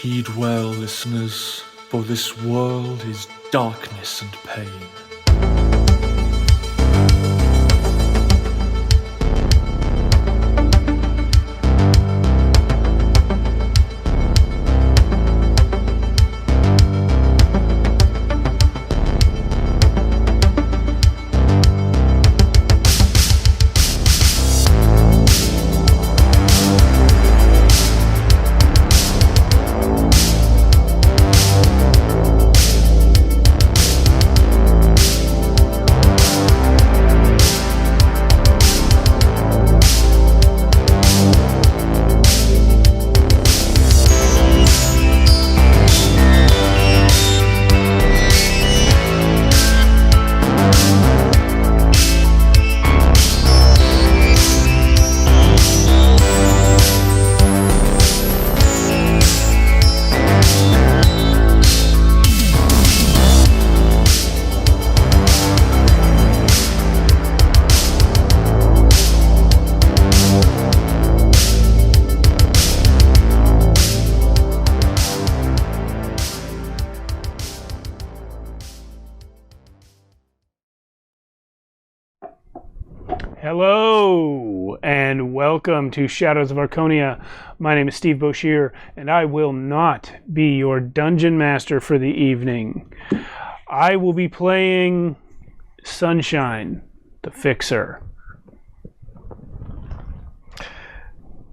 Heed well, listeners, for this world is darkness and pain. Hello, and welcome to Shadows of Archonia. My name is Steve Boshear, and I will not be your dungeon master for the evening. I will be playing Sunshine, the Fixer.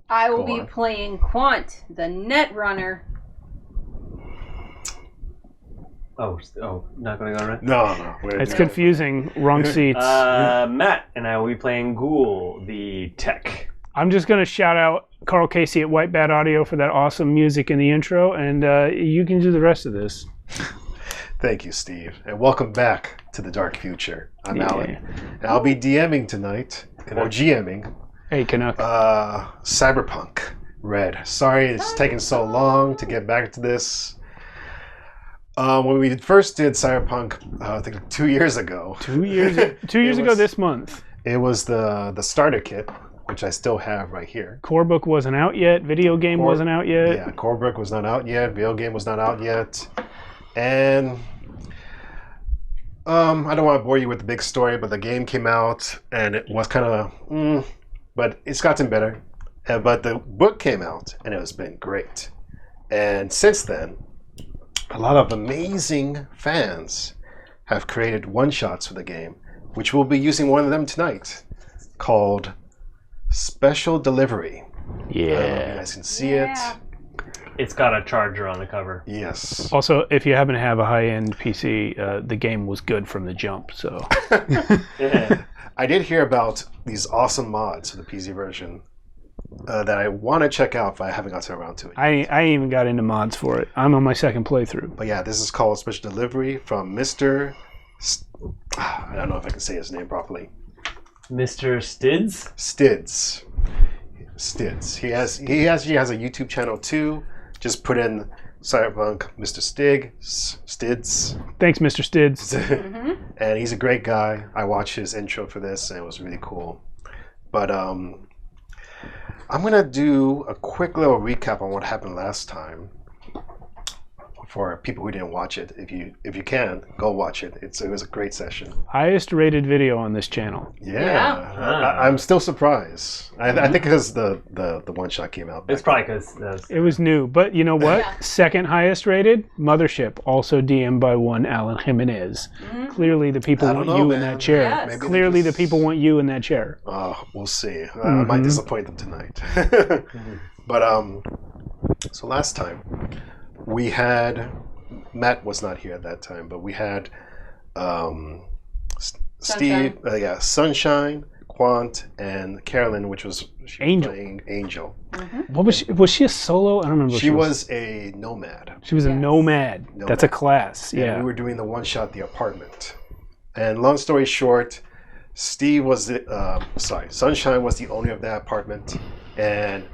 I will be playing Quant, the Netrunner. Oh, not going to go right? No. It's confusing. Wrong seats. Matt and I will be playing Ghoul, the tech. I'm just going to shout out Carl Casey at White Bat Audio for that awesome music in the intro, and you can do the rest of this. Thank you, Steve. And welcome back to the Dark Future. I'm Alan. And I'll be DMing tonight, or GMing, Hey, Canuck. Cyberpunk Red. Sorry it's taken so long to get back to this. When we first did Cyberpunk, I think 2 years ago. 2 years ago this month. It was the starter kit, which I still have right here. Core book wasn't out yet. Video game wasn't out yet. Yeah, core book was not out yet. Video game was not out yet. And I don't want to bore you with the big story, but the game came out and it was kind of, but it's gotten better. But the book came out and it has been great. And since then, a lot of amazing fans have created one-shots for the game, which we'll be using one of them tonight, called Special Delivery. Yeah. I don't know if you guys can see it. It's got a charger on the cover. Yes. Also, if you happen to have a high-end PC, the game was good from the jump, so... Yeah. I did hear about these awesome mods for the PC version that I want to check out, but I haven't gotten around to it. I even got into mods for it. I'm on my second playthrough. But yeah, this is called Special Delivery from Mr. I don't know if I can say his name properly. Mr. Stids? Stids. He actually has a YouTube channel too. Just put in Cyberpunk Mr. Stids. Thanks, Mr. Stids. And he's a great guy. I watched his intro for this and it was really cool. But I'm going to do a quick little recap on what happened last time for people who didn't watch it. If you can, go watch it. It was a great session. Highest rated video on this channel. Yeah. I'm still surprised. I think because the one shot came out. It's probably because... It was new. But you know what? Second highest rated, Mothership, also DM'd by one Alan Gimenez. Clearly the people want you in that chair. Yes. Clearly the people want you in that chair. Oh, we'll see. I might disappoint them tonight. But so last time we had, Matt was not here at that time, but we had Steve, Sunshine, Quant, and Carolynn, which was playing Angel. What was she a solo? I don't remember. She was a nomad. She was a nomad. That's a class. Yeah. And we were doing the one shot, The Apartment. And long story short, Sunshine was the owner of that apartment, and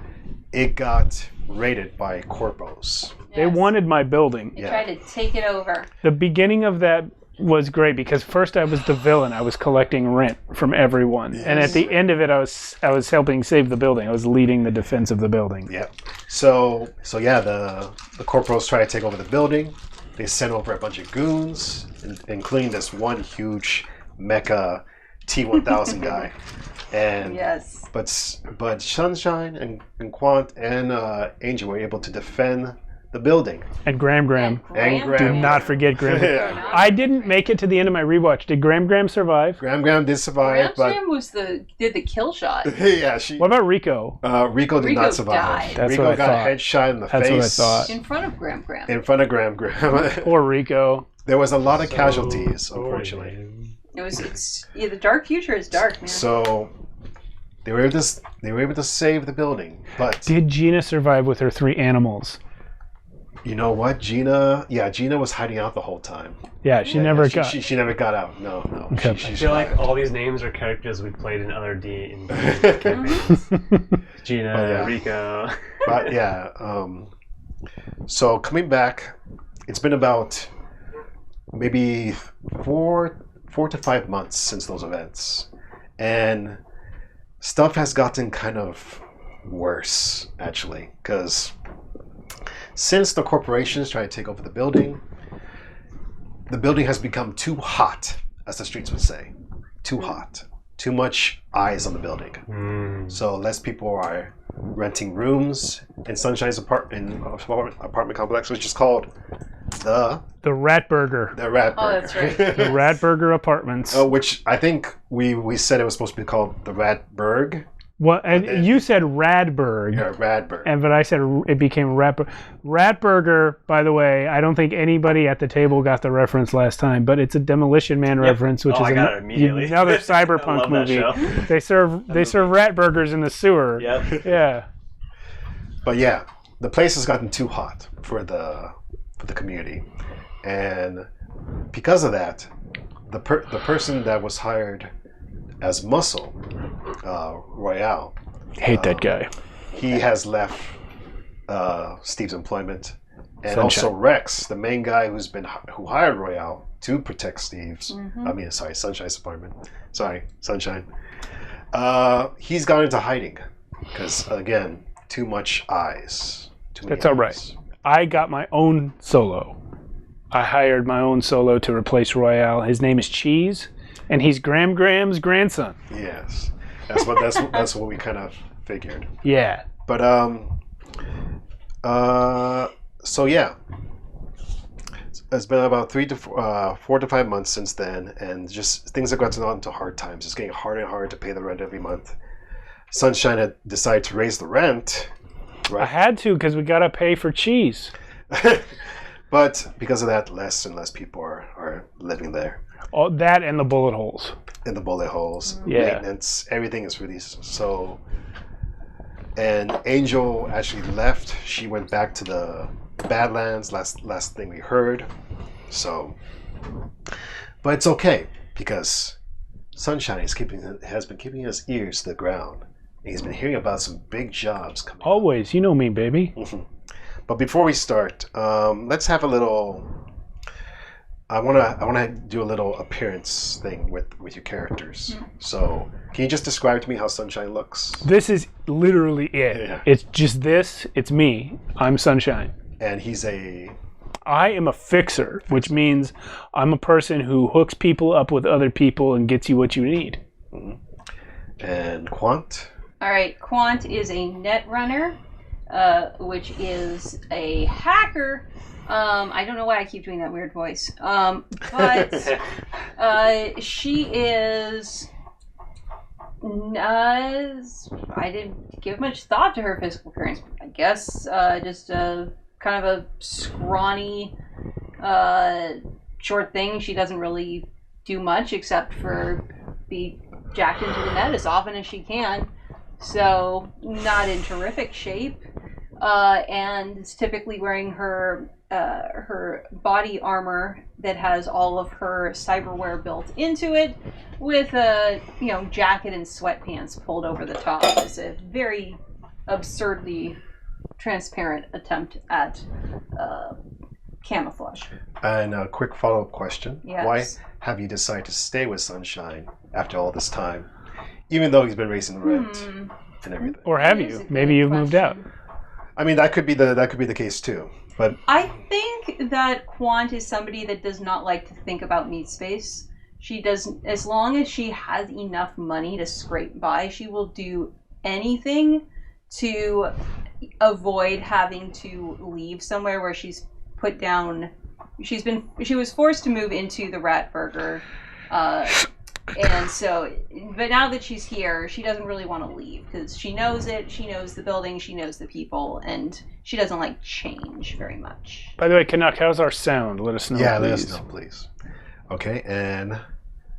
it got raided by corpos. They wanted my building. They tried to take it over. The beginning of that was great because first I was the villain. I was collecting rent from everyone, and at the end of it, I was helping save the building. I was leading the defense of the building. Yeah. So yeah, the corporals try to take over the building. They send over a bunch of goons, including this one huge mecha T-1000 guy. And Yes. but Sunshine and Quant and Angel were able to defend the building. And Gram. And Gram. Do not forget Gram. Yeah. I didn't make it to the end of my rewatch. Did Gram survive? Gram did survive, but did the kill shot. yeah, What about Rico? Rico did Rico not survive. died. That's Rico what I got thought. a headshot in the That's face. what I thought. In front of Gram. In front of Gram. Poor Rico. There was a lot of casualties, unfortunately. The dark future is dark, man. So they were able to save the building, but Did Gina survive with her 3 animals? you know what, Gina was hiding out the whole time. Yeah, she never got. She never got out. No. Okay. She I feel like survived. all these names are characters we played in other D and Gina, yeah. Rico. But yeah, so coming back, it's been about maybe 4 to 5 months since those events, and stuff has gotten kind of worse actually, because since the corporations try to take over the building has become too hot, as the streets would say. Too hot. Too much eyes on the building. So less people are renting rooms in Sunshine's apartment complex, which is called the Ratburger. Ratburger. Oh, that's right. The Ratburger Apartments. Which I think we said it was supposed to be called the Ratburg. Well, and you said Radburg. Yeah, Radburg. But I said it became Ratburger. Ratburger, by the way, I don't think anybody at the table got the reference last time, but it's a Demolition Man reference, which is I got it immediately. another I Cyberpunk love that movie. show. They serve rat burgers in the sewer. Yep. Yeah. But yeah, the place has gotten too hot for the community, and because of that, the person that was hired as Muscle, Royale, Hate that guy. he has left Steve's employment, and Sunshine. also Rex, the main guy who hired Royale to protect Steve's. Sunshine's apartment. Sunshine. He's gone into hiding because again, too much eyes. That's all right. I got my own solo. I hired my own solo to replace Royale. His name is Cheese, and he's Gram's grandson. Yes, that's what we kind of figured. Yeah. But so yeah, it's been about 4 to 5 months since then, and just things have gotten on to hard times. It's getting harder and harder to pay the rent every month. Sunshine had decided to raise the rent. I had to because we got to pay for cheese. But because of that, less and less people are living there. All that and the bullet holes. In the bullet holes, Yeah. maintenance, everything is really so. And Angel actually left. She went back to the Badlands. Last thing we heard. So, but it's okay because Sunshine has been keeping his ears to the ground. And he's been hearing about some big jobs coming. Always, you know me, baby. But before we start, let's have a little. I wanna do a little appearance thing with your characters. So, can you just describe to me how Sunshine looks? This is literally it. Yeah. It's just this. It's me. I'm Sunshine. And he's a. I am a fixer, which means I'm a person who hooks people up with other people and gets you what you need. And Quant. All right, Quant is a net runner, which is a hacker. I don't know why I keep doing that weird voice. But she is. I didn't give much thought to her physical appearance. I guess just a kind of a scrawny, short thing. She doesn't really do much except for be jacked into the net as often as she can. So not in terrific shape, and is typically wearing her body armor that has all of her cyberware built into it, with a jacket and sweatpants pulled over the top. It's a very absurdly transparent attempt at camouflage. And a quick follow-up question. Yes. Why have you decided to stay with Sunshine after all this time? Even though he's been raising rent and everything. Or have That is you? a good Maybe you've moved out. question. I mean, that could be the case too. But I think that Quant is somebody that does not like to think about meat space. She doesn't, as long as she has enough money to scrape by, she will do anything to avoid having to leave somewhere where she's put down. She was forced to move into the Rat Burger, and so, but now that she's here, she doesn't really want to leave because she knows it. She knows the building. She knows the people, and she doesn't like change very much. By the way, Canuck, how's our sound? Let us know, yeah, please. let us know, please. Okay, and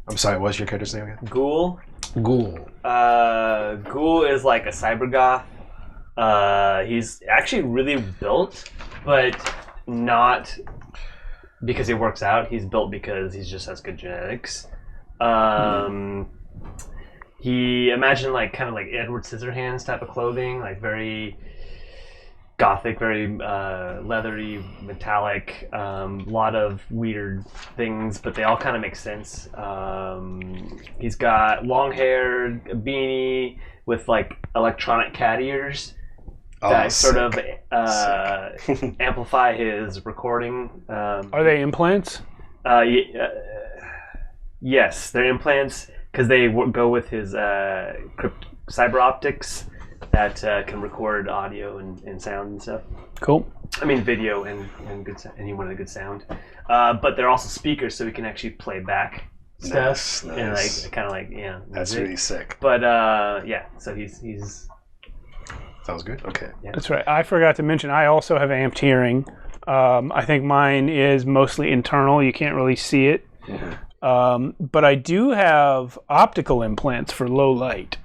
I'm sorry, what's your character's name again? Ghoul. Ghoul. Ghoul is like a cyber goth. He's actually really built, but not because he works out. He's built because he just has good genetics. He imagine like kind of like Edward Scissorhands type of clothing, like very gothic, very leathery, metallic, lot of weird things, but they all kind of make sense. He's got long hair, a beanie with like electronic cat ears that sort of amplify his recording. Are they implants? Yes, they're implants because they go with his cyber optics that can record audio and sound and stuff. Cool. I mean, video and good and he wanted a good sound. But they're also speakers, so we can actually play back stuff and like kind of like That's music. really sick. But yeah, so he's Sounds good. Okay. Yeah. That's right. I forgot to mention, I also have amped hearing. I think mine is mostly internal. You can't really see it. But I do have optical implants for low light.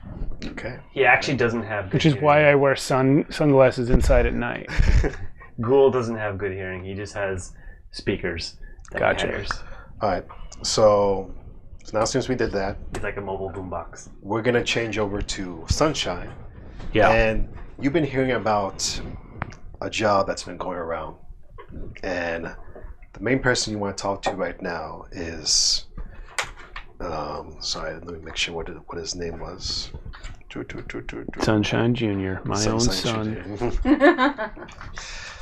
Okay. He actually doesn't have good Which is hearing. why I wear sunglasses inside at night. Ghoul doesn't have good hearing. He just has speakers. that he Gotcha. hires. All right. So now since we did that, He's like a mobile boombox. we're gonna change over to Sunshine. Yeah. And you've been hearing about a job that's been going around, and the main person you want to talk to right now is. Sorry, let me make sure what his name was. Sunshine Jr., my own son.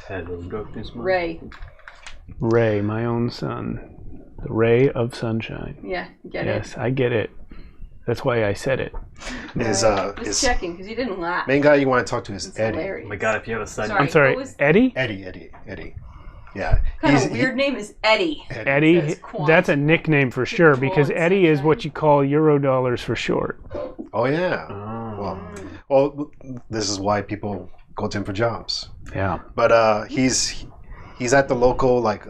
Hello, darkness. Ray. Ray, my own son. The ray of sunshine. Yeah, get Yes, I get it. That's why I said it. Just checking because you didn't laugh. Main guy you want to talk to is It's Eddie. hilarious. Oh my god, if you have a son. Sorry. I'm sorry, what was- Eddie? Eddie. Yeah. What kind of weird name is Eddie? Eddie, Says Quant. that's a nickname for sure, because Quant Eddie is what Sunshine. you call Eurodollars for short. Oh yeah. Oh. Well, this is why people go to him for jobs. Yeah. But he's at the local like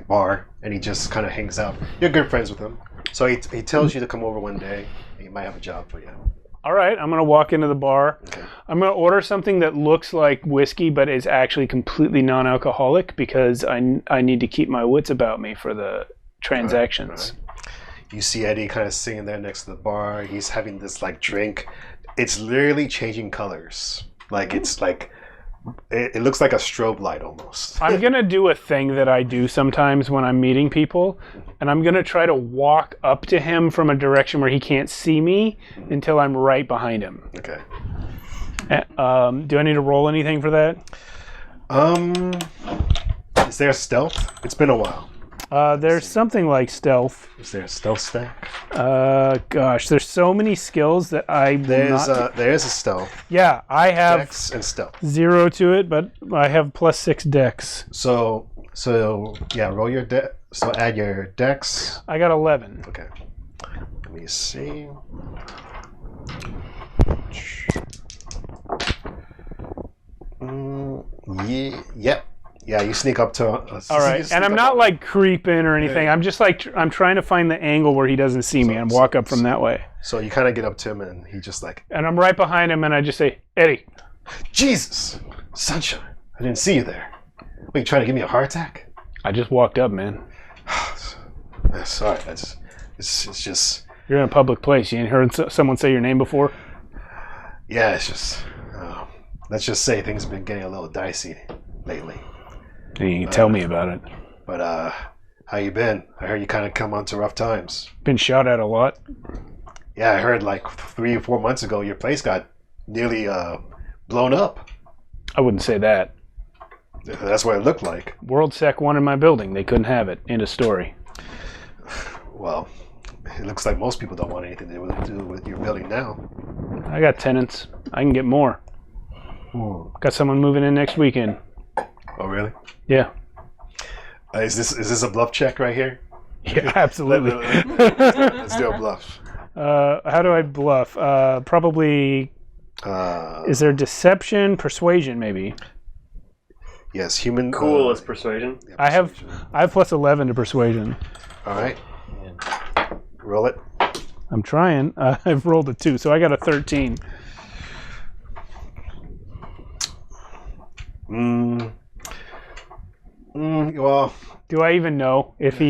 bar, and he just kind of hangs out. You're good friends with him, so he tells you to come over one day. And he might have a job for you. All right, I'm going to walk into the bar. Okay. I'm going to order something that looks like whiskey but is actually completely non-alcoholic because I need to keep my wits about me for the transactions. All right. You see Eddie kind of sitting there next to the bar. He's having this like drink. It's literally changing colors. Like it's like it looks like a strobe light almost. I'm going to do a thing that I do sometimes when I'm meeting people, and I'm going to try to walk up to him from a direction where he can't see me until I'm right behind him. Okay. Do I need to roll anything for that? Is there stealth? It's been a while. There's something like stealth. Is there a stealth stack? Gosh, there's so many skills that I will There is a stealth. Yeah, I have Dex and stealth. 0 to it, but I have +6 dex. So yeah, roll your dex. So add your dex. I got 11. Okay. Let me see. Yep. Yeah, you sneak up to. All right, and I'm not like creeping or anything. I'm just like I'm trying to find the angle where he doesn't see me and walk up from that way. So you kind of get up to him, and he just like, And I'm right behind him, and I just say, Eddie. Jesus, Sunshine, I didn't see you there. Were you trying to give me a heart attack? I just walked up, man. Sorry, it's just. You're in a public place. You ain't heard someone say your name before? Yeah, it's just. Let's just say things have been getting a little dicey lately. You can tell me about it. But how you been? I heard you kind of come onto rough times. Been shot at a lot. Yeah, I heard like 3 or 4 months ago your place got nearly blown up. I wouldn't say that. That's what it looked like. WorldSec wanted my building. They couldn't have it. End of story. Well, it looks like most people don't want anything to do with your building now. I got tenants. I can get more. Got someone moving in next weekend. Oh, really? Yeah. Is this a bluff check right here? Yeah, absolutely. Let's do a bluff. How do I bluff? Probably. Is there deception, persuasion, maybe? Yes, human. Cool is persuasion. Yeah, I have plus 11 to persuasion. All right. Roll it. I'm trying. I've rolled a 2, so I got a 13. Well, Do I even know if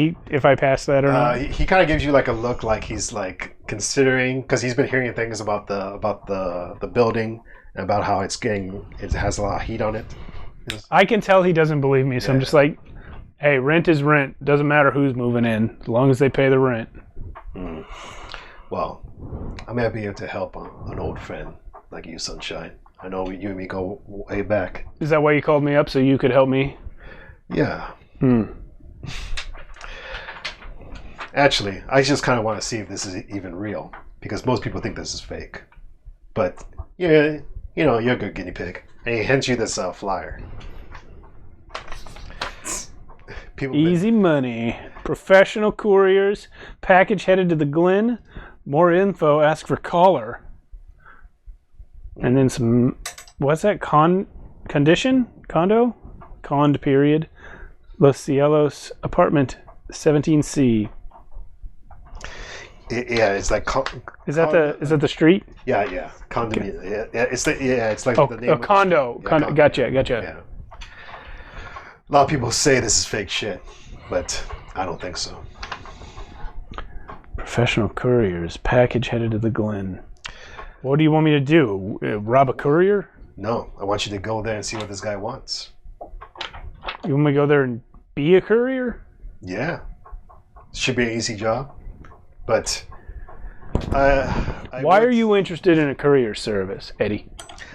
I pass that or not? he kind of gives you like a look, like he's like considering, because he's been hearing things about the building and about how it has a lot of heat on it. I can tell he doesn't believe me, so I'm just like, hey, rent is rent. Doesn't matter who's moving in, as long as they pay the rent. Well, I'm happy to help an old friend like you, Sunshine. I know you and me go way back. Is that why you called me up, so you could help me? Yeah. Actually, I just kind of want to see if this is even real, because most people think this is fake. But yeah, you're a good guinea pig. And he hands you this flyer. Easy money. Professional couriers. Package headed to the Glen. More info. Ask for caller. And then some. What's that? Condition? Condo? Cond period. Los Cielos apartment 17C. Yeah, it's like. Is that the street? Yeah. Condominium. Okay. Yeah, it's like the name. Condo. Yeah, Condo. Gotcha. Yeah. A lot of people say this is fake shit, but I don't think so. Professional couriers. Package headed to the Glen. What do you want me to do? Rob a courier? No, I want you to go there and see what this guy wants. You want me to go there and be a courier? Yeah. Should be an easy job. But why are you interested in a courier service, Eddie?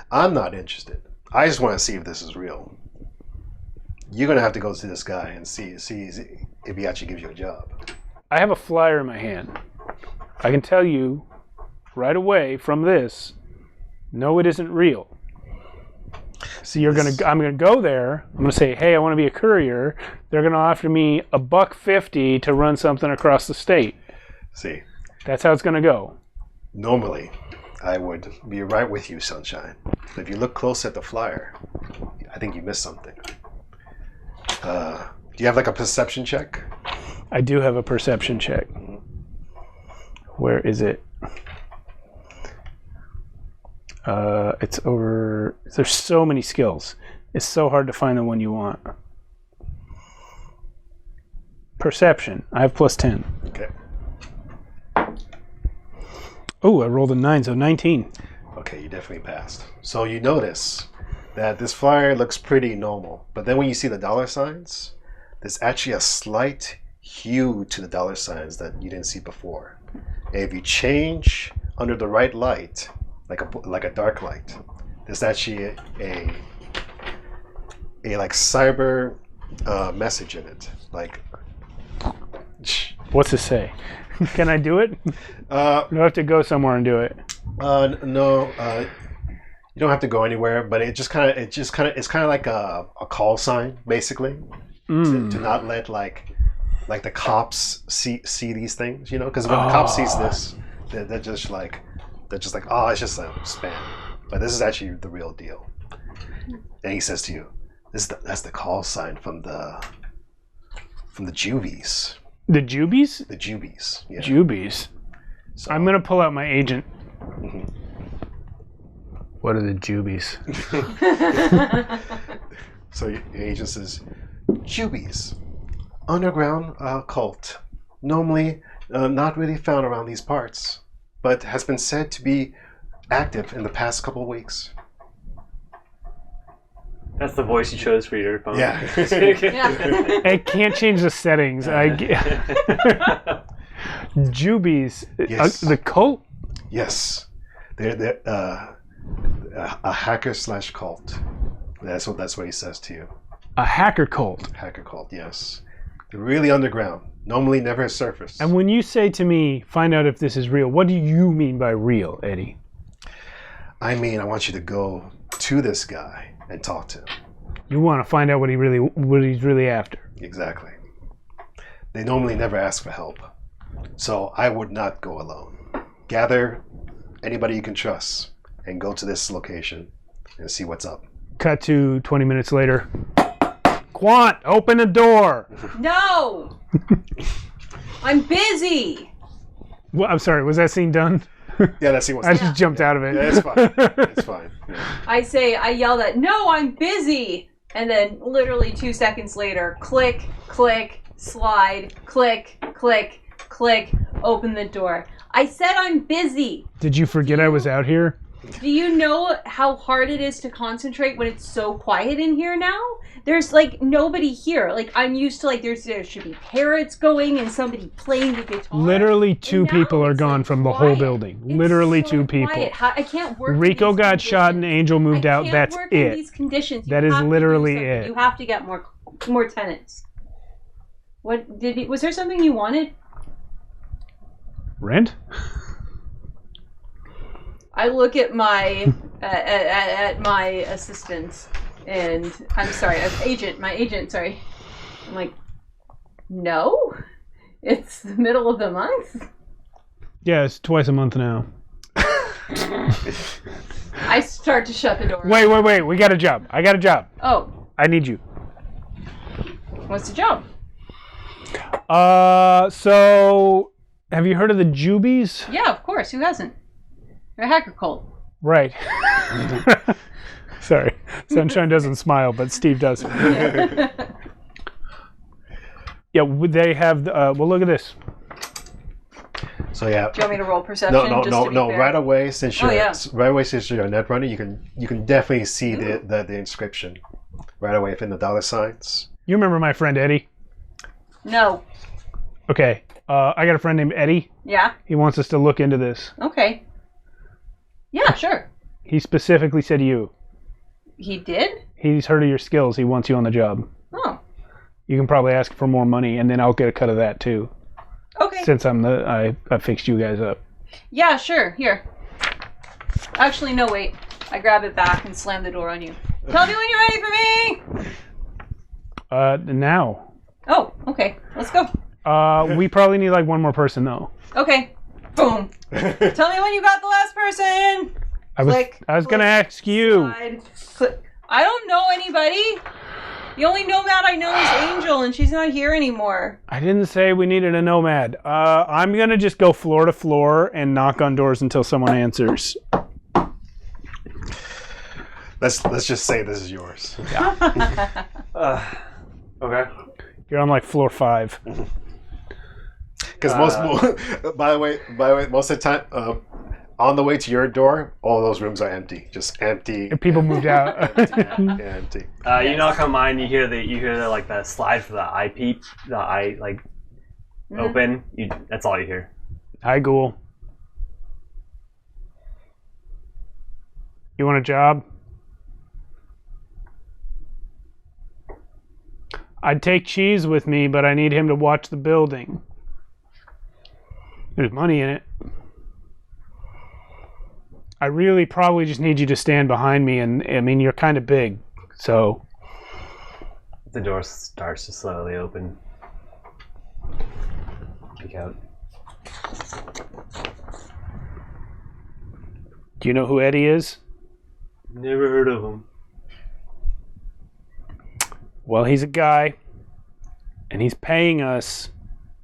I'm not interested. I just want to see if this is real. You're going to have to go see this guy and see if he actually gives you a job. I have a flyer in my hand. I can tell you right away from this, no, it isn't real. So I'm gonna go there. I'm gonna say, hey, I want to be a courier. They're gonna offer me $1.50 to run something across the state. See, that's how it's gonna go. Normally, I would be right with you, Sunshine. But if you look close at the flyer, I think you missed something. Do you have like a perception check? I do have a perception check. Where is it? It's over. There's so many skills. It's so hard to find the one you want. Perception. I have plus 10. Okay. Oh, I rolled a 9, so 19. Okay, you definitely passed. So you notice that this flyer looks pretty normal, but then when you see the dollar signs, there's actually a slight hue to the dollar signs that you didn't see before. And if you change under the right light, like a dark light, there's actually a like cyber message in it. Like, what's it say? Can I do it? Do I have to go somewhere and do it? No, you don't have to go anywhere. But it's kind of like a call sign, basically, to not let like the cops see these things. Because when the cops sees this, they're just like, oh, it's just a spam. But this is actually the real deal. And he says to you, that's the call sign from the Juvies. The Jubies? The Jubies. Yeah. Jubies. So, I'm going to pull out my agent. Mm-hmm. What are the Jubies? So your agent says, Jubies, underground cult, normally not really found around these parts, but has been said to be active in the past couple of weeks. That's the voice you chose for your phone. Yeah. Yeah. I can't change the settings. Jubies. Yes. The cult? Yes. They're a hacker / cult. That's what he says to you. A hacker cult. Hacker cult, yes. They're really underground. Normally never surface. And when you say to me, find out if this is real, what do you mean by real, Eddie? I mean, I want you to go to this guy and talk to him. You want to find out what he's really after. Exactly. They normally never ask for help. So I would not go alone. Gather anybody you can trust and go to this location and see what's up. Cut to 20 minutes later. Quant, open the door. No! I'm busy! Well, I'm sorry, was that scene done? Yeah, that's he wants I to. just jumped out of it. Yeah, it's fine. It's fine. Yeah. I yelled at, no, I'm busy! And then literally 2 seconds later, click, click, slide, click, click, click, open the door. I said I'm busy. Did you forget I was out here? Do you know how hard it is to concentrate when it's so quiet in here now? There's like nobody here. Like I'm used to like there should be parrots going and somebody playing the guitar. Literally two And now people are it's, gone like, from the quiet. whole building. It's Literally so 2 people. quiet. I can't work. Rico in these got shot and conditions. Angel moved out. I can't That's work in it. these conditions. That You is have to do literally something. it. You have to get more tenants. What did he? Was there something you wanted? Rent? I look at my at my assistant, and I'm sorry, my agent. Sorry, I'm like, no, it's the middle of the month. Yeah, it's twice a month now. I start to shut the door. Wait. We got a job. I got a job. Oh, I need you. what's the job? So have you heard of the Jubies? Yeah, of course. Who hasn't? They're a hacker cult. Right. Sorry. Sunshine doesn't smile, but Steve does. Yeah, would they have well, look at this. So yeah. Do you want me to roll perception? No. Fair? Right away, since you're yeah. a net runner, you can definitely see the inscription right away in the dollar signs. You remember my friend Eddie? No. Okay. I got a friend named Eddie. Yeah. He wants us to look into this. Okay. Yeah, sure. He specifically said you. He did? He's heard of your skills. He wants you on the job. Oh. You can probably ask for more money, and then I'll get a cut of that too. Okay. Since I fixed you guys up. Yeah, sure. Here. Actually, no, wait. I grab it back and slam the door on you. Tell me when you're ready for me! Now. Oh, okay. Let's go. We probably need like one more person though. Okay. Boom. Tell me when you got the last person! I was Click, gonna ask you. Slide, click. I don't know anybody. The only nomad I know is Angel, and she's not here anymore. I didn't say we needed a nomad. I'm gonna just go floor to floor and knock on doors until someone answers. Let's just say this is yours. Okay. You're on like floor 5. Because by the way, most of the time, on the way to your door, all those rooms are empty. Just empty. People moved out. Empty. You knock on mine. You hear the like the slide for the eye peep, the eye like open. That's all you hear. Hi, Ghoul. You want a job? I'd take Cheese with me, but I need him to watch the building. There's money in it. I really probably just need you to stand behind me, and I mean, you're kind of big, so... The door starts to slowly open. Peek out. Do you know who Eddie is? Never heard of him. Well, he's a guy, and he's paying us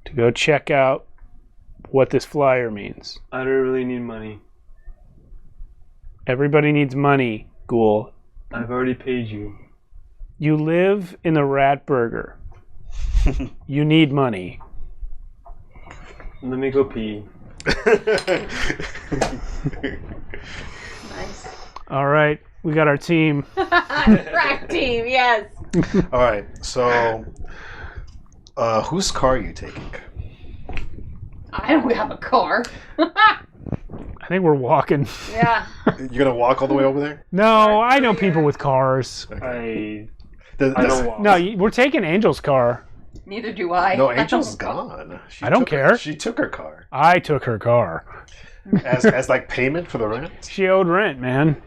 to go check out what this flyer means. I don't really need money. Everybody needs money, Ghoul. I've already paid you. You live in the Rat Burger. You need money. Let me go pee. Nice. All right, we got our team. Crack team, yes. All right. So, whose car are you taking? I don't have a car. I think we're walking. Yeah. You're gonna walk all the way over there? No, I know people with cars. I Does- don't walk. No, we're taking Angel's car. Neither do I. No, Angel's gone. I don't care. She took her car I took her car. as like payment for the rent. She owed rent, man.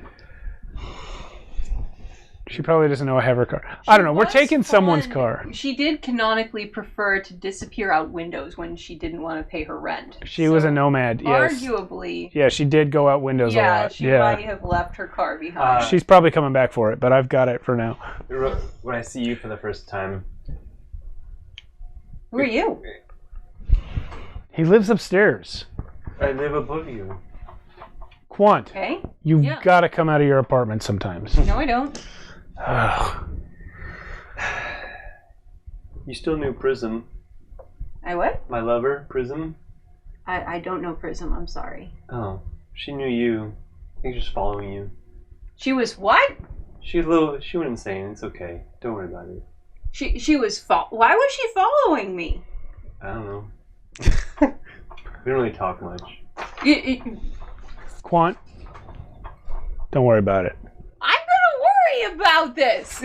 She probably doesn't know I have her car. I don't know. We're was taking someone's fun. car. She did canonically prefer to disappear out windows when she didn't want to pay her rent. She was a nomad, yes. Arguably, Yeah, she did go out windows a lot. she might have left her car behind. She's probably coming back for it, but I've got it for now. When I see you for the first time, Who are you? He lives upstairs. I live above you. Quant, Okay. you've Yeah. got to come out of your apartment sometimes. No, I don't. Ugh. You still knew Prism, I what? my lover, Prism. I don't know Prism. I'm sorry. Oh, she knew you. I think she's following you. She was what? She went insane. It's okay. Don't worry about it. She was Why was she following me? I don't know. We don't really talk much. Quant, don't worry about it. I'm gonna worry about this.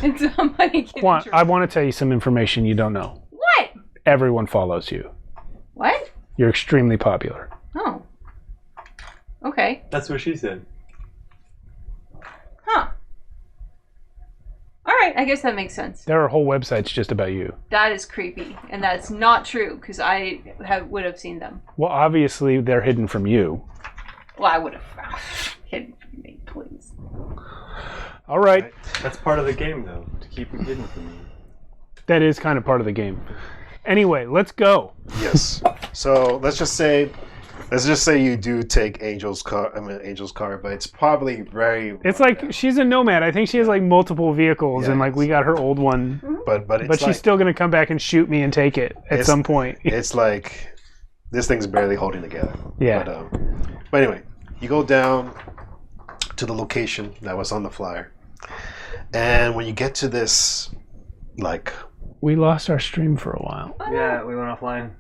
And somebody can Quant, I want to tell you some information you don't know. What? Everyone follows you. What? You're extremely popular. Oh. Okay. That's what she said. Huh. All right. I guess that makes sense. There are whole websites just about you. That is creepy, and that's not true because I would have seen them. Well, obviously they're hidden from you. Well, I would have hidden from me, please. All right. That's part of the game, though, to keep it hidden from you. That is kind of part of the game. Anyway, let's go. Yes. So let's just say you do take Angel's car. Angel's car, but it's probably very. It's like she's a nomad. I think she has like multiple vehicles, and like we got her old one. But it's But she's still gonna come back and shoot me and take it at some point. It's like this thing's barely holding together. Yeah. But anyway, you go down to the location that was on the flyer, and when you get to this, like. We lost our stream for a while. Yeah, we went offline.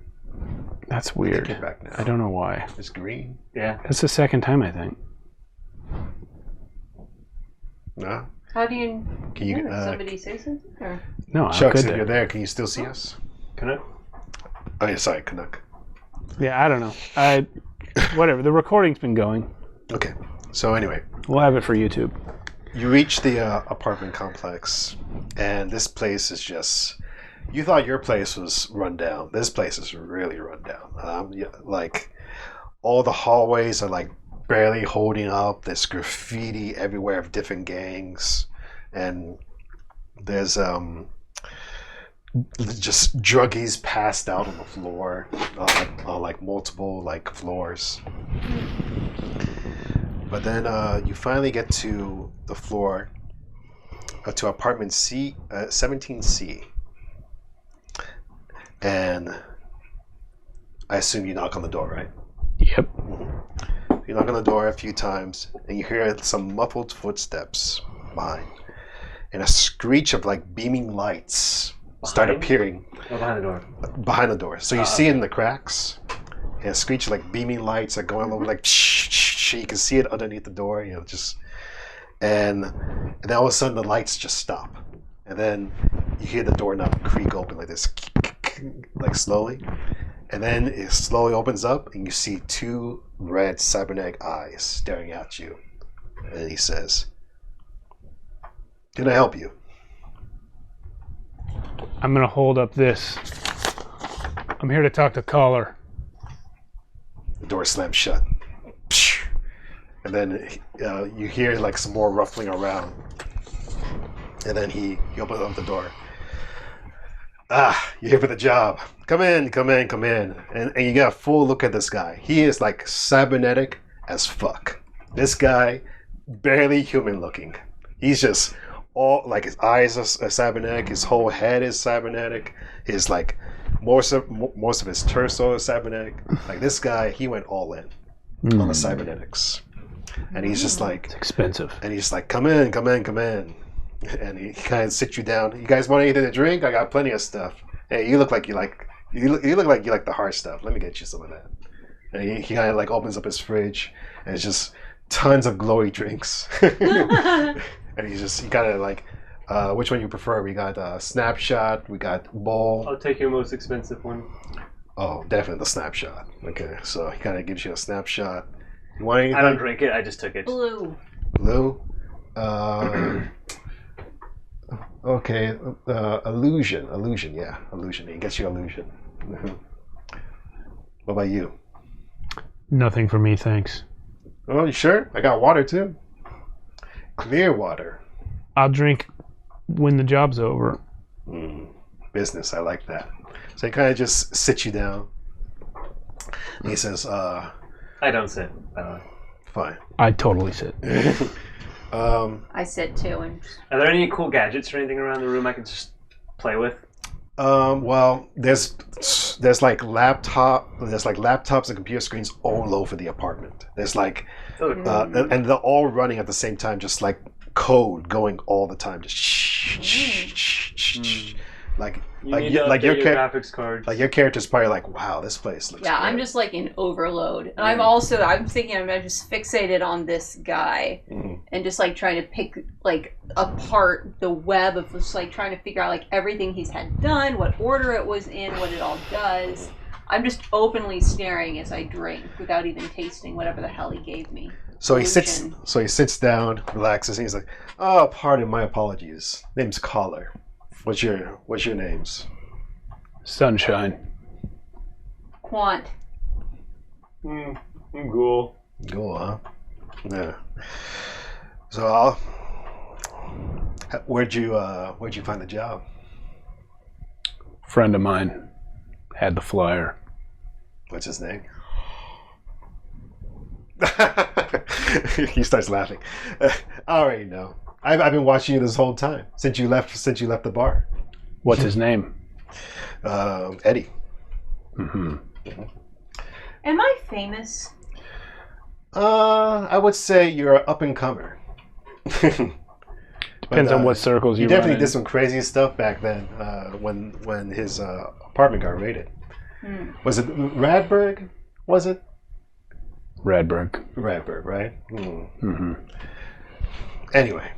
That's weird. Get back now. I don't know why. It's green. Yeah. That's the second time, I think. No. How do you? Can you? Somebody say something? Or? No, I'm Chucks, good if there. you're there, can you still see us? Can I? Oh yeah, sorry, Canuck. Yeah, I don't know. Whatever. The recording's been going. Okay. So anyway, We'll have it for YouTube. you reach the apartment complex, and this place is just. You thought your place was run down. This place is really run down. Like all the hallways are like barely holding up. There's graffiti everywhere of different gangs, and there's just druggies passed out on the floor, on like multiple like floors. But then you finally get to the floor, to apartment C, 17C. And I assume you knock on the door, right? Yep. You knock on the door a few times, and you hear some muffled footsteps behind, and a screech of like beaming lights start appearing Oh, behind the door. behind the door. So you see it in the cracks, and a screech of like beaming lights are going over like you can see it underneath the door, and then all of a sudden the lights just stop, and then you hear the doorknob creak open like this, like slowly, and then it slowly opens up, and you see two red cybernetic eyes staring at you, and he says, "Can I help you?" I'm going to hold up this. I'm here to talk to caller. The door slams shut, and then you hear like some more ruffling around, and then he opens up the door. You're here for the job. Come in. And you get a full look at this guy. He is like cybernetic as fuck. This guy, barely human looking. He's just all like his eyes are cybernetic. His whole head is cybernetic. His like most of his torso is cybernetic. Like this guy, he went all in on the cybernetics. and he's just like, It's expensive. and he's like, come in, come in, come in, and he kind of sits you down. You guys want anything to drink? I got plenty of stuff. Hey, you look like you like the hard stuff. Let me get you some of that. And he kind of like opens up his fridge, and it's just tons of glowy drinks. And he kind of like, which one you prefer? We got Snapshot, we got Bowl. I'll take your most expensive one. Oh, definitely the Snapshot. Okay, so he kind of gives you a Snapshot. You want anything? I don't drink it. I just took it. Blue. Blue. Okay, Illusion. Yeah, Illusion. He gets you Illusion. What about you? Nothing for me, thanks. Oh, you sure? I got water too. Clear water. I'll drink when the job's over. Business. I like that. So he kind of just sits you down. And he says, I don't sit, by the way. fine. I totally sit. I said too, and Are there any cool gadgets or anything around the room I can just play with? Well, there's laptops and computer screens all over the apartment. There's like, and they're all running at the same time, just like code going all the time, just like your graphics card. Like your character's probably like, wow, this place looks. yeah, great. I'm just like in overload, and I'm thinking I'm just fixated on this guy, and just like trying to pick like apart the web of just like trying to figure out like everything he's had done, what order it was in, what it all does. I'm just openly staring as I drink without even tasting whatever the hell he gave me. So he sits down, relaxes, and he's like, "Oh, pardon, my apologies. Name's Collar. What's your names?" Sunshine. Quant. Ghoul. Cool, huh? Yeah. So where'd you find the job? Friend of mine had the flyer. What's his name? He starts laughing. I already know. I've been watching you this whole time since you left the bar. What's his name? Eddie. Am I famous? I would say you're an up and comer. Depends on what circles you you definitely run in. did some crazy stuff back then when his apartment got raided. Was it Radberg? Was it? Radberg. Radberg, right? Anyway,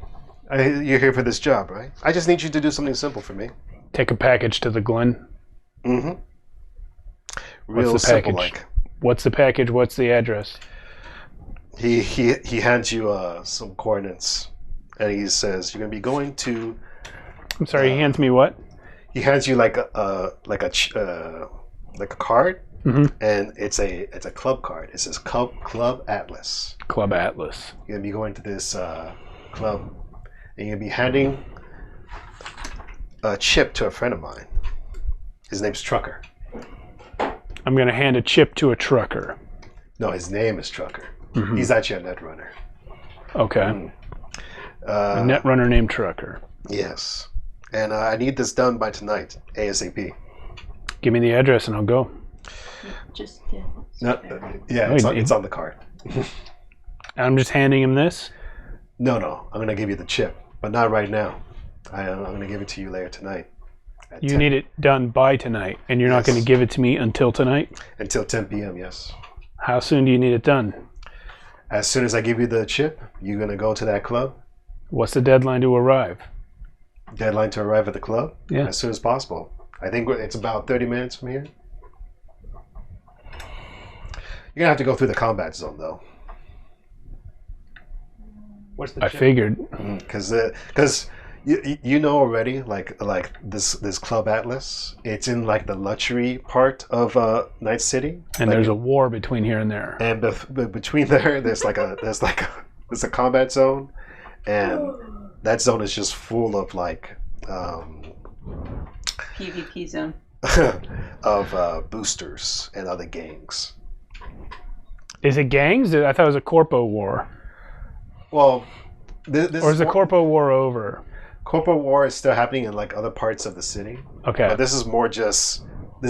you're here for this job, right? I just need you to do something simple for me. Take a package to the Glen. Real What's the simple, package? like. What's the package? What's the address? He hands you some coordinates, and he says you're gonna be going to. I'm sorry, he hands me what? He hands you like a card, and it's a club card. It says Club Atlas. Club Atlas. You're gonna be going to this club, and you're gonna be handing a chip to a friend of mine. His name's Trucker. I'm going to hand a chip to a trucker. No, his name is Trucker. He's actually a netrunner. Okay. A netrunner named Trucker. Yes, and I need this done by tonight, ASAP. Give me the address and I'll go. Just It's on the card. I'm just handing him this? No, I'm gonna give you the chip, but not right now. I'm gonna give it to you later tonight. You 10. need it done by tonight, and you're not going to give it to me until tonight? Until 10 p.m., yes. How soon do you need it done? As soon as I give you the chip, you're gonna go to that club. What's the deadline to arrive? Deadline to arrive at the club? Yeah. As soon as possible. I think it's about 30 minutes from here. You're gonna have to go through the combat zone, though. What's the I chip? figured. Because you know already, like this Club Atlas, it's in like the luxury part of Night City, And like, there's a war between here and there. and between there's a combat zone, and that zone is just full of like PvP zone. of boosters and other gangs. Is it gangs? I thought it was a Corpo war. Well, this Or is the Corpo war over? Corpo War is still happening in like other parts of the city. Okay. But this is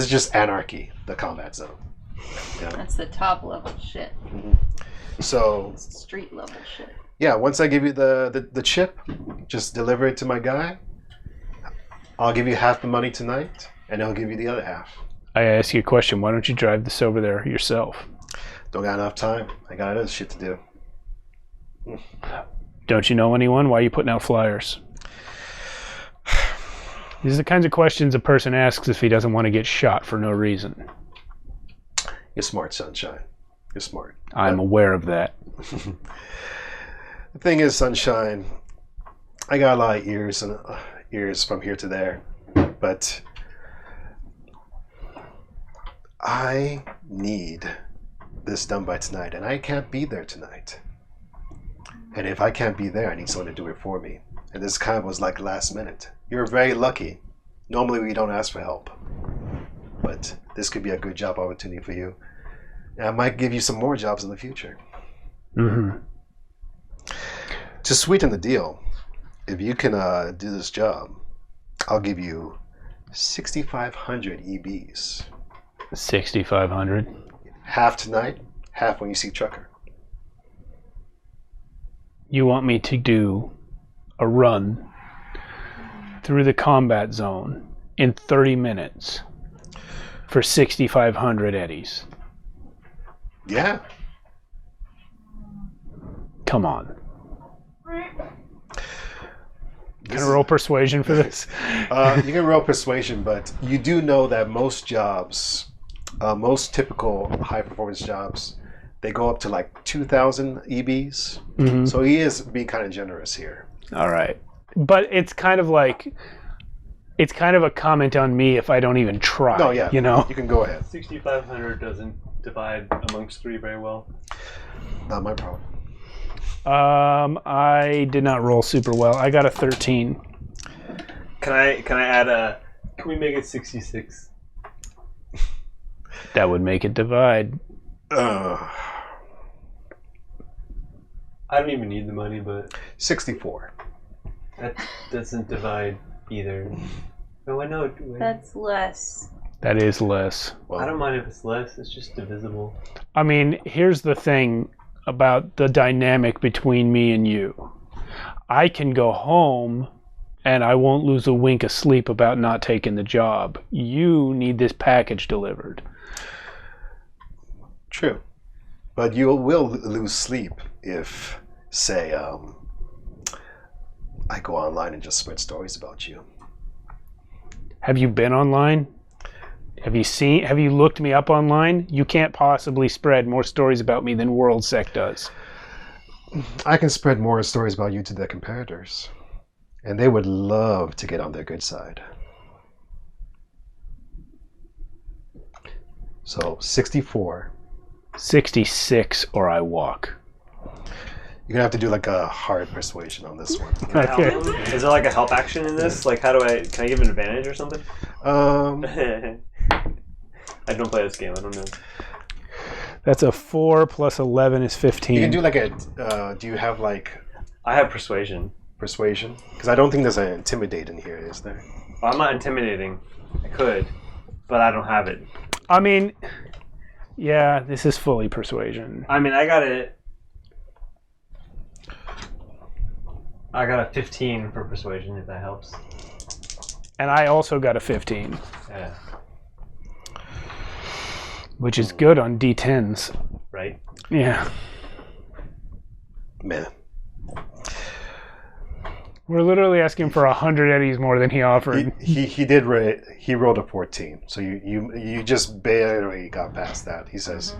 just anarchy, the combat zone. Yeah. That's the top level shit. So Street level shit. yeah, once I give you the chip, just deliver it to my guy. I'll give you half the money tonight, and he'll give you the other half. I ask you a question. Why don't you drive this over there yourself? Don't got enough time. I got other shit to do. Don't you know anyone? Why are you putting out flyers? These are the kinds of questions a person asks if he doesn't want to get shot for no reason. You're smart, Sunshine. You're smart. I'm aware of that. The thing is, Sunshine, I got a lot of ears from here to there, but I need this done by tonight, and I can't be there tonight. And if I can't be there, I need someone to do it for me. And this kind of was like last minute. You're very lucky. Normally we don't ask for help, but this could be a good job opportunity for you. And I might give you some more jobs in the future. Mm-hmm. To sweeten the deal, if you can do this job, I'll give you 6,500 EBs. 6,500. Half tonight, half when you see Trucker. You want me to do a run through the combat zone in 30 minutes for 6,500 eddies? Yeah. Come on. Can I roll persuasion for this? You can roll persuasion, but you do know that most jobs, most typical high performance jobs, they go up to like 2,000 EBs. Mm-hmm. So he is being kind of generous here. All right. But it's kind of like, it's kind of a comment on me if I don't even try. No, yeah. You know? You can go ahead. 6,500 doesn't divide amongst three very well. Not my problem. I did not roll super well. I got a 13. Can I add a? Can we make it 66? That would make it divide. I don't even need the money, but 64. that doesn't divide either. Oh, I know. That's less. That is less. Well, I don't mind if it's less. It's just divisible. I mean, here's the thing about the dynamic between me and you. I can go home and I won't lose a wink of sleep about not taking the job. You need this package delivered. True. But you will lose sleep if, say, I go online and just spread stories about you. Have you been online? Have you looked me up online? You can't possibly spread more stories about me than WorldSec does. I can spread more stories about you to their competitors, and they would love to get on their good side. So 64. 66 or I walk. You're gonna have to do like a hard persuasion on this one. Okay. Is there like a help action in this? Like, can I give an advantage or something? I don't play this game. I don't know. That's a 4 plus 11 is 15. You can do like a. Do you have like I have persuasion. persuasion? Because I don't think there's an intimidate in here, is there? Well, I'm not intimidating. I could, but I don't have it. I mean, yeah, this is fully persuasion. I mean, I got a 15 for persuasion, if that helps. And I also got a 15, Yeah. which is good on D10s. Right? Yeah. Man. We're literally asking for 100 eddies more than he offered. He rolled a 14, so you just barely got past that. He says,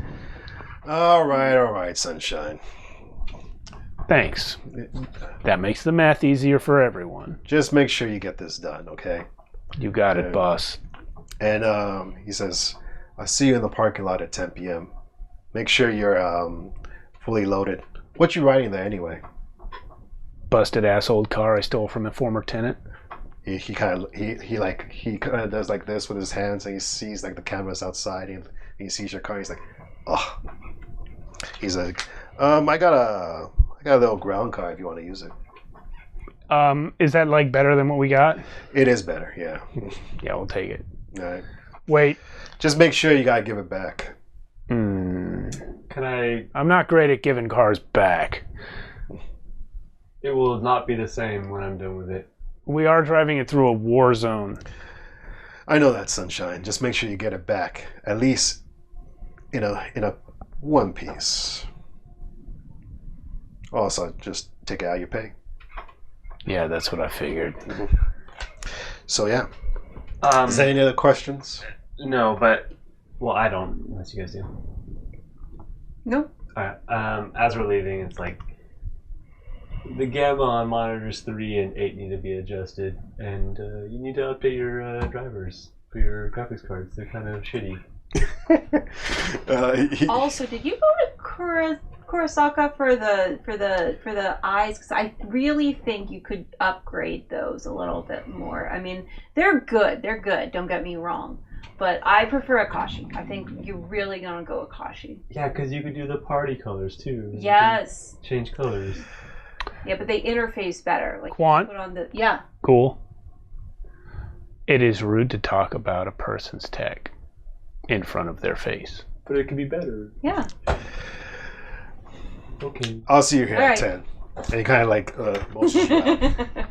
all right, Sunshine. Thanks. That makes the math easier for everyone. Just make sure you get this done, okay? You got it, boss. And he says, I'll see you in the parking lot at 10 p.m. Make sure you're fully loaded. What you riding there anyway? Busted ass old car I stole from a former tenant. He kind of does like this with his hands, and he sees like the cameras outside, and he sees your car. He's like, oh. He's like, I got a little ground car if you want to use it. Is that like better than what we got? It is better, yeah. Yeah, we'll take it. All right. Wait. Just make sure you gotta give it back. Hmm. Can I? I'm not great at giving cars back. It will not be the same when I'm done with it. We are driving it through a war zone. I know that, Sunshine. Just make sure you get it back, at least in a one piece. Also, just take it out of your pay. Yeah, that's what I figured. So yeah. Is there any other questions? No, but well, I don't. Unless you guys do. Nope. All right. As we're leaving, it's like the gamma on monitors 3 and 8 need to be adjusted, and you need to update your drivers for your graphics cards. They're kind of shitty. Also, did you go to Kurosaka for the eyes? Because I really think you could upgrade those a little bit more. I mean, they're good. They're good. Don't get me wrong. But I prefer Akashi. I think you're really gonna go Akashi. Yeah, because you could do the party colors too. Yes. Change colors. Yeah, but they interface better. Like Quant? Put on the Cool. It is rude to talk about a person's tech in front of their face. But it could be better. Yeah. Okay. I'll see you here All at right. 10. And he kind of like motions you out.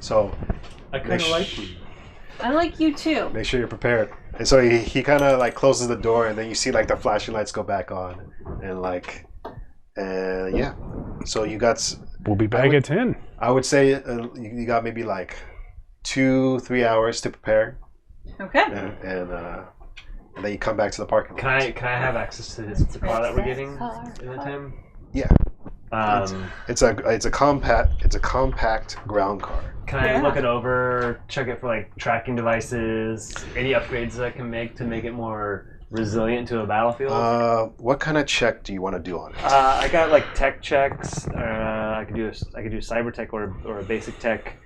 So I kind of like you. I like you too. make sure you're prepared. And so he kind of like closes the door, and then you see like the flashing lights go back on, and like, yeah. So you got. We'll be back at 10. I would say you got maybe like 2-3 hours to prepare, Okay. and then you come back to the parking lot. Can I have access to the car that we're getting in that time? Yeah. Um, It's a compact ground car. Can I look it over, check it for like tracking devices, any upgrades that I can make to make it more resilient to a battlefield? What kind of check do you want to do on it? I got like tech checks. I could do cyber tech or a basic tech.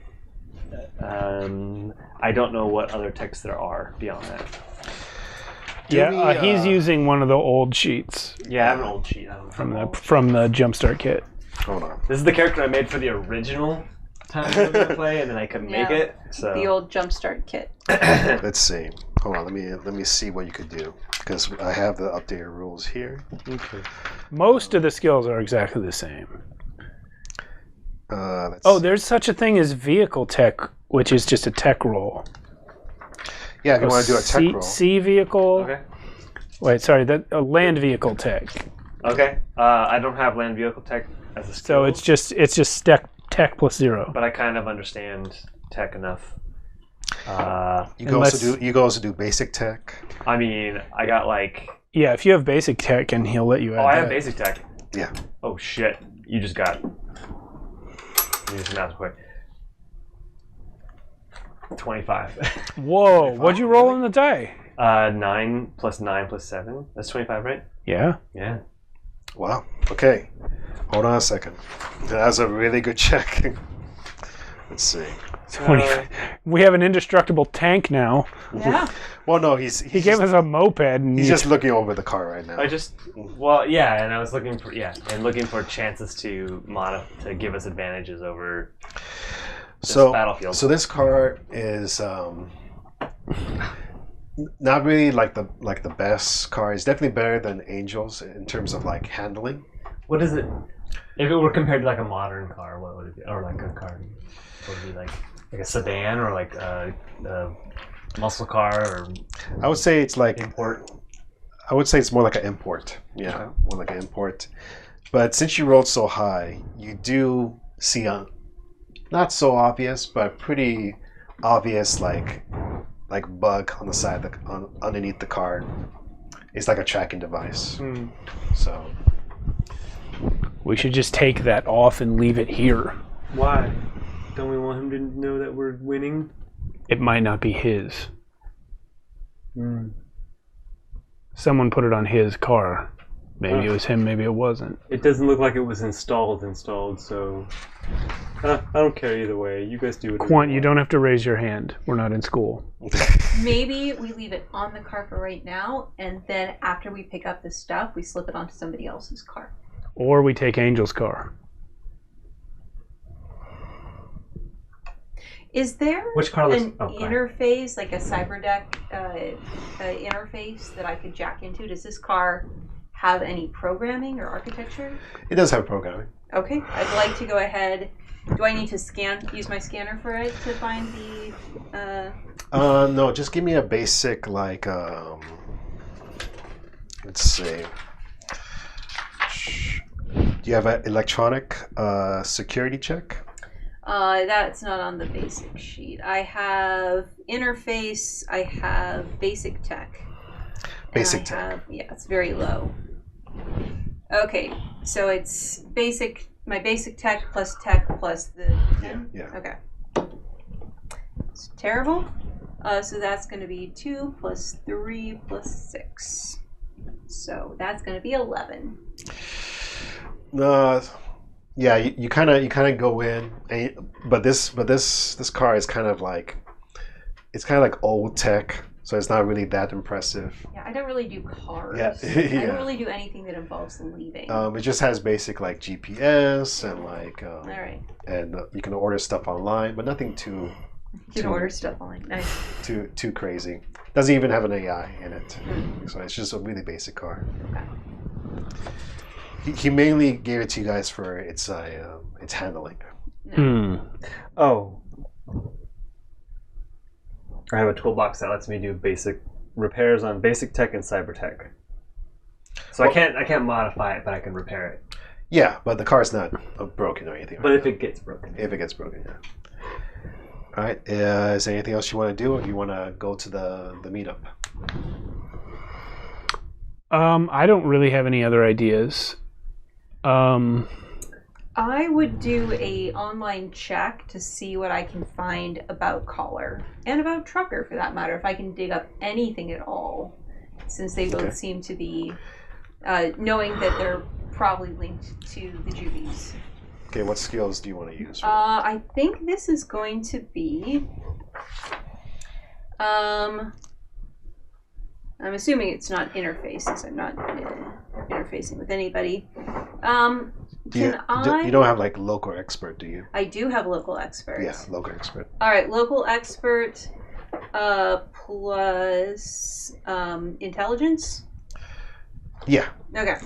I don't know what other techs there are beyond that. He's using one of the old sheets Yeah, I have an old sheet. from the Jumpstart kit. Hold on. This is the character I made for the original time I was gonna play, and then I couldn't make it. So The old Jumpstart kit. Let's see. Hold on. Let me see what you could do, because I have the updated rules here. Okay. Most of the skills are exactly the same. Let's There's such a thing as vehicle tech, which is just a tech roll. Yeah, if you want to do a tech roll. C vehicle. Okay. Wait, sorry, a land vehicle tech. Okay. I don't have land vehicle tech as a skill. So it's just tech plus 0. But I kind of understand tech enough. You can also do basic tech. I mean, I got like. Yeah, if you have basic tech, and he'll let you add Oh, I that. have basic tech. Yeah. Oh shit! You just got. Let me just math quick. 25. Whoa, what'd you roll in the die? 9 plus 9 plus 7. That's 25, right? Yeah. Yeah. Wow. Okay. Hold on a second. That's a really good check. Let's see. 20. We have an indestructible tank now. Yeah. Well, no, He gave us a moped. And he's just looking over the car right now. And I was looking for chances to give us advantages over this battlefield. So this car is not really like the best car. It's definitely better than Angels in terms of like handling. What is it? If it were compared to like a modern car, what would it be? Or like a car? What would it be like a sedan or like a muscle car? Or I would say it's like import. I would say it's more like an import. Yeah, more like an import. But since you rolled so high, you do see not so obvious, but pretty obvious like bug on the side, underneath the car. It's like a tracking device. So we should just take that off and leave it here. Why? Don't we want him to know that we're winning? It might not be his. Someone put it on his car. Maybe it was him, maybe it wasn't. It doesn't look like it was installed, so I don't care either way. You guys do it. Quant, you don't have to raise your hand. We're not in school. Maybe we leave it on the car for right now, and then after we pick up the stuff, we slip it onto somebody else's car. Or we take Angel's car. Is there Which car an interface, like a cyberdeck interface that I could jack into? Does this car have any programming or architecture? It does have programming. Okay, I'd like to go ahead. Do I need to use my scanner for it to find the? No, just give me a basic like. Let's see. Do you have an electronic security check? That's not on the basic sheet. I have interface. I have basic tech. Basic tech. Yeah, it's very low. Okay, so it's basic. My basic tech plus the 10? Yeah. Okay. It's terrible. So that's going to be 2 plus 3 plus 6. So that's going to be 11. Yeah, you kind of go in, but this car is kind of like old tech, so it's not really that impressive. Yeah, I don't really do cars. Yeah. I don't really do anything that involves leaving. It just has basic like GPS and like. All right. And you can order stuff online, but nothing too. You can order stuff online. Nice. Too crazy. Doesn't even have an AI in it, so it's just a really basic car. Okay. He mainly gave it to you guys for its handling. No. Oh. I have a toolbox that lets me do basic repairs on basic tech and cyber tech. So I can't modify it, but I can repair it. Yeah, but the car's not broken or anything. But if it gets broken. If it gets broken, yeah. All right. Is there anything else you want to do, or do you want to go to the meetup? I don't really have any other ideas. I would do a online check to see what I can find about Collar and about Trucker, for that matter, if I can dig up anything at all, since they both seem to be knowing that they're probably linked to the Juvies. Okay, what skills do you want to use? I think this is going to be. I'm assuming it's not interface, since I'm not interfacing with anybody. You don't have like local expert, do you? I do have local expert. Yeah, local expert. All right, local expert plus intelligence. Yeah. Okay.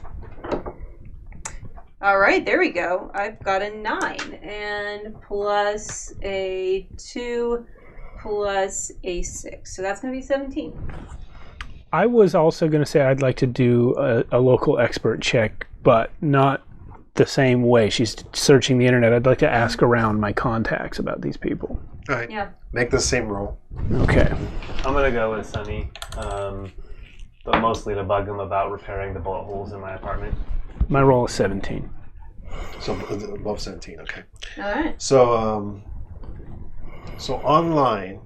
All right, there we go. I've got a 9 and plus a 2 plus a 6. So that's going to be 17. I was also going to say I'd like to do a local expert check, but not the same way. She's searching the internet. I'd like to ask around my contacts about these people. All right. Yeah. Make the same roll. Okay. I'm going to go with Sunny, but mostly to bug him about repairing the bullet holes in my apartment. My roll is 17. So above 17, okay. All right. So online,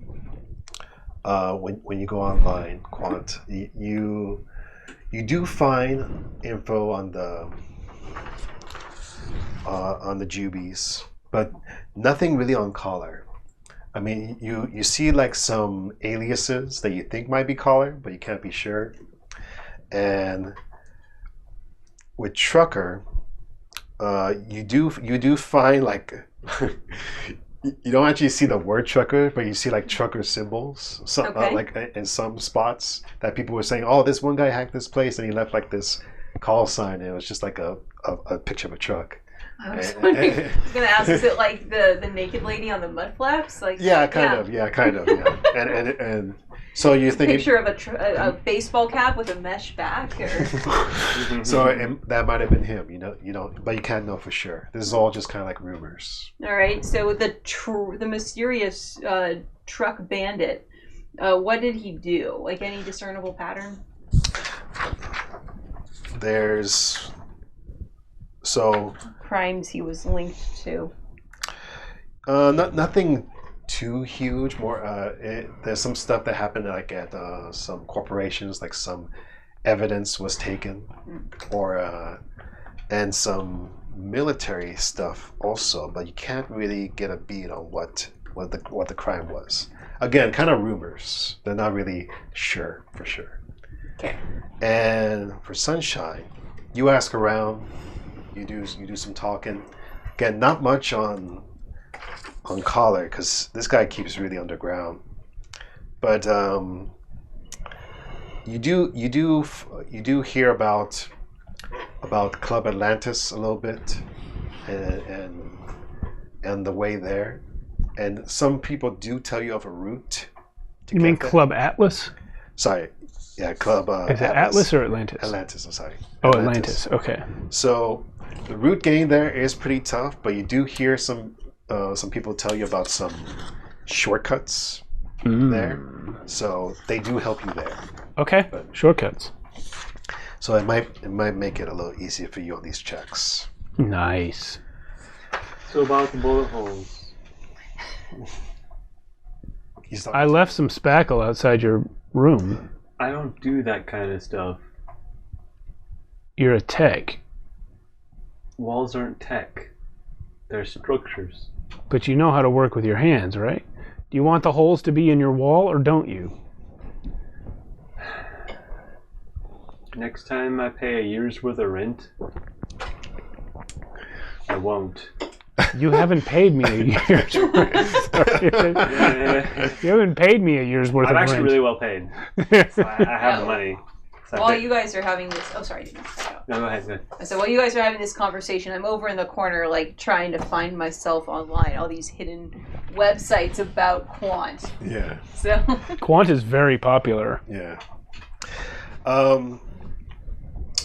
when you go online, Quant, you do find info on the Jubies, but nothing really on Collar. I mean, you see like some aliases that you think might be Collar, but you can't be sure. And with Trucker, you do find like you don't actually see the word Trucker, but you see like Trucker symbols, like in some spots that people were saying, "Oh, this one guy hacked this place and he left like this call sign," and it was just like a picture of a truck. I was wondering, I was going to ask, is it like the naked lady on the mud flaps? Like, yeah, kind of, yeah. And so you're thinking picture of a baseball cap with a mesh back, or so that might have been him, but you can't know for sure. This is all just kind of like rumors. All right. So the mysterious truck bandit, what did he do? Like any discernible pattern? There's crimes he was linked to. Nothing too huge. More there's some stuff that happened like at some corporations, like some evidence was taken, or and some military stuff also, but you can't really get a beat on what the crime was. Again, kind of rumors. They're not really sure for sure. Okay. And for Sunshine, you ask around, you do some talking. Again, not much on Collar, because this guy keeps really underground. But you do hear about about Club Atlantis a little bit, and the way there. And some people do tell you of a route. You mean get there. Club Atlas? Sorry, yeah, Club. Is it Atlas or Atlantis? Atlantis. I'm sorry. Oh, Atlantis. Okay. So the route getting there is pretty tough, but you do hear some people tell you about some shortcuts there. So they do help you there. Okay. Shortcuts. So it might make it a little easier for you on these checks. Nice. So about the bullet holes. I left some spackle outside your room. I don't do that kind of stuff. You're a tech, Walls aren't tech. They're structures. but you know how to work with your hands, right? Do you want the holes to be in your wall or don't you? Next time I pay a year's worth of rent, I won't. You haven't paid me a year's worth. You haven't paid me a year's worth I'm of actually rent. really well paid. So I have the money. So While you guys are having this, oh sorry, No, go ahead. so while you guys are having this conversation, I'm over in the corner, like trying to find myself online, all these hidden websites about Quant. Yeah. So Quant is very popular. Yeah.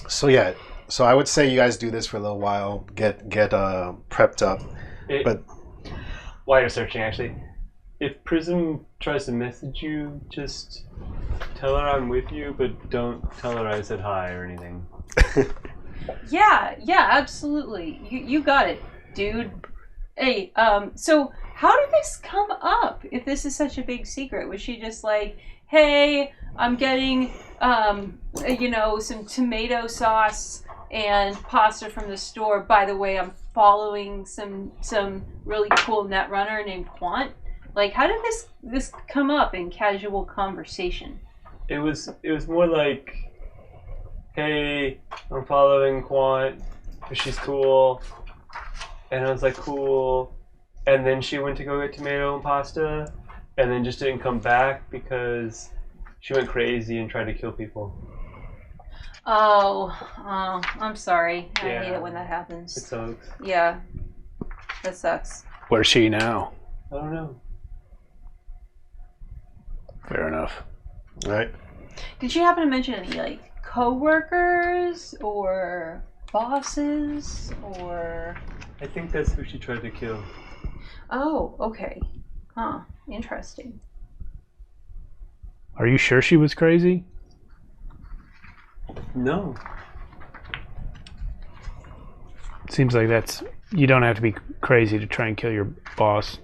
So I would say you guys do this for a little while, get prepped up, but While you're searching, actually, if Prism tries to message you, just tell her I'm with you, but don't tell her I said hi or anything. yeah, absolutely. You got it, dude. Hey, so how did this come up? If this is such a big secret, was she just like, hey, I'm getting some tomato sauce and pasta from the store. By the way, I'm following some really cool netrunner named Quant. Like, how did this come up in casual conversation? It was more like, hey, I'm following Quant, she's cool, and I was like, cool, and then she went to go get tomato and pasta, and then just didn't come back because she went crazy and tried to kill people. Oh, I'm sorry. I Yeah. hate it when that happens. It sucks. Yeah, that sucks. Where's she now? I don't know. Fair enough. all right. Did you happen to mention any, like, co-workers or bosses or... I think that's who she tried to kill. Oh, okay. Huh, interesting. Are you sure she was crazy? No. Seems like you don't have to be crazy to try and kill your boss.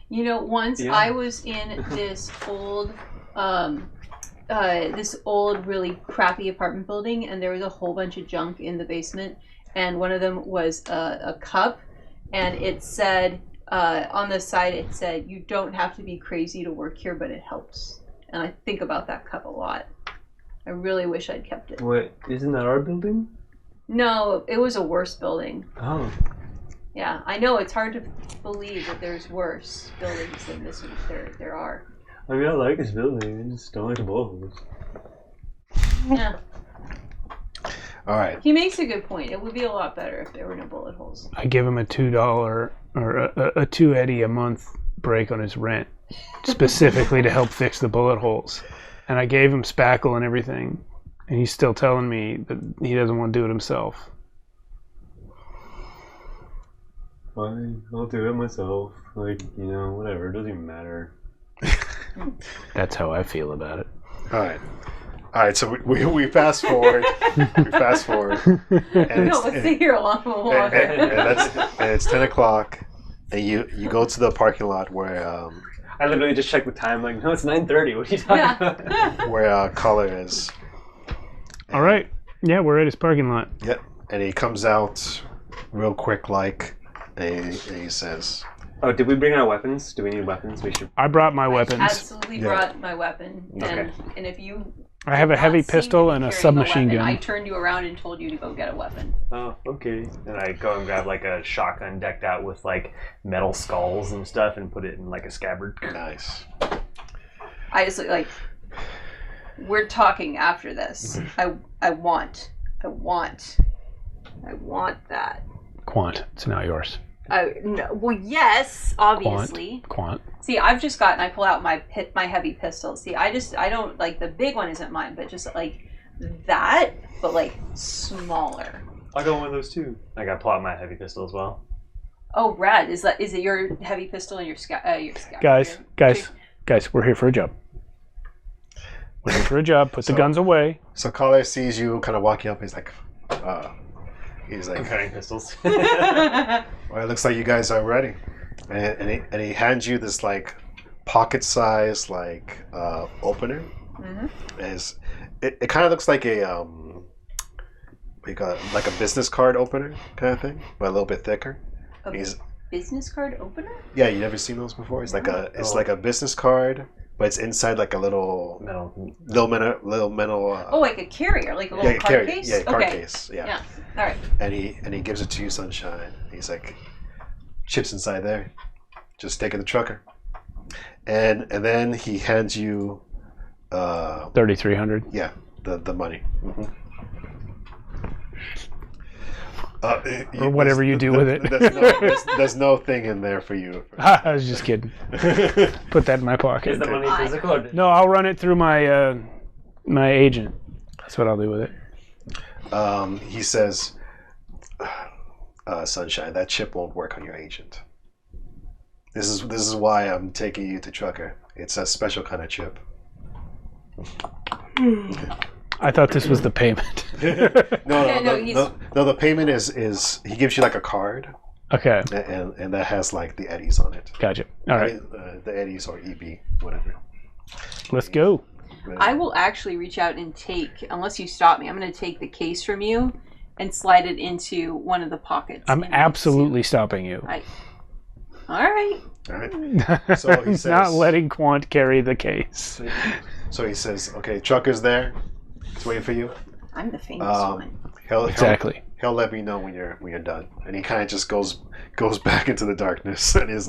You know, once Yeah. I was in this old, really crappy apartment building, and there was a whole bunch of junk in the basement, and one of them was a cup, and it said, on the side, it said, you don't have to be crazy to work here, but it helps. And I think about that cup a lot. I really wish I'd kept it. What? Isn't that our building? No, it was a worse building. Oh. Yeah, I know, it's hard to believe that there's worse buildings than this one. There are. I mean, I like this building. I just don't like the bullet holes. Yeah. All right. He makes a good point. It would be a lot better if there were no bullet holes. I give him a $2 or a 2 eddy a month break on his rent, specifically to help fix the bullet holes. And I gave him spackle and everything, and he's still telling me that he doesn't want to do it himself. Fine, I'll do it myself. Like, whatever. It doesn't even matter. That's how I feel about it. All right. So we fast forward. And No, let's stay here a lot longer. and it's 10 o'clock, and you go to the parking lot where I literally just checked the time. Like, no, it's 9:30. What are you talking about? where Caller is. All right. Yeah, we're at his parking lot. Yep. And he comes out real quick, and he says, Oh, did we bring our weapons? Do we need weapons? We should. I brought my weapons. I absolutely brought my weapon. Okay. And if you I have a heavy not seen pistol me and a carrying submachine weapon, gun. I turned you around and told you to go get a weapon. Oh, okay. And I go and grab like a shotgun decked out with like metal skulls and stuff and put it in like a scabbard. nice. I just like We're talking after this. I want that. Quant, it's now yours. No, well, yes, obviously. Quant. See, I've just gotten. I pull out my heavy pistol. See, I don't like the big one. Isn't mine, but just like that, but like smaller. I'll go one of those too. I got to pull out my heavy pistol as well. Oh, Brad, is it your heavy pistol and your scout? Guys, we're here for a job. We're here for a job. Put the guns away. So Caller sees you kind of walking up. He's like, Comparing pistols. well, it looks like you guys are ready. And he hands you this like pocket-sized like opener. Mm-hmm. It kind of looks like a like a business card opener kind of thing, but a little bit thicker. Business card opener? Yeah, you never seen those before. It's like a business card, but it's inside like a little metal. Like a carrier, like a little card case. Yeah, card case. Yeah. All right. And he gives it to you, Sunshine. He's like, chips inside there. Just take it to the trucker. And then he hands you 3,300. Yeah, the money. Mm-hmm. Or whatever you do with it. There's no thing in there for you. I was just kidding. Put that in my pocket. Is the money physical? Or No, I'll run it through my my agent. That's what I'll do with it. He says, Sunshine, that chip won't work on your agent. This is why I'm taking you to Trucker. It's a special kind of chip. I thought this was the payment. No, the payment is he gives you like a card. Okay. And that has like the eddies on it. Gotcha. All right. The eddies or EB, whatever. Let's go. I will actually reach out and take, unless you stop me, I'm going to take the case from you and slide it into one of the pockets. I'm absolutely stopping you. All right. So he says, not letting Quant carry the case. So he says, okay, Trucker's there. He's waiting for you. I'm the famous one. He'll let me know when you're done. And he kind of just goes back into the darkness, and his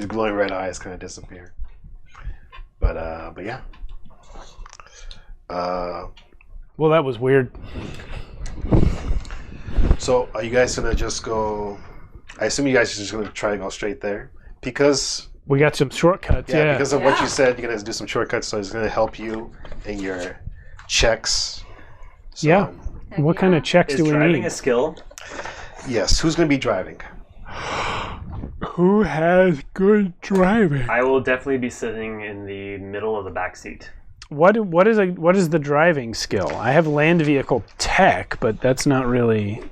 glowing red eyes kind of disappear. But yeah. Well, that was weird. So are you guys gonna just go? I assume you guys are just gonna try and go straight there because we got some shortcuts. Yeah. Because of what you said, you're gonna do some shortcuts, so it's gonna help you in your checks. So, yeah. What kind of checks do we need? Is driving a skill? Yes. Who's going to be driving? Who has good driving? I will definitely be sitting in the middle of the back seat. What is the driving skill? I have land vehicle tech, but that's not really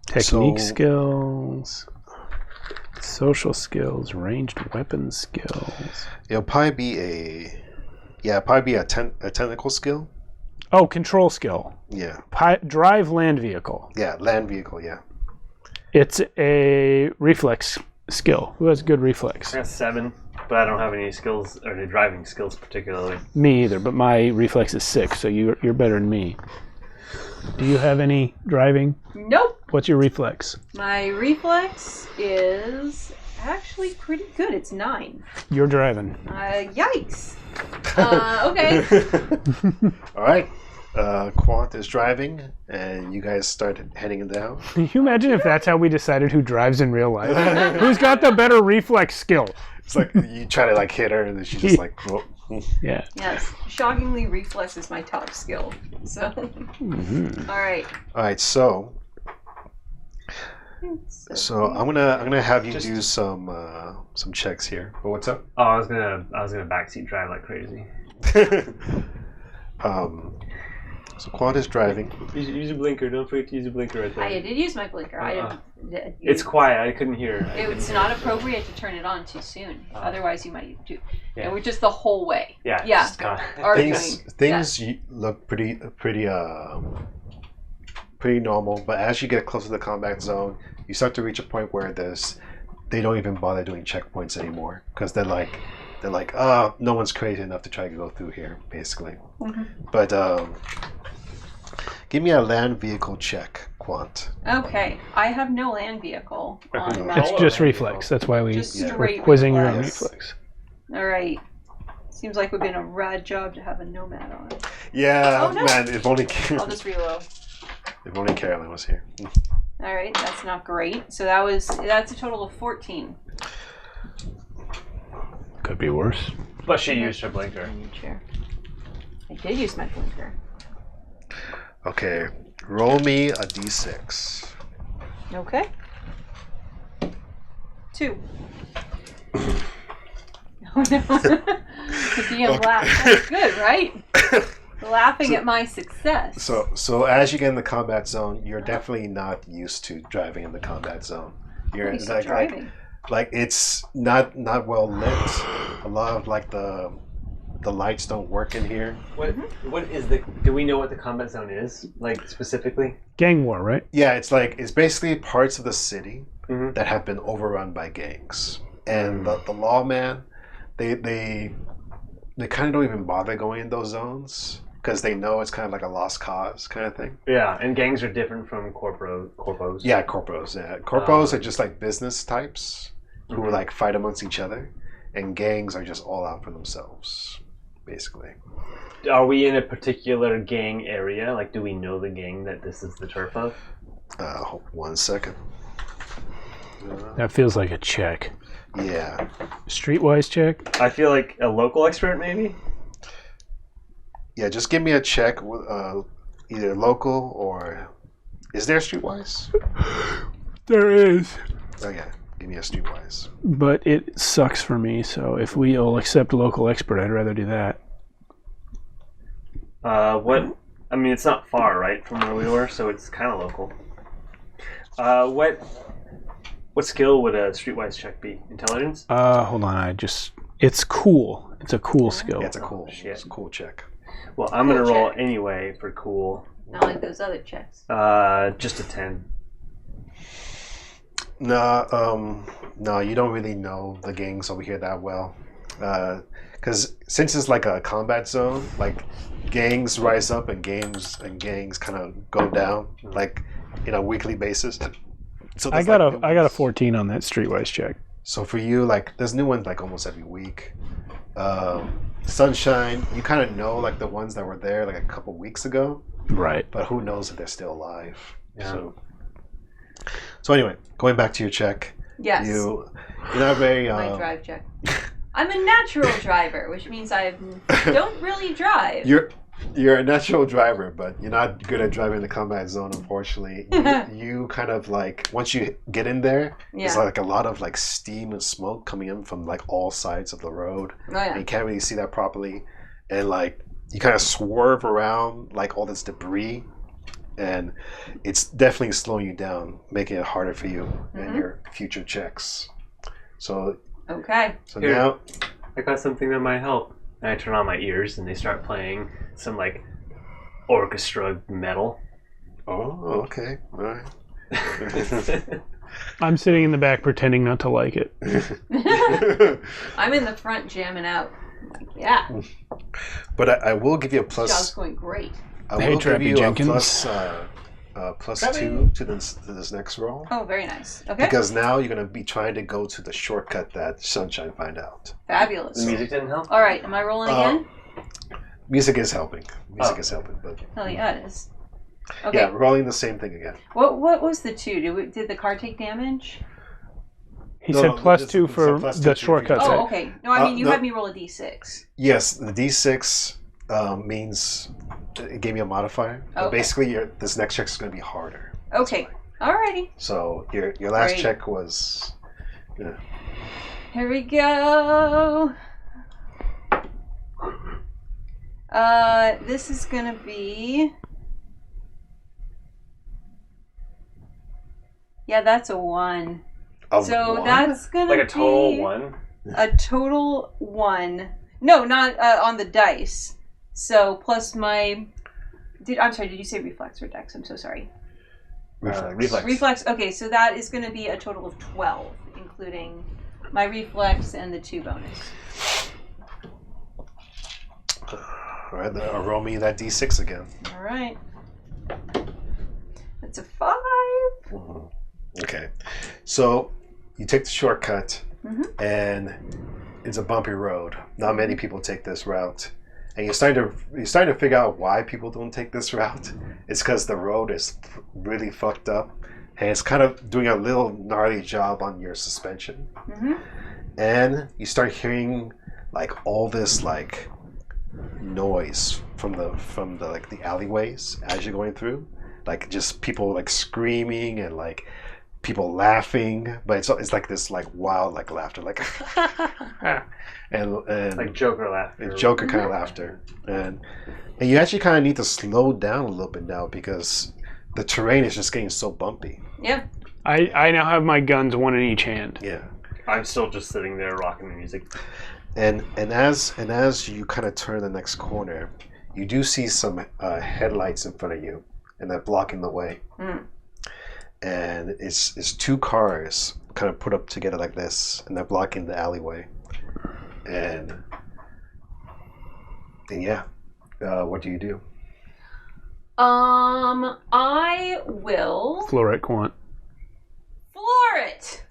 technique skills, social skills, ranged weapon skills. It'll probably be a technical skill. Oh, control skill. Yeah. Drive land vehicle. Yeah, land vehicle, yeah. It's a reflex skill. Who has good reflex? I got 7, but I don't have any skills or any driving skills particularly. Me either, but my reflex is 6, so you're better than me. Do you have any driving? Nope. What's your reflex? My reflex is actually pretty good. It's 9. You're driving. Yikes. Okay. All right. Quant is driving, and you guys start heading down. Can you imagine if that's how we decided who drives in real life? Who's got the better reflex skill? It's like you try to like hit her, and then she just like. Whoa. Yeah. Yes. Shockingly, reflex is my top skill. So. Mm-hmm. All right. All right. So I'm gonna have you do some checks here. But what's up? Oh, I was gonna backseat drive like crazy. So Quant is driving. Use your blinker. Don't forget to use your blinker right there. I did use my blinker. It's quiet. I couldn't hear. It's not appropriate to turn it on too soon. Otherwise, you might do. Yeah. And we're just the whole way. Yeah. Yeah. Just kinda... Things look pretty normal, but as you get closer to the combat zone, you start to reach a point where they don't even bother doing checkpoints anymore because they're like, no one's crazy enough to try to go through here, basically. Mm-hmm. But give me a land vehicle check, Quant. Okay, I have no land vehicle on my. It's just reflex. That's why we're quizzing your own reflex. All right. Seems like it would have been a rad job to have a nomad on. Yeah, Oh, no. man. If only I'll just reload. if only Carolyn was here. All right, that's not great. So that's a total of 14. Could be worse. But she used her blinker. Chair. I did use my blinker. Okay, roll me a d6. Okay. 2. Oh no. The DM laughed. That's good, right? Laughing at my success. So as you get in the combat zone, you're definitely not used to driving in the combat zone. You're Used to driving. like it's not well lit. A lot of like the lights don't work in here. What is the? Do we know what the combat zone is? Like specifically? Gang war, right? Yeah, it's basically parts of the city that have been overrun by gangs, and the lawman, they kind of don't even bother going in those zones because they know it's kind of like a lost cause kind of thing. Yeah, and gangs are different from corpos. Yeah, corpos. Yeah, corpos are just like business types who like fight amongst each other, and gangs are just all out for themselves, basically. Are we in a particular gang area? Like, do we know the gang that this is the turf of? 1 second. That feels like a check. Yeah. Streetwise check? I feel like a local expert, maybe. Yeah, just give me a check with either local or... Is there Streetwise? There is. Oh yeah, give me a Streetwise. But it sucks for me, so if we'll accept local expert, I'd rather do that. What? I mean, it's not far, right, from where we were, so it's kind of local. What skill would a streetwise check be? Intelligence? Hold on, it's cool. It's a cool skill. Yeah, it's a cool check. Well, I'm gonna Cool roll check. anyway for cool. Not like those other checks. Just a 10. No, you don't really know the gangs over here that well. Because since it's like a combat zone, like gangs rise up and gangs kind of go down, like in a weekly basis. So I got a 14 on that streetwise check. So for you, like there's new ones like almost every week. Sunshine, you kind of know like the ones that were there like a couple weeks ago, Right. but who knows if they're still alive? Yeah. So anyway, going back to your check. Yes. You're not very. My drive check. I'm a natural driver, which means I don't really drive. You're a natural driver, but you're not good at driving the combat zone, unfortunately. You kind of like, once you get in there, there's like a lot of like steam and smoke coming in from like all sides of the road. Oh, yeah. And you can't really see that properly. And like, you kind of swerve around like all this debris. And it's definitely slowing you down, making it harder for you in your future checks. So, Okay. so Here. now, I got something that might help. And I turn on my ears and they start playing some like orchestra metal. oh, okay, all right. I'm sitting in the back pretending not to like it. I'm in the front jamming out. Like, yeah. But I will give you a Job's plus. going great. I Hey, will give Trappy you Jenkins. a plus 2 to this next roll. Oh, very nice. Okay. Because now you're going to be trying to go to the shortcut that Sunshine find out. Fabulous. The music didn't help? All right. Am I rolling again? Music is helping. Music is helping, but Hell yeah, it is. Okay. yeah, rolling the same thing again. What was the 2? Did the car take damage? He No, said no, plus it's 2 a for plus 2 the for shortcut you. set. Oh, okay. No, I mean you no. had me roll a d6. Yes, the D6 means it gave me a modifier. But Okay. basically, this next check is going to be harder. Okay. Alrighty. So your last Great. check was. Yeah. Here we go. This is gonna be. Yeah, that's a 1. So that's gonna Like a total be 1? a total 1. No, not on the dice. So plus my. I'm sorry. Did you say reflex or dex? I'm so sorry. Reflex. Reflex. Okay, so that is going to be a total of 12, including my reflex and the 2 bonus. All right, roll me that D6 again. All right. That's a 5. Okay, so you take the shortcut, and it's a bumpy road. Not many people take this route, and you're starting to figure out why people don't take this route. It's because the road is really fucked up, and it's kind of doing a little gnarly job on your suspension. And you start hearing like all this like noise from the like the alleyways as you're going through, like just people like screaming and like people laughing, but it's like this like wild like laughter, like and like Joker laughter, Joker kind of laughter, and you actually kind of need to slow down a little bit now because the terrain is just getting so bumpy. Yeah. I now have my guns, one in each hand. Yeah. I'm still just sitting there rocking the music. And as you kind of turn the next corner, you do see some headlights in front of you, and they're blocking the way. And it's two cars kind of put up together like this, and they're blocking the alleyway. And yeah, what do you do? I will Floor it, Quant. floor it.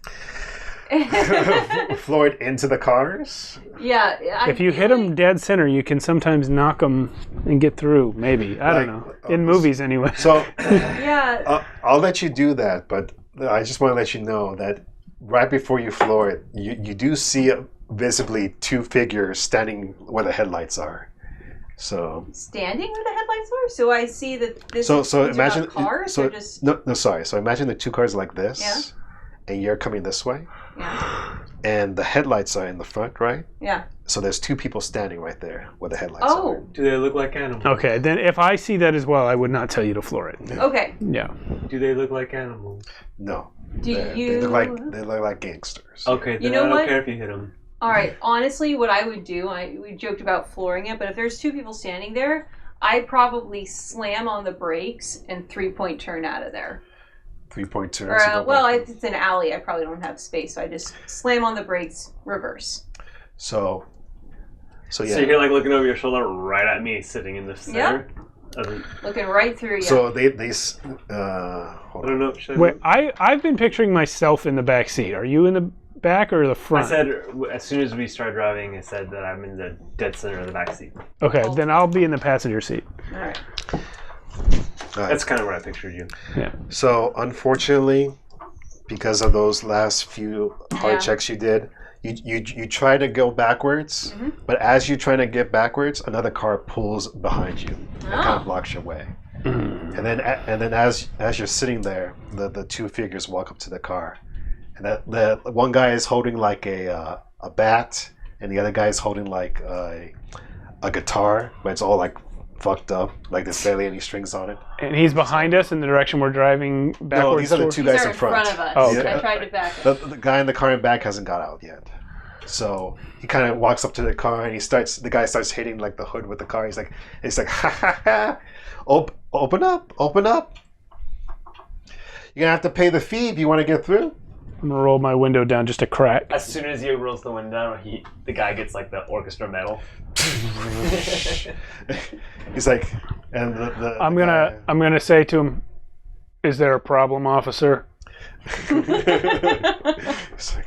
Floor it into the cars? Yeah. If you hit them dead center, you can sometimes knock them and get through. Maybe, I don't know. In movies, anyway. So Yeah. I'll let you do that, but I just want to let you know that right before you floor it, you do see visibly two figures standing where the headlights are. So Standing where the headlights are, so I see that this. so these are imagine not cars. so They're just no sorry. So imagine the two cars like this, Yeah. and you're coming this way, yeah. and the headlights are in the front, right? Yeah. So there's two people standing right there where the headlights Oh. are. Do they look like animals? Okay, then if I see that as well, I would not tell you to floor it. Okay. Yeah. Do they look like animals? No, Do they you? look like gangsters. Okay, then You know I don't what? care if you hit them. All right. Honestly, what I would do, we joked about flooring it, but if there's two people standing there, I'd probably slam on the brakes and 3-point turn out of there. 3-point turn. Or, well, if it's an alley, I probably don't have space, so I just slam on the brakes, reverse. So yeah. So you're like looking over your shoulder right at me, sitting in the center. Looking right through you. So they hold I on. don't know. Should I Wait, look? I've been picturing myself in the back seat. Are you in the back or the I front? said as soon as we started driving, I said that I'm in the dead center of the back seat. Okay, then I'll be in the passenger seat. All right. All right. That's kind of where I pictured you. Yeah. So unfortunately, because of those last few hard Yeah. checks you did, you try to go backwards, but as you're trying to get backwards, another car pulls behind you and kind of blocks your way. And then as you're sitting there, the two figures walk up to the car, and the one guy is holding like a bat, and the other guy is holding like a guitar, but it's all like fucked up, like there's barely any strings on it. And he's behind us in the direction we're driving backwards. No, these are the towards? two These guys are in front. of us. Oh, okay. I tried to back The up. guy in the car in back hasn't got out yet. So he kind of walks up to the car and the guy starts hitting like the hood with the car. He's like, ha ha ha, open up. You're gonna have to pay the fee if you want to get through. I'm gonna roll my window down just a crack. As soon as he rolls the window down, the guy gets like the orchestra medal. He's like, and I'm gonna say to him, "Is there a problem, officer?" It's like,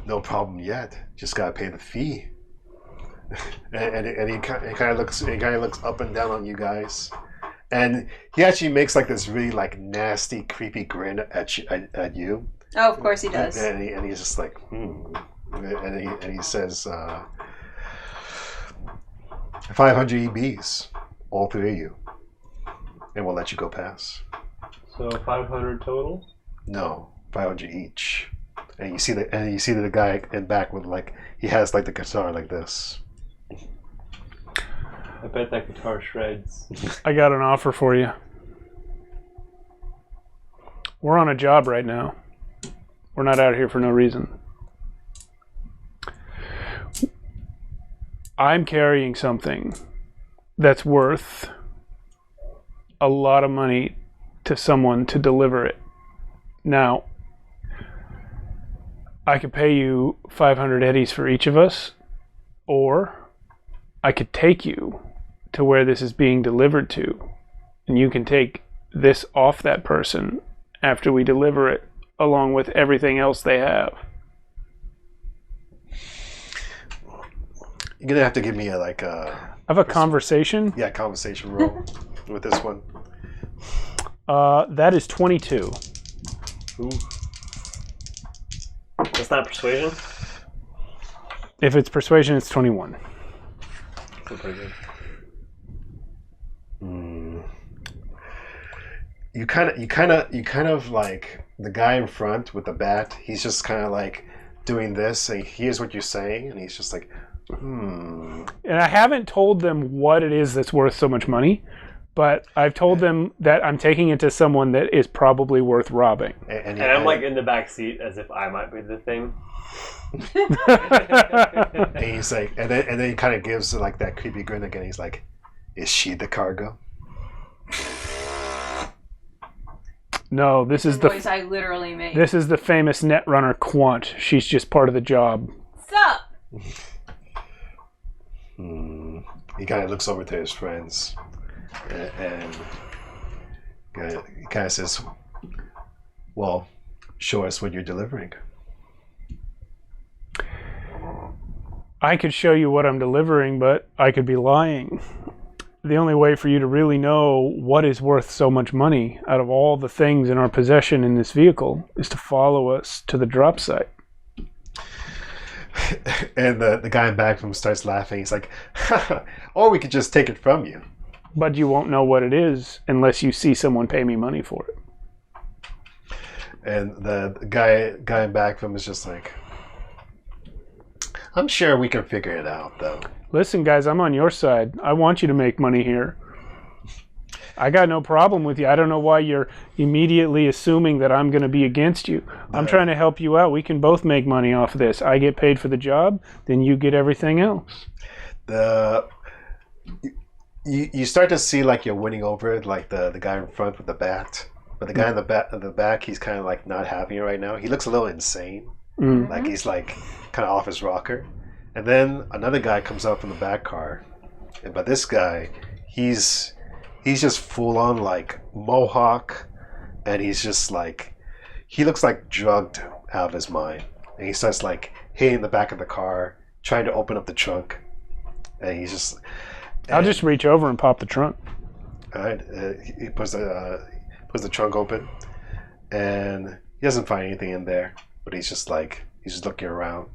no problem yet. Just gotta pay the fee. and he kind of looks up and down on you guys, and he actually makes like this really like nasty, creepy grin at you. Oh, of course he does. And he's just like, and he says, 500 EBs, all three of you, and we'll let you go pass. So 500 total? No, 500 each. And you see the guy in back with like he has like the guitar like this. I bet that guitar shreds. I got an offer for you. We're on a job right now. We're not out here for no reason. I'm carrying something that's worth a lot of money to someone to deliver it. Now, I could pay you 500 eddies for each of us, or I could take you to where this is being delivered to, and you can take this off that person after we deliver it, along with everything else they have. You're gonna have to give me a I have a conversation. conversation roll with this one. That is 22. Ooh. That's not persuasion? If it's persuasion, it's 21. Still pretty good. You kind of like the guy in front with the bat. He's just kind of like doing this, and he hears what you're saying, and he's just like, And I haven't told them what it is that's worth so much money, but I've told them that I'm taking it to someone that is probably worth robbing. And I'm like in the back seat as if I might be the thing. And he's like, and then he kind of gives like that creepy grin again. He's like, "Is she the cargo?" No, this is The voice I literally made. this is the famous netrunner Quant. She's just part of the job. Sup? He kind of looks over to his friends, and he kind of says, "Well, show us what you're delivering." I could show you what I'm delivering, but I could be lying. The only way for you to really know what is worth so much money out of all the things in our possession in this vehicle is to follow us to the drop site. And the guy in back of him starts laughing. He's like, "Or we could just take it from you." But you won't know what it is unless you see someone pay me money for it. And the guy in back of him is just like, "I'm sure we can figure it out, though." Listen, guys, I'm on your side. I want you to make money here. I got no problem with you. I don't know why you're immediately assuming that I'm going to be against you. I'm trying to help you out. We can both make money off of this. I get paid for the job, then you get everything else. You start to see like you're winning over like the guy in front with the bat, but the guy in the back, he's kind of like not having it right now. He looks a little insane, like he's like kind of off his rocker. And then another guy comes out from the back car, but this guy, he's just full on like mohawk, and he's just like, he looks like drugged out of his mind, and he starts like hitting the back of the car, trying to open up the trunk, and he's just. I'll just reach over and pop the trunk. All right, he puts the trunk open, and he doesn't find anything in there, but he's just looking around.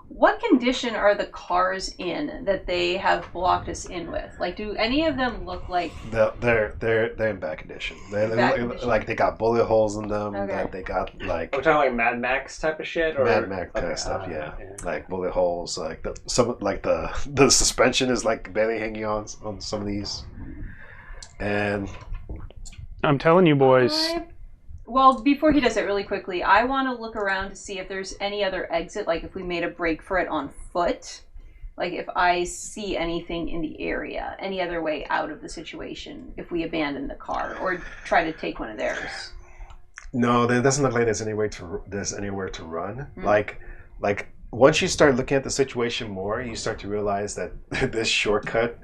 What condition are the cars in that they have blocked us in with? Like, do any of them look like... They're in bad condition. Like they got bullet holes in them. Okay. That they got like... We're talking like Mad Max type of shit? Or... Mad Max kind of stuff, yeah. Like bullet holes. Like the suspension is like barely hanging on some of these. And... I'm telling you, boys... Well, before he does it really quickly, I want to look around to see if there's any other exit, like if we made a break for it on foot. Like if I see anything in the area, any other way out of the situation if we abandon the car or try to take one of theirs. No, there doesn't look like there's anywhere to run. Like once you start looking at the situation more, you start to realize that this shortcut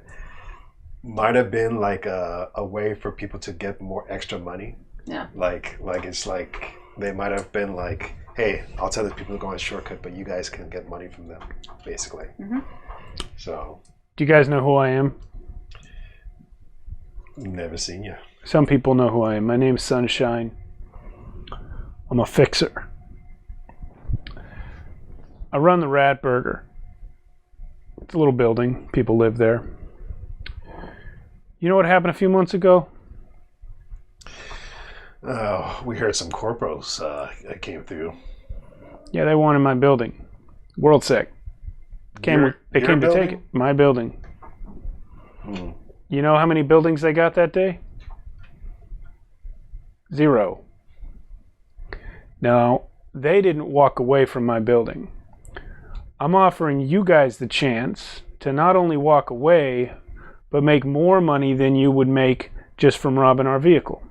might have been like a way for people to get more extra money. Yeah. Like it's like they might have been like, "Hey, I'll tell the people to go on a shortcut, but you guys can get money from them," basically. Mm-hmm. So. Do you guys know who I am? Never seen you. Some people know who I am. My name's Sunshine. I'm a fixer. I run the Rat Burger. It's a little building. People live there. You know what happened a few months ago? Oh, we heard some corporals that came through. Yeah, they wanted my building. World Sec. They came to take it. My building. You know how many buildings they got that day? 0. Now, they didn't walk away from my building. I'm offering you guys the chance to not only walk away, but make more money than you would make just from robbing our vehicle.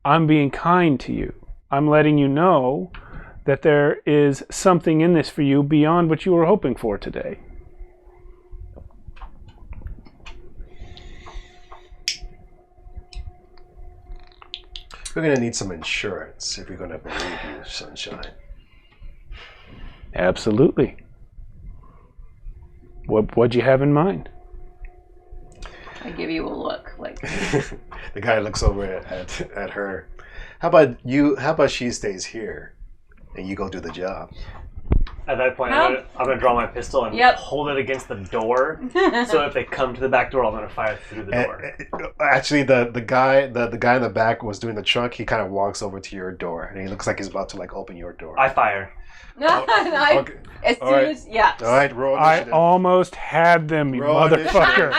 I'm being kind to you. I'm letting you know that there is something in this for you beyond what you were hoping for today. We're going to need some insurance if we're going to believe you, Sunshine. Absolutely. What'd you have in mind? I give you a look like. The guy looks over at her. How about she stays here, and you go do the job? At that point, Huh? I'm gonna draw my pistol and hold it against the door. So if they come to the back door, I'm gonna fire through the door. Actually, the guy in the back was doing the trunk. He kind of walks over to your door, and he looks like he's about to like open your door. I fire. Okay. As soon as All right, roll I initiative. almost had them, you Roll motherfucker.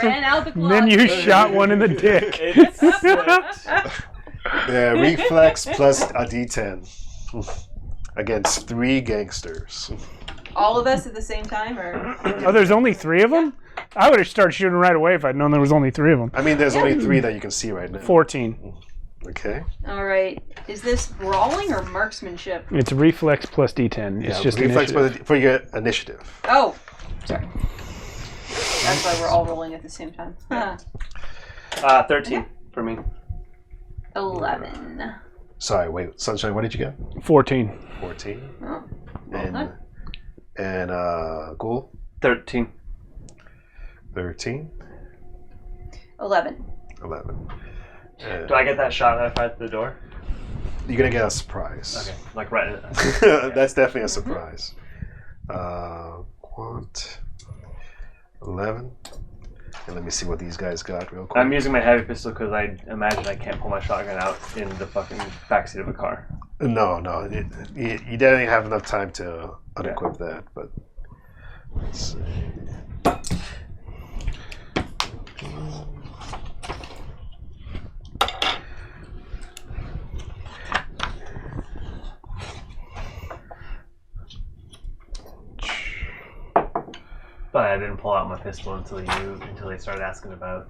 ran out the closet. Then you shot one in the dick. It's slipped. Yeah, reflex plus a D10 against 3 gangsters. All of us at the same time, or Oh, there's only 3 of them? I would have started shooting right away if I'd known there was only 3 of them. I mean, there's only 3 that you can see right now. 14. Okay. all right. Is this brawling or marksmanship? It's reflex plus D10. It's just reflex initiative. for your initiative. Oh, sorry. That's why we're all rolling at the same time. Huh. 13 for me. 11. Sorry, wait, Sunshine, what did you get? 14. 14. Oh, And done. Ghoul? 13. 13. 11. 11. Do I get that shot that I fired through the door? You're gonna get a surprise. Okay, like right in it. That's definitely a surprise. Quant 11. And let me see what these guys got real quick. I'm using my heavy pistol because I imagine I can't pull my shotgun out in the fucking backseat of a car. No, you didn't have enough time to unequip that, but let's see. But I didn't pull out my pistol until they started asking about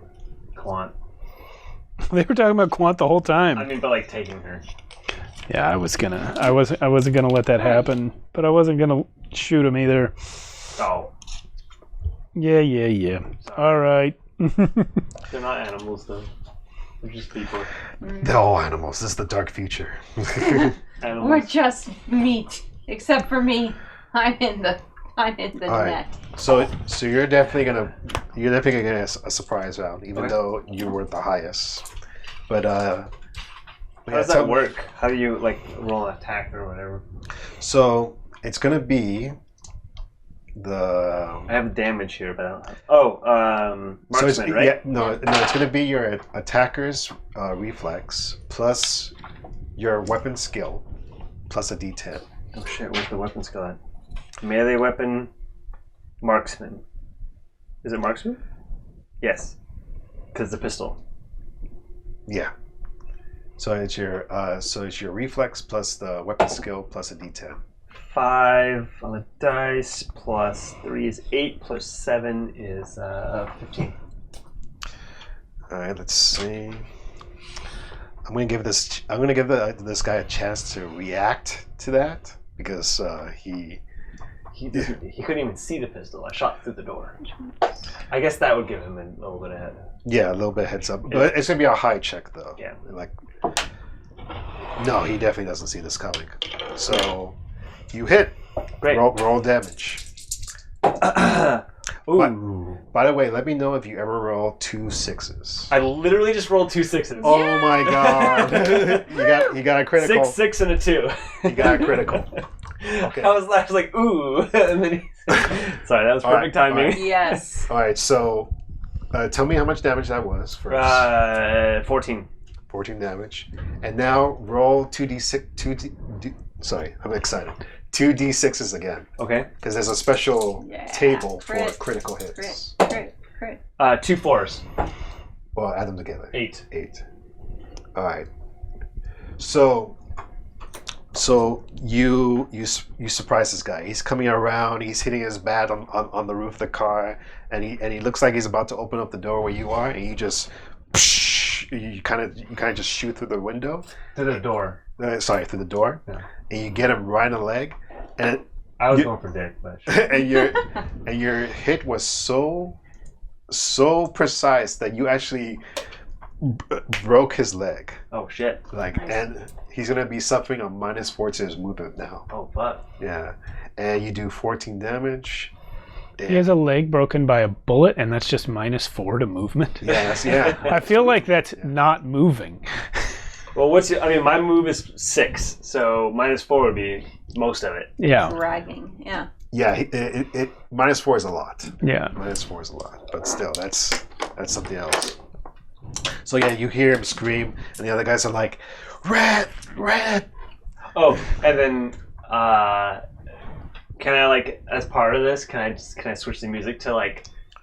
Quant. They were talking about Quant the whole time. I mean, but like taking her. Yeah, I wasn't gonna let that happen, but I wasn't gonna shoot him either. Oh, Yeah. All right. they're not animals though. They're just people. They're all animals. This is the dark future. Animals. We're just meat, except for me. I'm in the All net. right. So you're definitely gonna get a surprise round, even though you weren't the highest. But How does that work? How do you like roll an attack or whatever? So it's gonna be the. I have damage here, but I don't have... marksman, right? Yeah, no, it's gonna be your attacker's reflex plus your weapon skill plus a D10. Oh shit! Where's the weapon skill at? Melee weapon, marksman. Is it marksman? Yes, because the pistol. Yeah. So it's your reflex plus the weapon skill plus a D10. 5 on the dice plus 3 is 8 plus 7 is 15. All right, let's see. I'm gonna give this guy a chance to react to that because he couldn't even see the pistol. I shot through the door. I guess that would give him a little bit ahead. a little bit heads up, but it's gonna be a high check though. Yeah. Like, no, he definitely doesn't see this coming. So you hit. Great. Roll damage. Ooh. By the way, let me know if you ever roll 2 6s. I literally just rolled 2 6s. Oh my god! you got a critical. 6, 6, and a 2. You got a critical. Okay. I was like, ooh. And then sorry, that was perfect timing. all right. Yes. All right, so tell me how much damage that was first. 14. 14 damage, and now roll 2d6. Sorry, I'm excited. 2d6s again, Okay. because there's a special Yeah. table for Crit. critical hits. Crit. 2 4s. Well, add them together. 8. 8. All right. So you surprise this guy. He's coming around. He's hitting his bat on the roof of the car, and he looks like he's about to open up the door where you are, and you just you kind of just shoot through the window. To the door. Through the door, Yeah. and you get him right in the leg, and I was You- going for dick, but and your hit was so precise that you actually broke his leg. oh shit. Like, Nice. and he's gonna be suffering a -4 to his movement now. Oh fuck. Yeah, and you do 14 damage, He has a leg broken by a bullet, and that's just -4 to movement. Yes, yeah. I feel like that's not moving. Well, my move is 6, so -4 would be most of it. Yeah. Dragging. Yeah. Yeah, it -4 is a lot. Yeah. -4 is a lot, but still, that's something else. So yeah, you hear him scream, and the other guys are like, "Red, red!" Oh, and then can I as part of this, can I switch the music to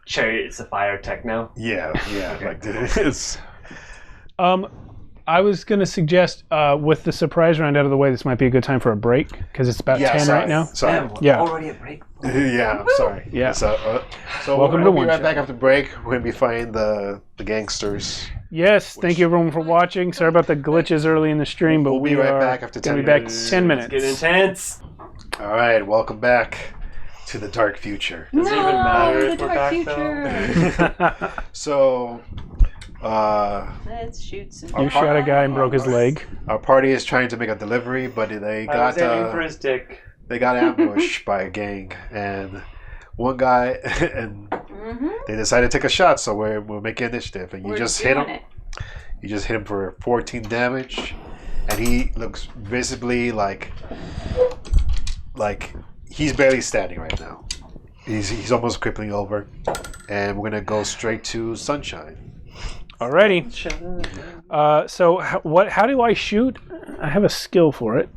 Chariots of Fire techno? Yeah, like this. I was going to suggest, with the surprise round out of the way, this might be a good time for a break, because it's about 10 sorry, right now. Sorry. Damn, Yeah. already a break. Yeah, I'm sorry. Yeah. So Welcome to we'll be One right Shot. back after break. We're gonna be fighting the gangsters. Yes, thank you everyone for watching. Sorry about the glitches early in the stream, but We'll be right back after 10 We'll be back minutes. 10 minutes. Get intense. All right, welcome back to the dark future. Does it even matter the if we're dark back, future. So, Let's shoot some. You shot a guy and broke his leg. our party is trying to make a delivery, but they I was got aiming for his dick. they got ambushed by a gang, and one guy and they decided to take a shot. So we'll make initiative, and you We're just hit doing him. it. You just hit him for 14 damage, and he looks visibly like he's barely standing right now. He's almost crippling over, and we're gonna go straight to Sunshine. Alrighty. So how do I shoot? I have a skill for it.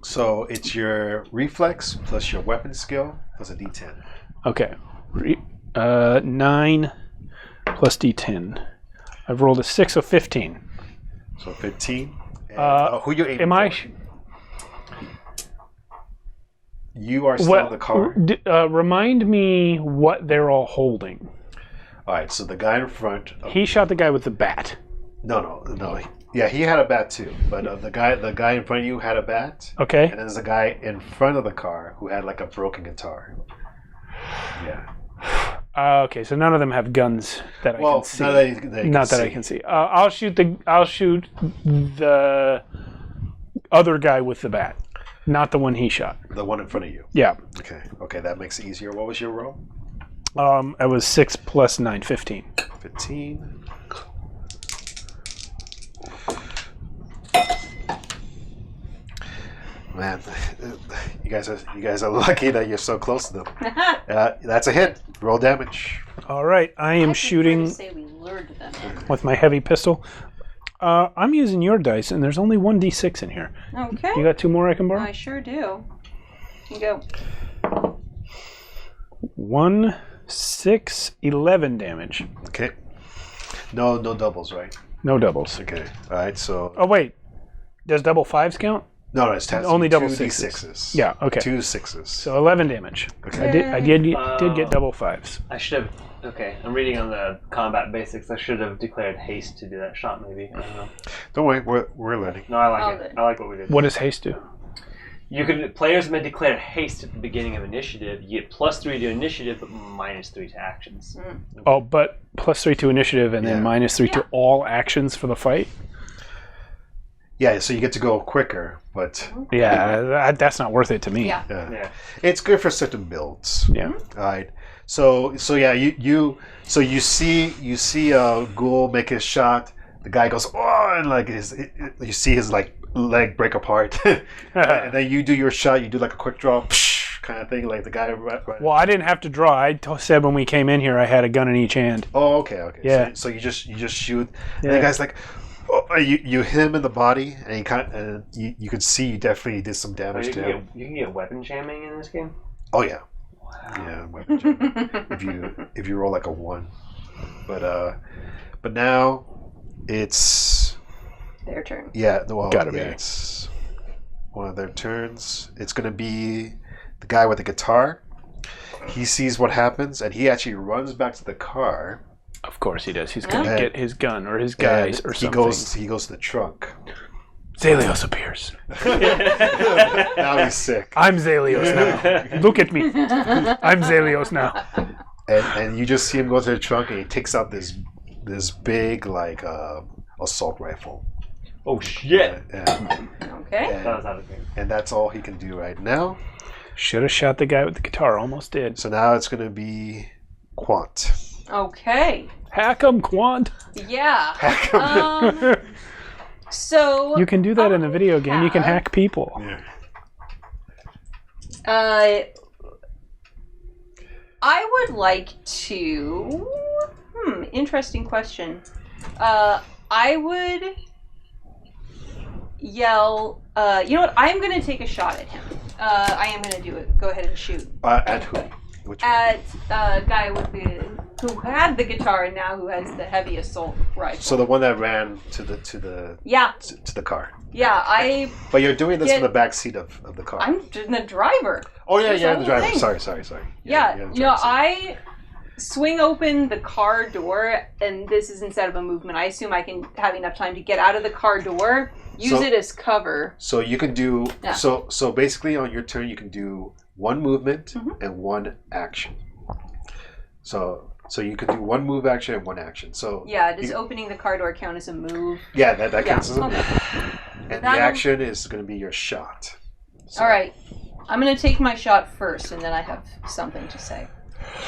So it's your reflex plus your weapon skill plus a D10. Okay. 9 plus D10. I've rolled a 6, so 15. So 15. And, who you aiming Am for? I? You are still in the car. Remind me what they're all holding. All right. So the guy in front. He shot the guy with the bat. No. Yeah, he had a bat too. But the guy in front of you had a bat. Okay. And then there's a guy in front of the car who had like a broken guitar. Yeah. Okay, so none of them have guns that I can see. Not that I can see. I'll shoot the other guy with the bat, not the one he shot. The one in front of you. Yeah. Okay, that makes it easier. What was your roll? It was 6 plus 9, 15. 15. Man, you guys are lucky that you're so close to them. That's a hit. Roll damage. All right, I am shooting Say we lured them. with my heavy pistol. I'm using your dice, and there's only 1d6 in here. Okay. You got 2 more I can borrow? I sure do. You go. 1, 6, 11 damage. Okay. No doubles, right? No doubles. Okay. All right. So Oh wait, does double 5s count? no, it's Only double 2 sixes. D6s. Yeah. Okay. 2 6s. So 11 damage. Okay. I did get double 5s. I should have. Okay, I'm reading on the combat basics. I should have declared haste to do that shot. Maybe. I don't know. Don't worry, we're learning. No, I like Oh, it. good. I like what we did. What does haste do? Players may declare haste at the beginning of initiative. You get +3 to initiative, but -3 to actions. Oh, but +3 to initiative and then Yeah. -3 to all actions for the fight. Yeah, so you get to go quicker, but Yeah, that's not worth it to me. Yeah. Yeah. it's good for certain builds. Yeah. All right. So yeah, you see a ghoul make his shot. The guy goes, oh, and you see his leg break apart, and then you do your shot. You do like a quick draw, kind of thing, like the guy. Right. Well, I didn't have to draw. I said when we came in here, I had a gun in each hand. Oh, okay. Yeah. So you just shoot, and Yeah. the guy's like, oh, you hit him in the body, and you can see you definitely did some damage You to can, him. you can get weapon jamming in this game. Oh yeah. Wow. Yeah, weapon jam. if you roll like a 1, but now it's Their turn. Gotta be. it's one of their turns. It's gonna be the guy with the guitar. He sees what happens, and he actually runs back to the car. Of course he does. He's going to Yeah. get his gun or his guys and or he something. goes to the trunk. Zelios appears. Now he's sick, I'm Zelios now. Look at me. I'm Zelios now. and you just see him go to the trunk, and he takes out this big assault rifle. Oh shit! And, Okay. That was out of game. and that's all he can do right now. Should have shot the guy with the guitar. Almost did. So now it's going to be Quant. Okay. Hack 'em, Quant. Yeah. So You can do that in a video game. You can hack people. Yeah. I would like to. Interesting question. I would yell. You know what? I'm going to take a shot at him. I am going to do it. Go ahead and shoot. At who? Which one? At guy with who had the guitar and now who has the heavy assault rifle. So the one that ran to the Yeah. to the car. Yeah, But you're doing this in the back seat of the car. I'm the driver. Oh yeah, That's yeah, the the driver. whole thing. Sorry. Yeah, you're the you know, driver's seat. I swing open the car door, and this is instead of a movement. I assume I can have enough time to get out of the car door, use it as cover. So you can do Yeah. so basically on your turn you can do one movement and one action. So you can do one move action and one action. So Yeah, does opening the car door count as a move? yeah, that counts as a okay. move. And the action is going to be your shot. So, All right, I'm gonna take my shot first, and then I have something to say.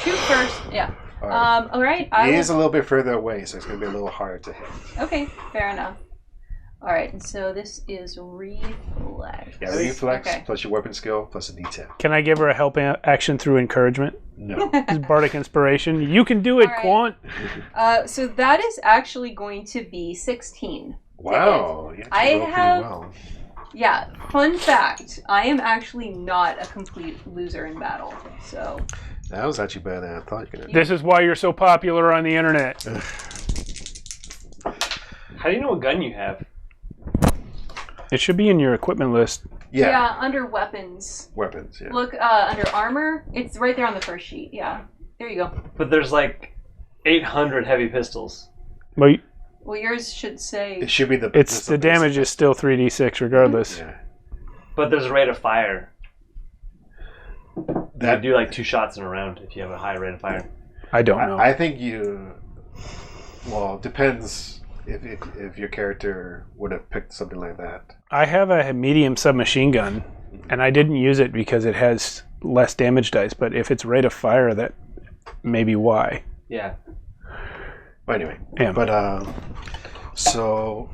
Shoot first. Yeah. All right. All right. It is a little bit further away, so it's going to be a little harder to hit. Okay, fair enough. All right, and so this is reflex. Yeah, reflex Okay. plus your weapon skill plus a D10. Can I give her a help action through encouragement? No. This is bardic inspiration. You can do it, All right. Quant. So that is actually going to be 16. Wow. You I actually rolled pretty have- well. Yeah, fun fact, I am actually not a complete loser in battle, so... That was actually better than I thought you were going to do. This is why you're so popular on the internet. How do you know what gun you have? It should be in your equipment list. Yeah. under weapons. Weapons, yeah. Look, under armor, it's right there on the first sheet, yeah. There you go. But there's like 800 heavy pistols. Well, Well, yours should say... It should be the... it's the damage is still 3d6 regardless. Yeah. But there's a rate of fire. That You do like 2 shots in a round if you have a high rate of fire. I don't know. I think you... Well, it depends if your character would have picked something like that. I have a medium submachine gun, and I didn't use it because it has less damage dice, but if it's rate of fire, that may be why. Yeah. Well, anyway. Yeah. But, so...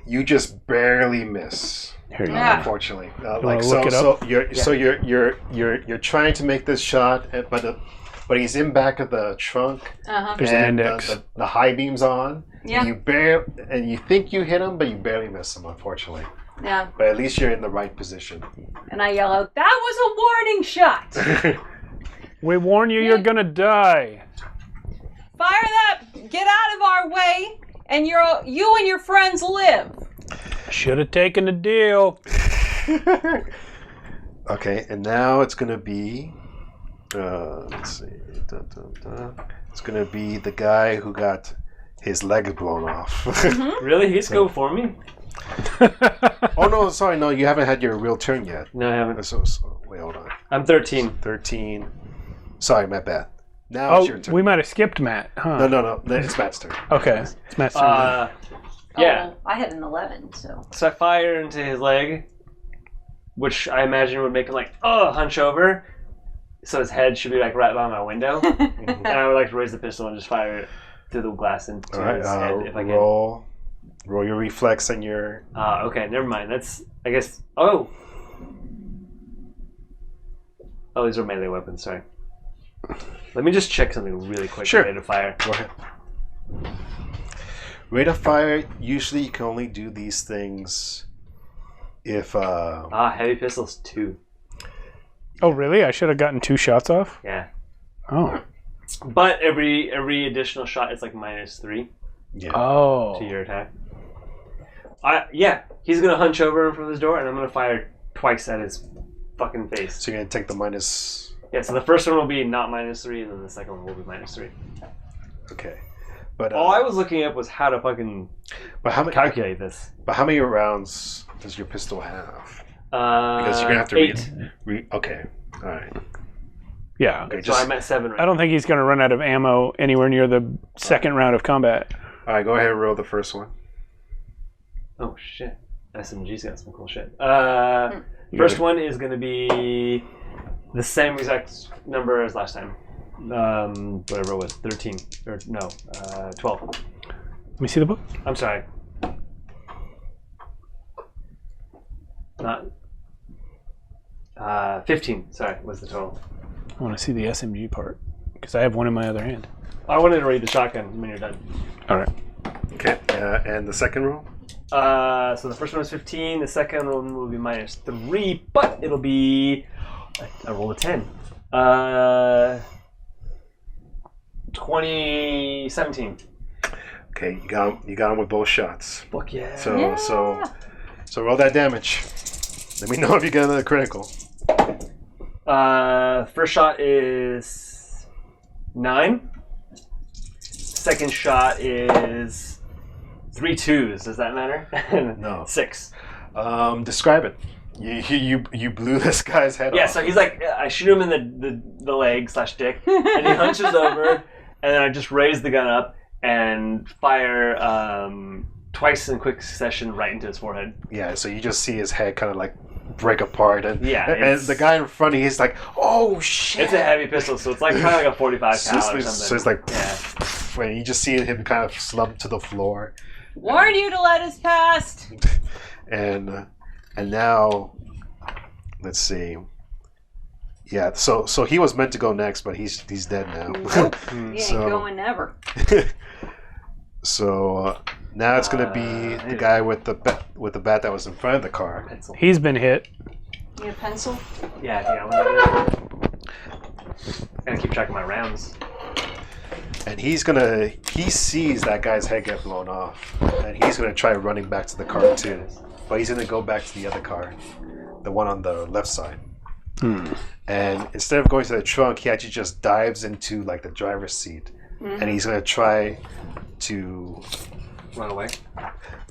You just barely miss. Here you Yeah. Unfortunately, wanna look it up? you're trying to make this shot, but he's in back of the trunk. Uh-huh. There's an and index. The high beam's on. Yeah. And you think you hit him, but you barely miss him, unfortunately. Yeah, But at least you're in the right position. and I yell out, that was a warning shot! We warn you, you're gonna die. Fire that! Get out of our way, and you and your friends live! Should have taken the deal. Okay, and now it's gonna be. Let's see. It's gonna be the guy who got his leg blown off. Really? He's go for me? Oh no, sorry, no, you haven't had your real turn yet. No, I haven't. So wait, hold on. I'm 13. 13. Sorry, my bad. Now Oh, it's your turn. we might have skipped Matt, huh? No, it's Matt's turn. Okay, it's Matt's turn. Yeah. Oh, I had an 11, so... So I fire into his leg, which I imagine would make him like, hunch over. So his head should be like right by my window. And I would like to raise the pistol and just fire it through the glass into All right, his head if I can. roll your reflex and your. Okay, never mind. That's, I guess, oh, these are melee weapons, sorry. Let me just check something really quick. Sure. Rate of fire. Go ahead. Rate of fire. Usually, you can only do these things if. Heavy pistols 2. Oh, really? I should have gotten 2 shots off? Yeah. Oh. But every additional shot is like -3 Yeah. Oh. to your attack. Yeah, he's gonna hunch over from his door, and I'm gonna fire twice at his fucking face. So you're gonna take the minus. Yeah, so the first one will be not -3, and then the second one will be -3. Okay. But All I was looking up was how to fucking but how many calculate this. But how many rounds does your pistol have? Because Because you're gonna have to 8. Okay. All right. Yeah. Okay. So I'm at 7 right I don't think he's going to run out of ammo anywhere near the second round of combat. All right. Go ahead and roll the first one. Oh shit. SMG's got some cool shit. First one is going to be the same exact number as last time. Whatever it was, 13. Or no, 12. Let me see the book. I'm sorry. Not 15. Sorry, was the total. I want to see the SMG part because I have one in my other hand. I wanted to read the shotgun when you're done. All right. Okay, and the second roll? So the first one was 15. The second one will be -3, but it'll be I rolled a 10. 2017. Okay, you got him with both shots. Fuck yeah. So roll that damage. Let me know if you get another critical. First shot is 9. Second shot is 3 2s. Does that matter? No. 6. Describe it. You blew this guy's head off. Yeah, so he's like, I shoot him in the leg / dick, and he hunches over, and then I just raise the gun up and fire twice in quick succession right into his forehead. Yeah, so you just see his head kind of like break apart, and the guy in front of you is like, oh shit. It's a heavy pistol, so it's like kind of like a 45 cal or something. So it's like, and you just see him kind of slump to the floor. Warned you to let us past. And now, let's see. Yeah, so he was meant to go next, but he's dead now. Nope. He ain't going never. So now it's gonna be the guy with the bat that was in front of the car. Pencil. He's been hit. You have a pencil? Yeah. I'm gonna keep track of my rounds. And he sees that guy's head get blown off, and he's gonna try running back to the car too. But he's gonna go back to the other car, the one on the left side. And instead of going to the trunk, he actually just dives into like the driver's seat, and he's gonna try to Run away.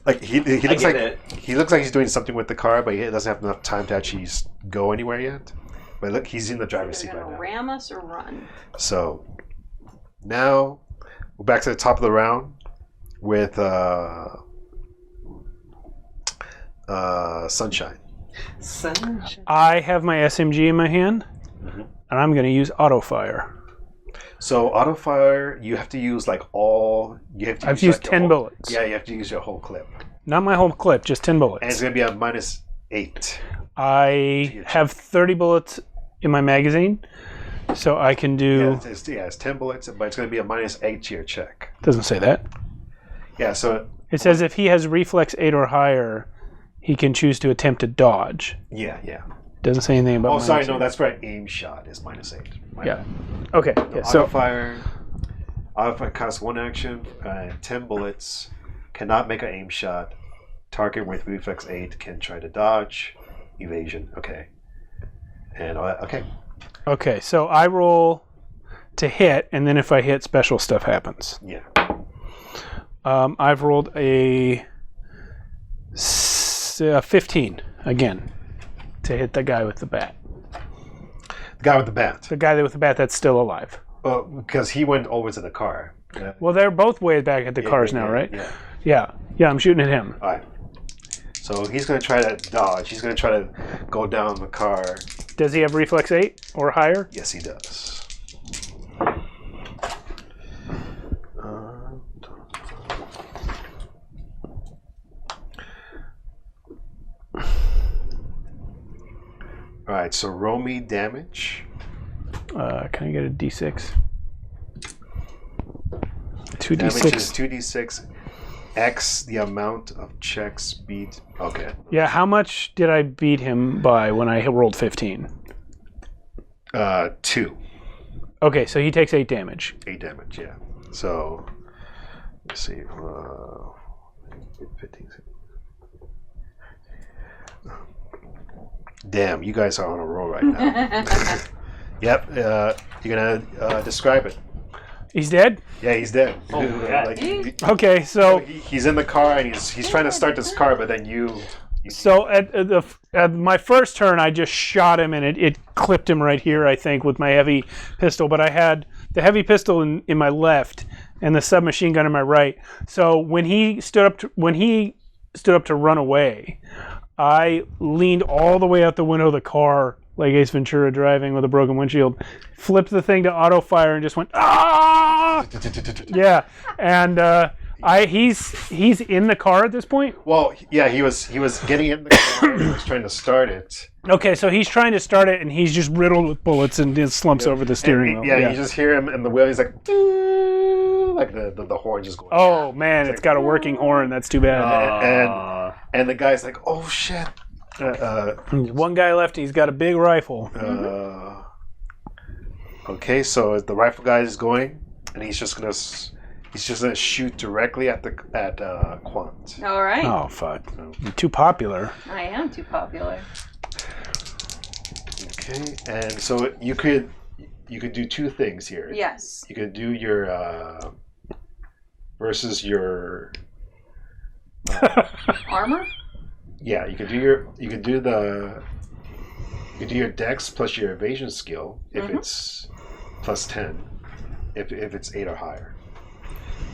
like he looks like he's doing something with the car, but he doesn't have enough time to actually go anywhere yet. But look, he's in the driver's seat right now. Ram us or run? So now we're back to the top of the round with Sunshine. I have my SMG in my hand, and I'm going to use auto fire. So auto fire, you have to use like all. I've used 10 bullets. Yeah, you have to use your whole clip. Not my whole clip, just 10 bullets. And it's going to be a -8. I have 30 bullets in my magazine, so I can do. Yeah, it's 10 bullets, but it's going to be a -8 to your check. Doesn't say that. Yeah, so it says if he has reflex 8 or higher, he can choose to attempt to dodge. Yeah. Doesn't say anything about. Oh, sorry, no, that's right. Aim shot is -8. Yeah. Okay. Yeah, auto fire costs 1 action and 10 bullets. Cannot make an aim shot. Target with reflex 8 can try to dodge. Evasion. Okay. And okay. Okay, so I roll to hit, and then if I hit, special stuff happens. Yeah. I've rolled a 15 again to hit the guy with the bat. The guy with the bat. The guy with the bat that's still alive. Because he went over to the car. Yeah. Well, they're both way back at the cars now, right? Yeah. Yeah, I'm shooting at him. All right. So he's going to try to dodge. He's going to try to go down the car. Does he have reflex 8 or higher? Yes, he does. All right, so roll me damage. Can I get a D6? 2d6. Damage is 2d6 x the amount of checks beat. Okay. Yeah, how much did I beat him by when I rolled 15? 2. Okay, so he takes 8 damage. 8 damage, yeah. So, let's see. 15. Damn, you guys are on a roll right now. Yep. You're going to describe it. He's dead? Yeah, he's dead. Oh, yeah. Okay, so he's in the car and he's trying to start this car, but then you so at my first turn, I just shot him and it clipped him right here, I think, with my heavy pistol. But I had the heavy pistol in my left and the submachine gun in my right. So when he stood up to run away, I leaned all the way out the window of the car, like Ace Ventura driving with a broken windshield, flipped the thing to auto fire, and just went, ah! Yeah, and he's in the car at this point? Well, yeah, he was getting in the car. He was trying to start it. Okay, so he's trying to start it, and he's just riddled with bullets and just slumps over the steering wheel. Yeah, you just hear him in the wheel. He's like, "Doo," like the horn just going. Oh man, it's got a working horn. That's too bad. And the guy's like, "Oh shit!" One guy left. He's got a big rifle. Okay, so the rifle guy is going, and he's just gonna shoot directly at Quant. All right. Oh fuck! You're too popular. I am too popular. Okay, and so you could do two things here. Yes. You could do your versus your Armor? yeah. You could do your dex plus your evasion skill if it's plus 10, if it's 8 or higher,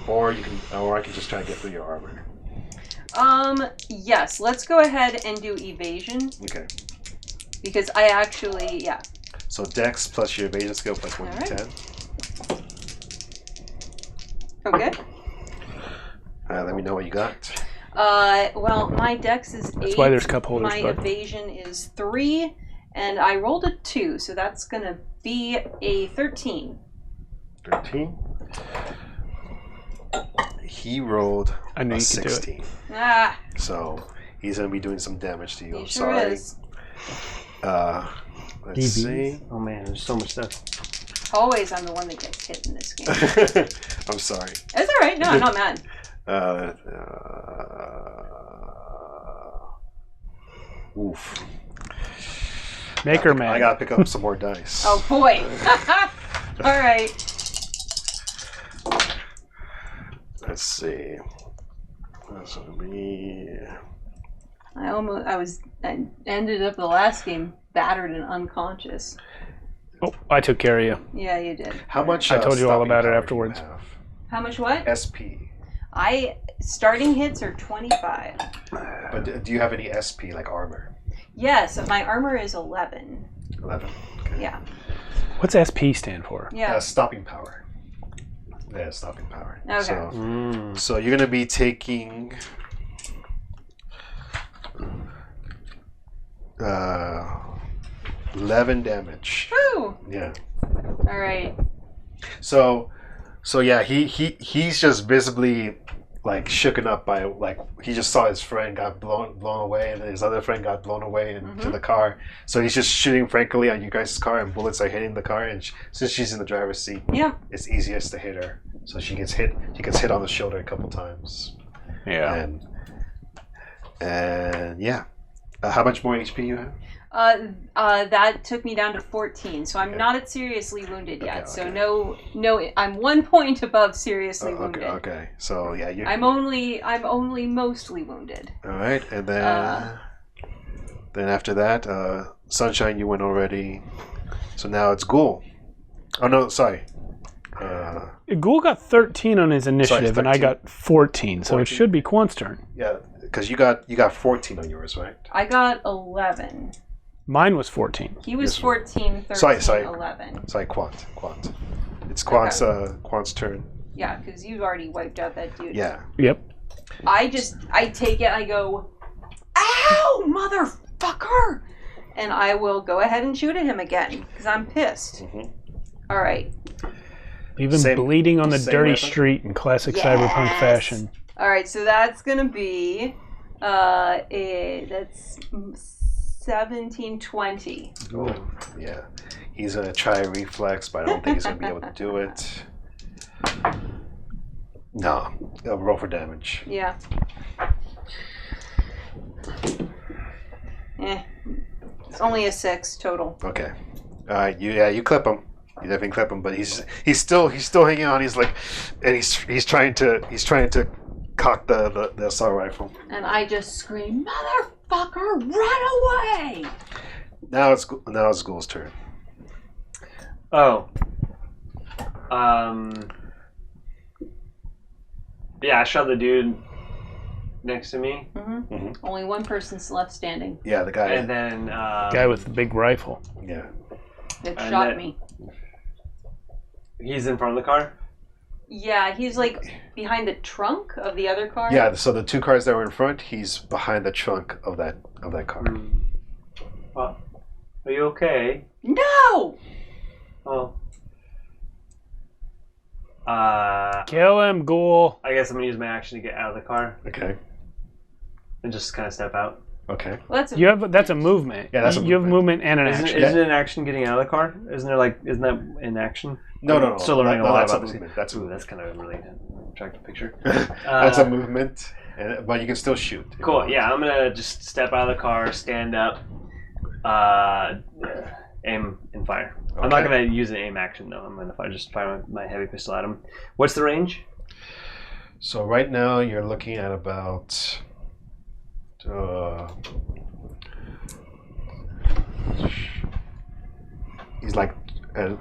or I can just try to get through your armor. Yes. Let's go ahead and do evasion. Okay. Because I actually, yeah. So dex plus your evasion skill plus 1d10. Okay. Let me know what you got. Well, my dex is 8. That's why there's cup holders. My Bud. evasion is 3, and I rolled a 2, so that's gonna be a 13. 13. He rolled I knew a you could do it. 16. Ah, So he's gonna be doing some damage to you. he I'm sure sorry. is. Let's see. Oh man, there's so much stuff. Always I'm the one that gets hit in this game. I'm sorry. That's all right. No, I'm not mad. Oof. Make her mad. I gotta pick up some more dice. Oh boy. All right. Let's see. That's gonna be. I ended up the last game battered and unconscious. Oh, I took care of you. Yeah, you did. How much? I told you all stopping about it power do you afterwards. have? How much what? SP. Starting hits are 25. But do you have any SP like armor? Yes, my armor is 11. 11. Okay. Yeah. What's SP stand for? Yeah. Stopping power. Yeah, stopping power. Okay. So you're gonna be taking 11 damage. Woo! Yeah. All right. So yeah, he's just visibly like shooken up by like he just saw his friend got blown away, and then his other friend got blown away into the car. So he's just shooting frankly on you guys' car, and bullets are hitting the car. And since she's in the driver's seat, Yeah. it's easiest to hit her. So she gets hit. She gets hit on the shoulder a couple times. Yeah. And yeah. How much more HP you have? That took me down to 14, so I'm Okay. not at seriously wounded yet. Okay, So okay. no, I'm 1 point above seriously wounded. Okay. So yeah, you. I'm only mostly wounded. All right, and then after that, Sunshine, you went already. So now it's Ghoul. Oh no, sorry. Ghoul got 13 on his initiative, and I 13. got 14, so 14. it should be Quant's turn. Yeah, because you got 14 on yours, right? I got 11. Mine was 14. He was Yes, 14, 13, Sorry. 11. Sorry, Quant. It's Quant's turn. Yeah, because you've already wiped out that dude. Yeah. Yep. I take it, I go, ow, motherfucker! And I will go ahead and shoot at him again, because I'm pissed. Mhm. All right. Even Same- bleeding on the same dirty weapon? street in classic Yes. cyberpunk fashion. All right, so that's going to be, that's 17, 20. Oh, yeah. He's gonna try a reflex, but I don't think he's gonna be able to do it. No, roll for damage. Yeah. It's only a 6 total. Okay. You clip him. You definitely clip him, but he's still hanging on. He's like, and he's trying to cock the assault rifle. And I just scream, motherfucker, run away! Now it's Ghoul's turn. Oh. Yeah, I shot the dude next to me. Only one person's left standing. Yeah, the guy. And then Guy with the big rifle. Yeah. That And shot then- me. he's in front of the car. Yeah, he's like behind the trunk of the other car. Yeah, so the two cars that were in front, he's behind the trunk of that car. Well, are you okay? No! Oh. Kill him, ghoul. I guess I'm gonna use my action to get out of the car Okay. and just kind of step out. Okay. Well, that's That's a movement. Yeah, that's a You have movement and an Isn't, action. isn't it an action getting out of the car? Isn't that an action? No. Still learning a lot that's a about this. movement. That's Ooh, that's kind of a really attractive picture. that's a movement, but you can still shoot. Cool. Yeah, I'm gonna just step out of the car, stand up, aim and fire. I'm not Okay. gonna use an aim action though. I'm gonna fire my heavy pistol at him. What's the range? So right now you're looking at about. He's like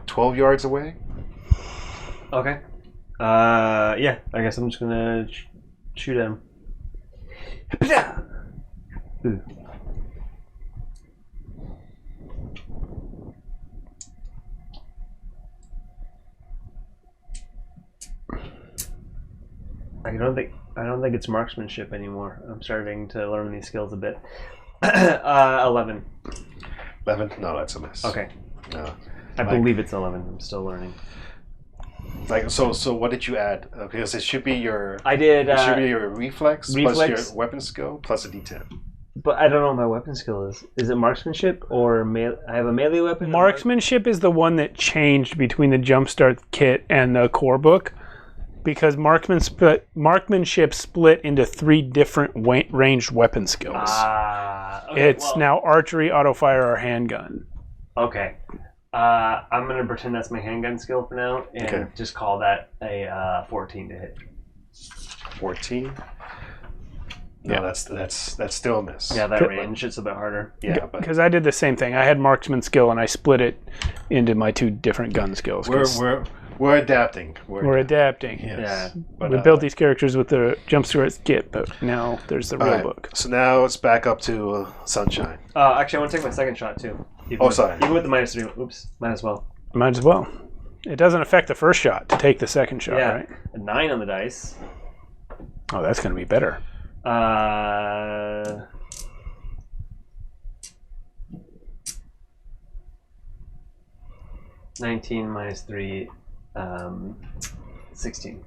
12 yards away. Okay. Yeah. I guess I'm just gonna shoot at him. Ooh. I don't think it's marksmanship anymore. I'm starting to learn these skills a bit. 11. 11? No, that's a miss. Okay. No. I believe it's 11. I'm still learning. Like so, what did you add? Because it should be your. I did. It should be your reflex plus reflex. your weapon skill plus a D10. But I don't know what my weapon skill is. Is it marksmanship or I have a melee weapon? Marksmanship is the one that changed between the Jumpstart kit and the core book, because marksmanship split into 3 different ranged weapon skills. Okay, It's now archery, auto fire, or handgun. Okay. I'm gonna pretend that's my handgun skill for now, and just call that a 14 to hit. 14. No, that's still a miss. Yeah, that range it's a bit harder. Yeah, but Because I did the same thing. I had marksman skill and I split it into my 2 different gun skills. we're adapting. We're adapting. Yes. Yeah. But, We built these characters with the Jumpstart kit, but now there's the real alright, book. So now it's back up to Sunshine. Actually, I want to take my second shot too. Sorry. Even with the -3. Oops. Might as well. Might as well. It doesn't affect the first shot to take the second shot, Yeah. right? A 9 on the dice. Oh, that's going to be better. 19 minus 3, 16.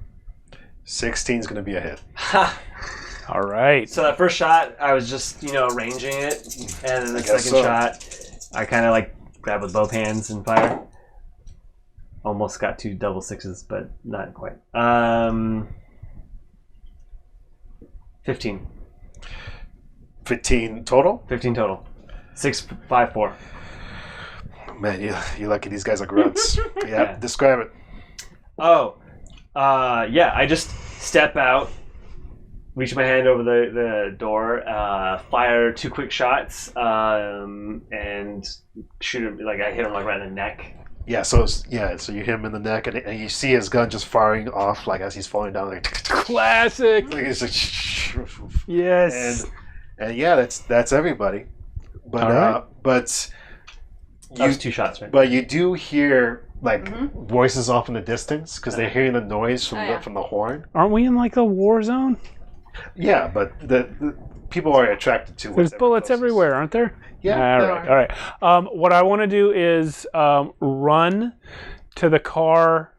16 is going to be a hit. All right. So that first shot, I was just, ranging it. And then the guess second so. shot, I kind of grab with both hands and fire. Almost got 2 double 6s, but not quite. 15. 15 total? 15 total. 6, 5, 4. Man, you lucky these guys are grunts. Yeah. Describe it. Oh, yeah, I just step out, reach my hand over the door, fire 2 quick shots, and shoot him, I hit him right in the neck. Yeah, so you hit him in the neck, and you see his gun just firing off, as he's falling down. Classic. He's Yes. and yeah, that's everybody. But All right. but That was 2 shots, right? but you do hear voices off in the distance because they're hearing the noise from the horn. Aren't we in the war zone? Yeah, but the people are attracted to. There's bullets everywhere, aren't there? Yeah. All right. What I want to do is run to the car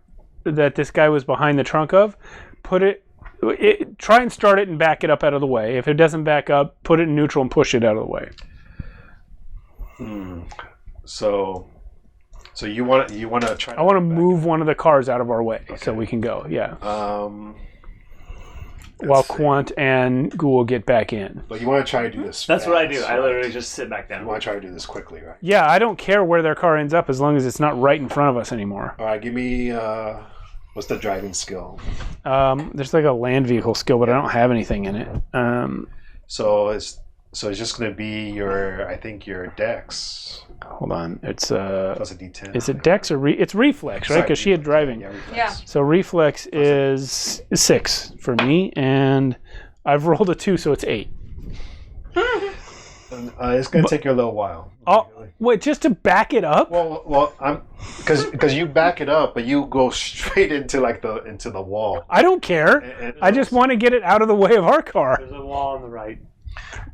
that this guy was behind the trunk of. Try and start it and back it up out of the way. If it doesn't back up, put it in neutral and push it out of the way. So you want to try. I want to move one of the cars out of our way so we can go. Yeah. While see. Quant and Ghoul get back in. But you want to try to do this. That's what I do. fast, I right? literally just sit back down. You want to try to do this quickly, right? Yeah, I don't care where their car ends up as long as it's not right in front of us anymore. All right, give me what's the driving skill? There's a land vehicle skill, but I don't have anything in it. So it's just going to be your dex Hold on. It's plus a d10. Is it dex or it's reflex, right? Sorry, Because she had driving. Yeah, reflex. Yeah. So reflex is 6 for me, and I've rolled a 2, so it's 8. It's gonna take you a little while. Oh, wait, just to back it up? Well, I'm because you back it up, but you go straight into the wall. I don't care. I just want to get it out of the way of our car. There's a wall on the right.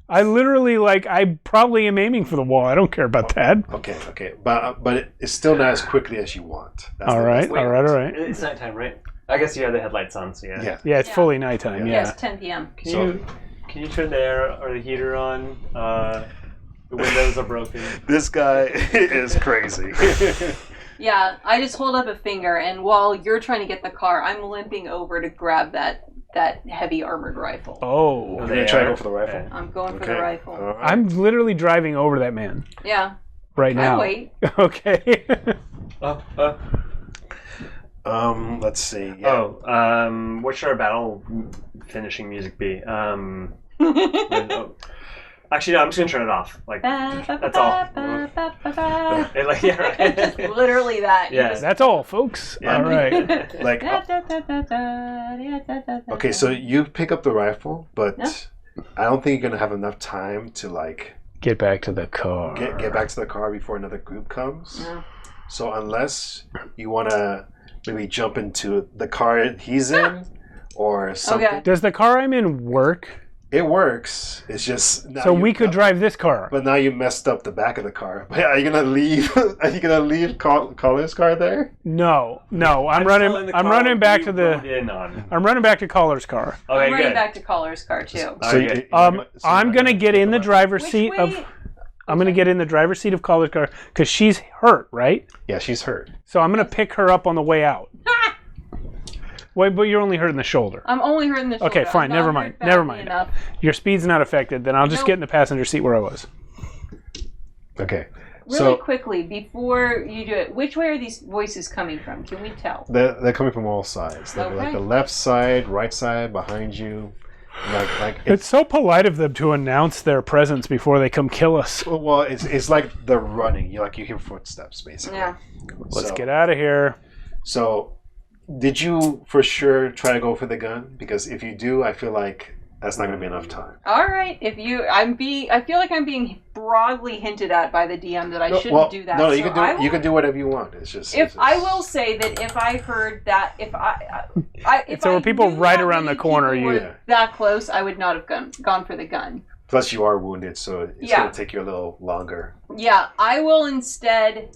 I literally, I probably am aiming for the wall. I don't care about that. Okay, but it's still not as quickly as you want. All right. It's nighttime, right? I guess you have the headlights on, so yeah. Yeah, it's fully nighttime, Yeah, yeah. it's 10 p.m. Can you turn the air or the heater on? The windows are broken. This guy is crazy. Yeah, I just hold up a finger, and while you're trying to get the car, I'm limping over to grab that heavy armored rifle. Oh. You're gonna try to go for the rifle? Okay. I'm going for the rifle. All right. I'm literally driving over that man Yeah. right now. I'll wait. Okay. Let's see. Yeah. What should our battle finishing music be? Actually, no, I'm just gonna turn it off. That's all. Yeah, right. Just literally that. You Yeah. just- That's all, folks. Yeah. All right. Okay, so you pick up the rifle, but Yeah. I don't think you're gonna have enough time to Get back to the car. get back to the car before another group comes. Yeah. So unless you wanna maybe jump into the car he's in or something, Okay. Does the car I'm in work? it works. It's just now So we could drive this car. But now you messed up the back of the car. Are you gonna leave? Are you gonna leave Colin's car there? No. I'm running back to Caller's car. Okay, I'm running good. back to Caller's car too. Okay. I'm gonna get in the driver's Which seat way? of. I'm gonna get in the driver's seat of Caller's car because she's hurt, right? Yeah, she's hurt. So I'm gonna pick her up on the way out. Wait, but you're only hurting the shoulder. I'm only hurting the shoulder. Okay, fine. I'm not Never hurt mind. badly Never mind. enough. Your speed's not affected. Then I'll just Nope. get in the passenger seat where I was. Okay. Really quickly, before you do it, which way are these voices coming from? Can we tell? They're coming from all sides. They're Okay. like the left side, right side, behind you. Like It's so polite of them to announce their presence before they come kill us. well, it's like they're running. You hear footsteps basically. Yeah. Let's get out of here. So, did you for sure try to go for the gun? Because if you do, I feel like that's not going to be enough time. All right. I feel like I'm being broadly hinted at by the DM that I shouldn't do that. No, so you can do whatever you want. It's just. I will say that if I heard that, if there were people knew right that around many the corner, people you- were that close, I would not have gone for the gun. Plus, you are wounded, so it's Yeah. going to take you a little longer. Yeah, I will instead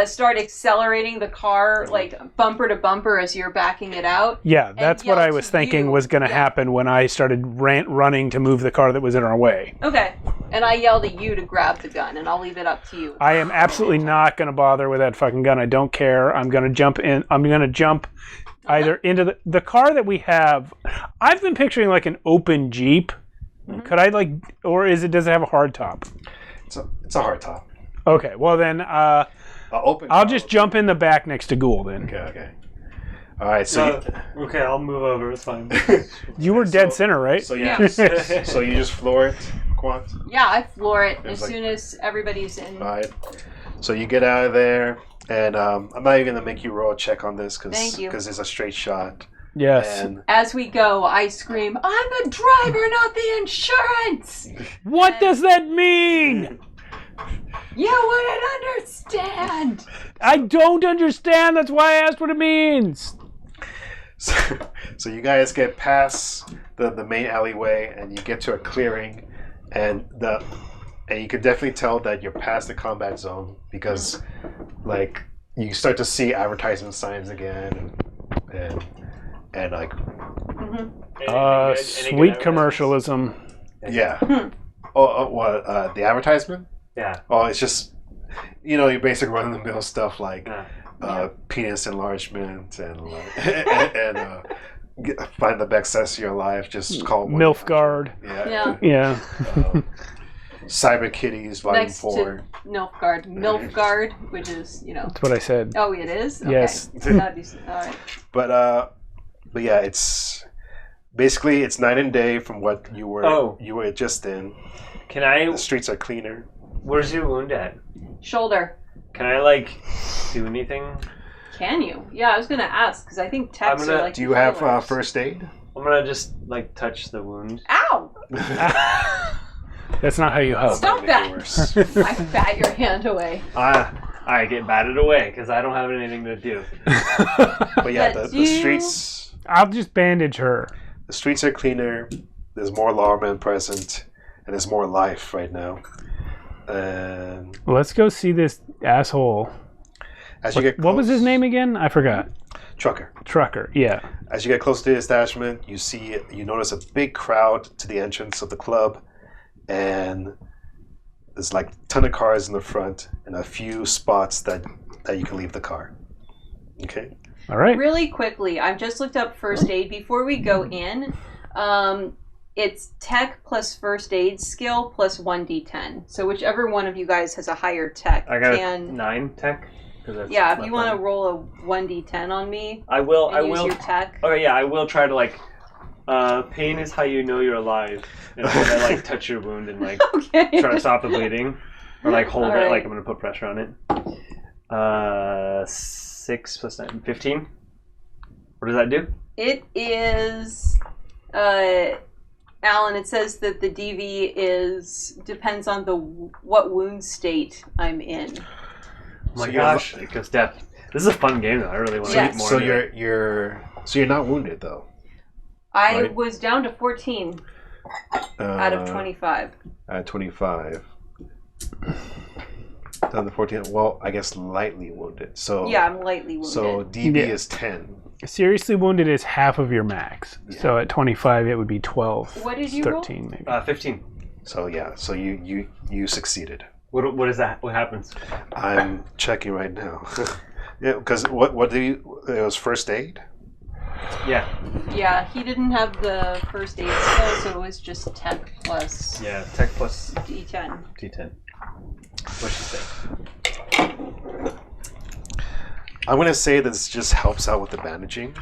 start accelerating the car like bumper to bumper as you're backing it out. Yeah, that's what yell I was to thinking you. was going to happen when I started running to move the car that was in our way. Okay, and I yelled at you to grab the gun, and I'll leave it up to you. I am absolutely not going to bother with that fucking gun. I don't care. I'm going to jump in. I'm going to jump either into the car that we have. I've been picturing like an open Jeep. Mm-hmm. Could I or does it have a hard top? It's a hard top. Okay, well then I'll just jump in the back next to Ghoul then. Okay. All right. So Okay, I'll move over. It's fine. You were dead center, right? so Yeah. so you just floor it, Quant. Yeah, I floor it There's as soon as everybody's in. All right. So you get out of there, and I'm not even gonna make you roll a check on this Thank you. because it's a straight shot. Yes. And As we go, I scream, "I'm the driver, not the insurance!" What does that mean? You wouldn't understand! I don't understand. That's why I asked what it means. so you guys get past the main alleyway, and you get to a clearing, and you can definitely tell that you're past the combat zone because, like, you start to see advertisement signs again, and like, Sweet commercialism. yeah. What the advertisement? Yeah. Oh, it's just, your basic run-of-the-mill stuff like penis enlargement and find the best sex of your life. Just call MILF guard. Yeah. Yeah. Cyber Kitties Volume Next 4. to MILF Guard, which is, That's what I said. Oh, it is? Okay. Yes. That'd be, all right. But yeah, it's basically it's night and day from what you were just in. Can I? The streets are cleaner. Where's your wound at? Shoulder. Can I do anything? Can you? Yeah, I was going to ask, because I think techs are like... Do you have healers. first aid? I'm gonna just like touch the wound. Ow! That's not how you hug. Stop Make it that! worse. I bat your hand away. I get batted away because I don't have anything to do. But yeah, But the streets. I'll just bandage her. The streets are cleaner. There's more lawmen present, and there's more life right now. And Let's go see this asshole. as you get close, What was his name again? I forgot. Trucker. Trucker. Yeah. As you get close to the establishment, you notice a big crowd to the entrance of the club, and there's like a ton of cars in the front and a few spots that you can leave the car. Okay. All right. Really quickly, I've just looked up first aid before we go in. It's tech plus first aid skill plus 1d10. So whichever one of you guys has a higher tech I got can. 9 tech. Yeah, if you want to roll a 1d10 on me I will. and use your tech. Okay, yeah, I will try to like. Pain is how you know you're alive. And then I like touch your wound and like Okay. try to stop the bleeding, or like hold All it. right. Like I'm gonna put pressure on it. 6 plus 9, 15. What does that do? It is, Alan. It says that the DV depends on what wound state I'm in. Oh my So gosh, it goes depth. This is a fun game though. I really want to Yes. get more. So into it. you're not wounded though. I Right. was down to 14 out of 25. At 25. Down to 14. Well, I guess lightly wounded. So Yeah, I'm lightly wounded. So DB Yeah. is 10. Seriously wounded is half of your max. Yeah. So at 25, it would be 12. What did you 13 maybe. 15. So yeah. So you succeeded. What is that? What happens? I'm checking right now. Yeah, because what do you? It was first aid. Yeah. Yeah, he didn't have the first aid skill, so it was just tech plus Yeah. Tech plus D10. D10. What'd she say? I'm gonna say this just helps out with the bandaging,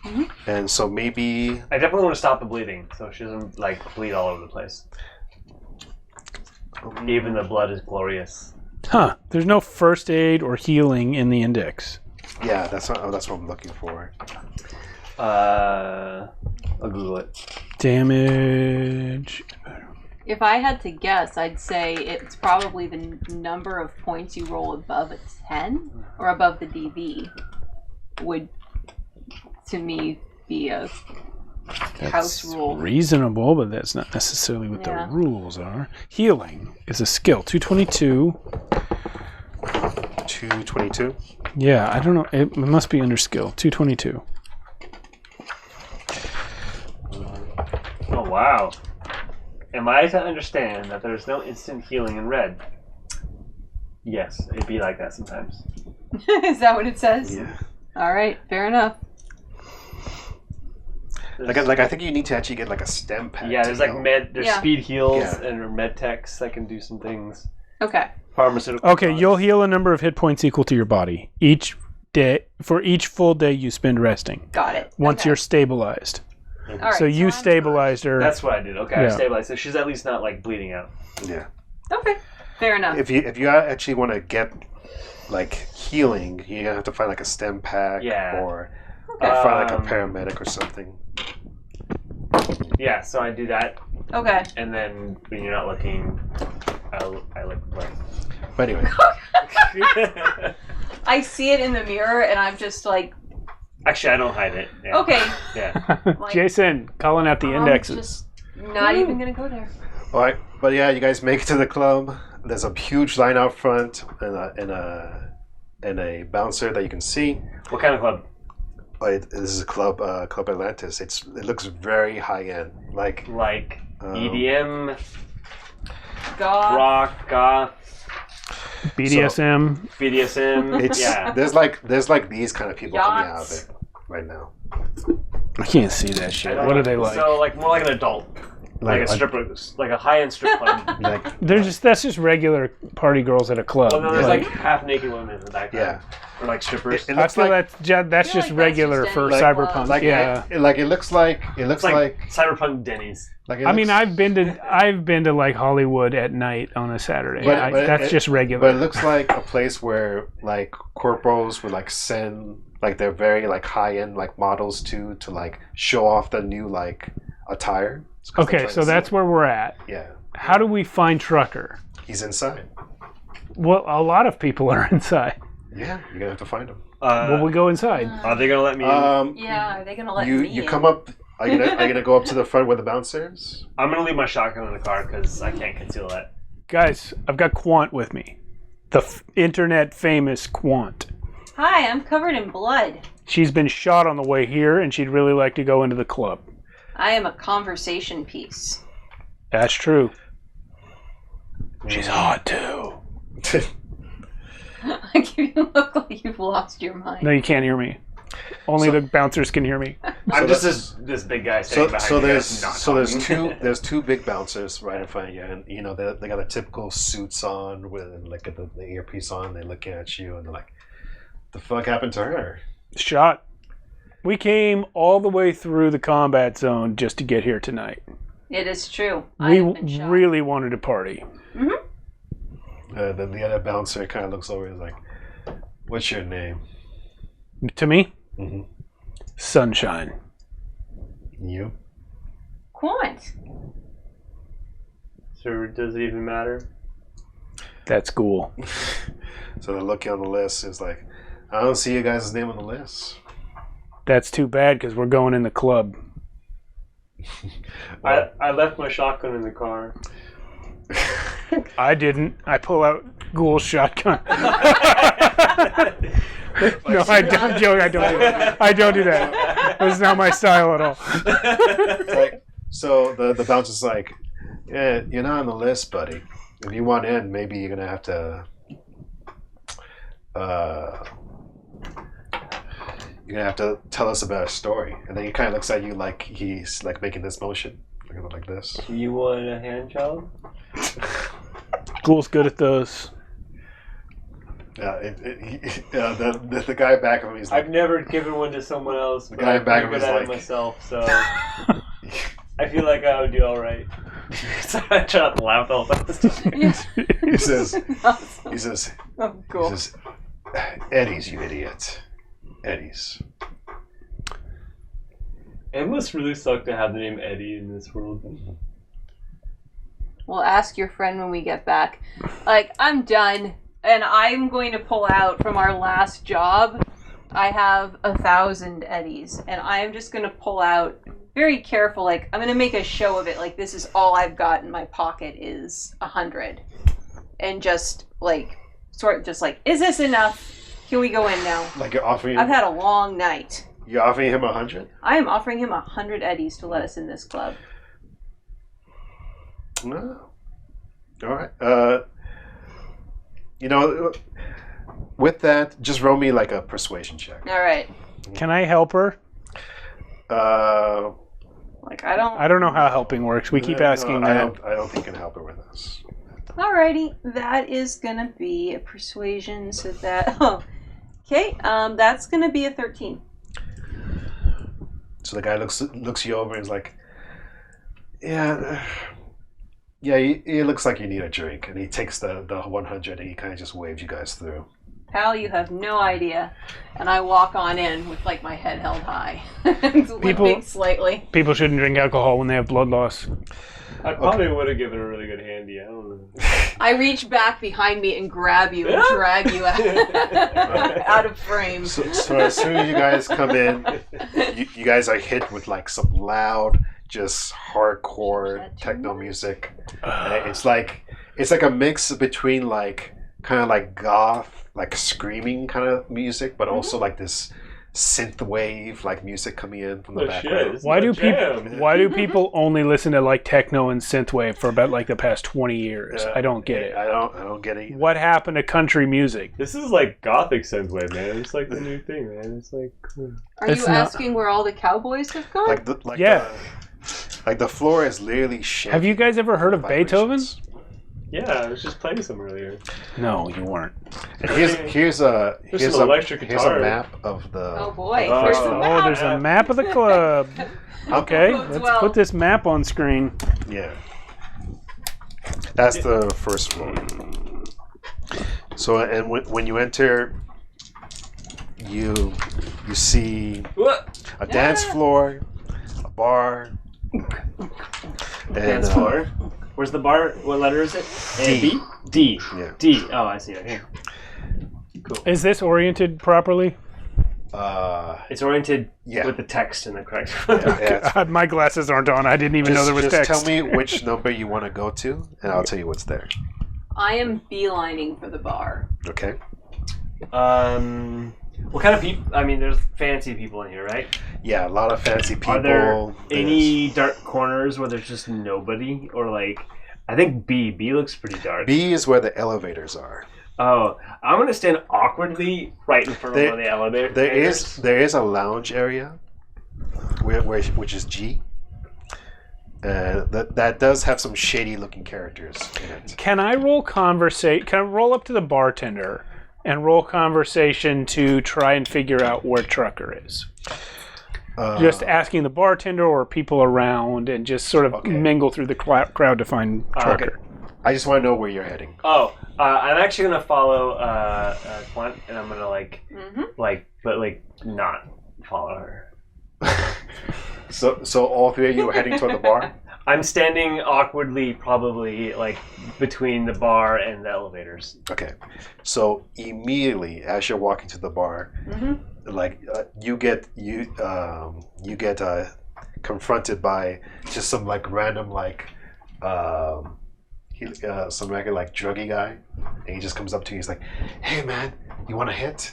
Mhm. and so maybe I definitely want to stop the bleeding, so she doesn't like bleed all over the place. Even the blood is glorious. Huh. There's no first aid or healing in the index. yeah, that's what I'm looking for. I'll Google it. Damage. If I had to guess, I'd say it's probably the number of points you roll above a 10 or above the DV would, to me, be a house rule. Reasonable, but that's not necessarily what Yeah. the rules are. Healing is a skill. 222. 222. Yeah, I don't know. It must be under skill. 222. Oh wow. Am I to understand that there's no instant healing in red? Yes, it'd be like that sometimes. Is that what it says? Yeah. All right, fair enough. Like I think you need to actually get like a stem pack. Yeah, to there's like heal. there's Yeah. speed heals Yeah. and med techs that can do some things. Okay. Pharmaceutical. Okay, products. you'll heal a number of hit points equal to your body each day for each full day you spend resting. Got it. Once Okay. you're stabilized. All right, So you I'm stabilized her. That's what I did. Okay, I Yeah. stabilized. So she's at least not like bleeding out. Yeah. Okay. Fair enough. If you actually want to get like healing, you have to find like a stem pack Yeah. or Okay. find like a paramedic or something. Yeah, so I do that, Okay. and then when you're not looking, I look like. But anyway, I see it in the mirror, and I'm just like, Actually, I don't hide it. Yeah. okay. Yeah. Like, Jason, calling out the I'm indexes. just not even gonna go there. all right. But yeah, you guys make it to the club. There's a huge line out front and a bouncer that you can see. What kind of club? This is a club, Club Atlantis. It looks very high end, like Like Um, EDM, God. rock, goth, BDSM. BDSM. it's Yeah. there's like these kind of people coming out of Yachts. it right now. I can't see that I shit. don't What know. are they like? So like more like an adult, like a stripper, like a high-end strip club. Like That's just regular party girls at a club. Well, no, there's Like, like half-naked women in the background. yeah, Or like strippers. it I looks feel like that's just like that's regular just for any Cyberpunk. club. like Yeah. it looks like It's like Cyberpunk Denny's. like it I mean, looks- I've been to like Hollywood at night on a Saturday. But That's just but regular. it looks like a place where like corporals would like send Like they're very like high end like models too, to like show off the new like attire. It's 'cause they're Okay, trying so to that's sell where we're at. it. Yeah, How do we find Trucker? he's inside. Well, a lot of people are inside. Yeah, you're gonna have to find him. Will we go inside? Are they gonna let me in? Yeah, are they gonna let you me you in? come up. Are you gonna go up to the front where the bouncer is? I'm gonna leave my shotgun in the car because I can't conceal that. Guys, I've got Quant with me. The internet famous Quant. Hi, I'm covered in blood. She's been shot on the way here, and she'd really like to go into the club. I am a conversation piece. That's true. She's hot, too. You look like you've lost your mind. No, you can't hear me. Only the bouncers can hear me. I'm just this big guy sitting behind you guys not talking. there's two big bouncers right in front of you, and you know they got the typical suits on with like the earpiece on. They're looking at you, and they're like, "The fuck happened to her?" Shot. We came all the way through the combat zone just to get here tonight. It is true. I have been We shot. really wanted to party. Then the other bouncer kind of looks over and is like, "What's your name?" To me, Mm-hmm. Sunshine. You? Quant. So does it even matter? That's cool. So they're looking on the list. It's like, I don't see you guys' name on the list. That's too bad because we're going in the club. I left my shotgun in the car. I didn't. I pull out Ghoul's shotgun. No, I don't. Joke. I don't do that. I don't do that. That's not my style at all. It's like, so the bouncer's like, yeah, you're not on the list, buddy. If you want in, maybe you're gonna have to. You're gonna have to tell us about a story. And then he kind of looks at you like he's like making this motion, like this. You want a hand job? Ghoul's good at those. The guy back of him, he's like, I've never given one to someone else, but guy I'm back pretty was good at it like- myself, so I feel like I would do all right. So I try not to laugh all the time. he says, Awesome. he says, Oh, cool. he says, Eddie's, you idiot. Eddie's. It must really suck to have the name Eddie in this world. We'll ask your friend when we get back. Like, I'm done, and I'm going to pull out from our last job. I have 1,000 eddies, and I'm just going to pull out very careful. Like, I'm going to make a show of it. Like, this is all I've got in my pocket is 100, and just like, is this enough? Can we go in now? Like you're offering I've had a long night. you're offering him 100? I am offering him 100 eddies to let us in this club. No. All right. You know, with that, just roll me like a persuasion check. All right. Can I help her? Like, I don't. I don't know how helping works. We keep asking no, I that. don't think you can help her with this. Alrighty, that is gonna be a persuasion. So that. Oh, okay. That's gonna be a 13. So the guy looks you over and is like, yeah, it looks like you need a drink. And he takes the 100 and he kind of just waves you guys through. Pal, you have no idea. And I walk on in with like my head held high, limping slightly. People shouldn't drink alcohol when they have blood loss. I probably would have given a really good handy. I don't know. I reach back behind me and grab you and drag you out of frame. So as soon as you guys come in, you guys are hit with like some loud, just hardcore techno music. And it's like a mix between like kind of like goth, like screaming kind of music, but also like this synth wave like music coming in from the background. Why do people only listen to like techno and synthwave for about like the past 20 years? I don't get it. I don't get it either. What happened to country music? This is like gothic synthwave, man. It's like the new thing, man. It's like Are It's you not- asking where all the cowboys have gone? Like the floor is literally shaking. Have you guys ever heard of Beethoven? vibrations. yeah, I was just playing some earlier. No, you weren't. And here's a electric guitar. map of the. Oh boy, Oh. where's the Oh, map? there's a map of the club. Okay, Bodes let's well. put this map on screen. Yeah. That's the first floor. So, and when you enter, you You see What? a dance floor, a bar, and Dance floor. Where's the bar? What letter is it? D. B? D. Yeah. D. Oh, I see it here. Is this oriented properly? It's oriented Yeah. with the text in the correct. Yeah. God, my glasses aren't on. I didn't even know there was just text. tell me which number you want to go to, and I'll tell you what's there. I am beelining for the bar. Okay. What kind of people? I mean, there's fancy people in here, right? Yeah, a lot of fancy people. Are there There's- any dark corners where there's just nobody, or like? I think B. B looks pretty dark. B is where the elevators are. Oh, I'm gonna stand awkwardly right in front of one of the elevators. There is a lounge area, which is G. That does have some shady looking characters in it. Can I roll conversation? Can I roll up to the bartender and roll conversation to try and figure out where Trucker is? Just asking the bartender or people around, and just sort of mingle through the crowd to find Trucker. I just want to know where you're heading. Oh, I'm actually gonna follow Quant, and I'm gonna not follow her. So all three of you are heading toward the bar? I'm standing awkwardly, probably like between the bar and the elevators. Okay. So immediately as you're walking to the bar, you get confronted by just some like random some regular like druggy guy, and he just comes up to you. He's like, "Hey man, you want a hit?"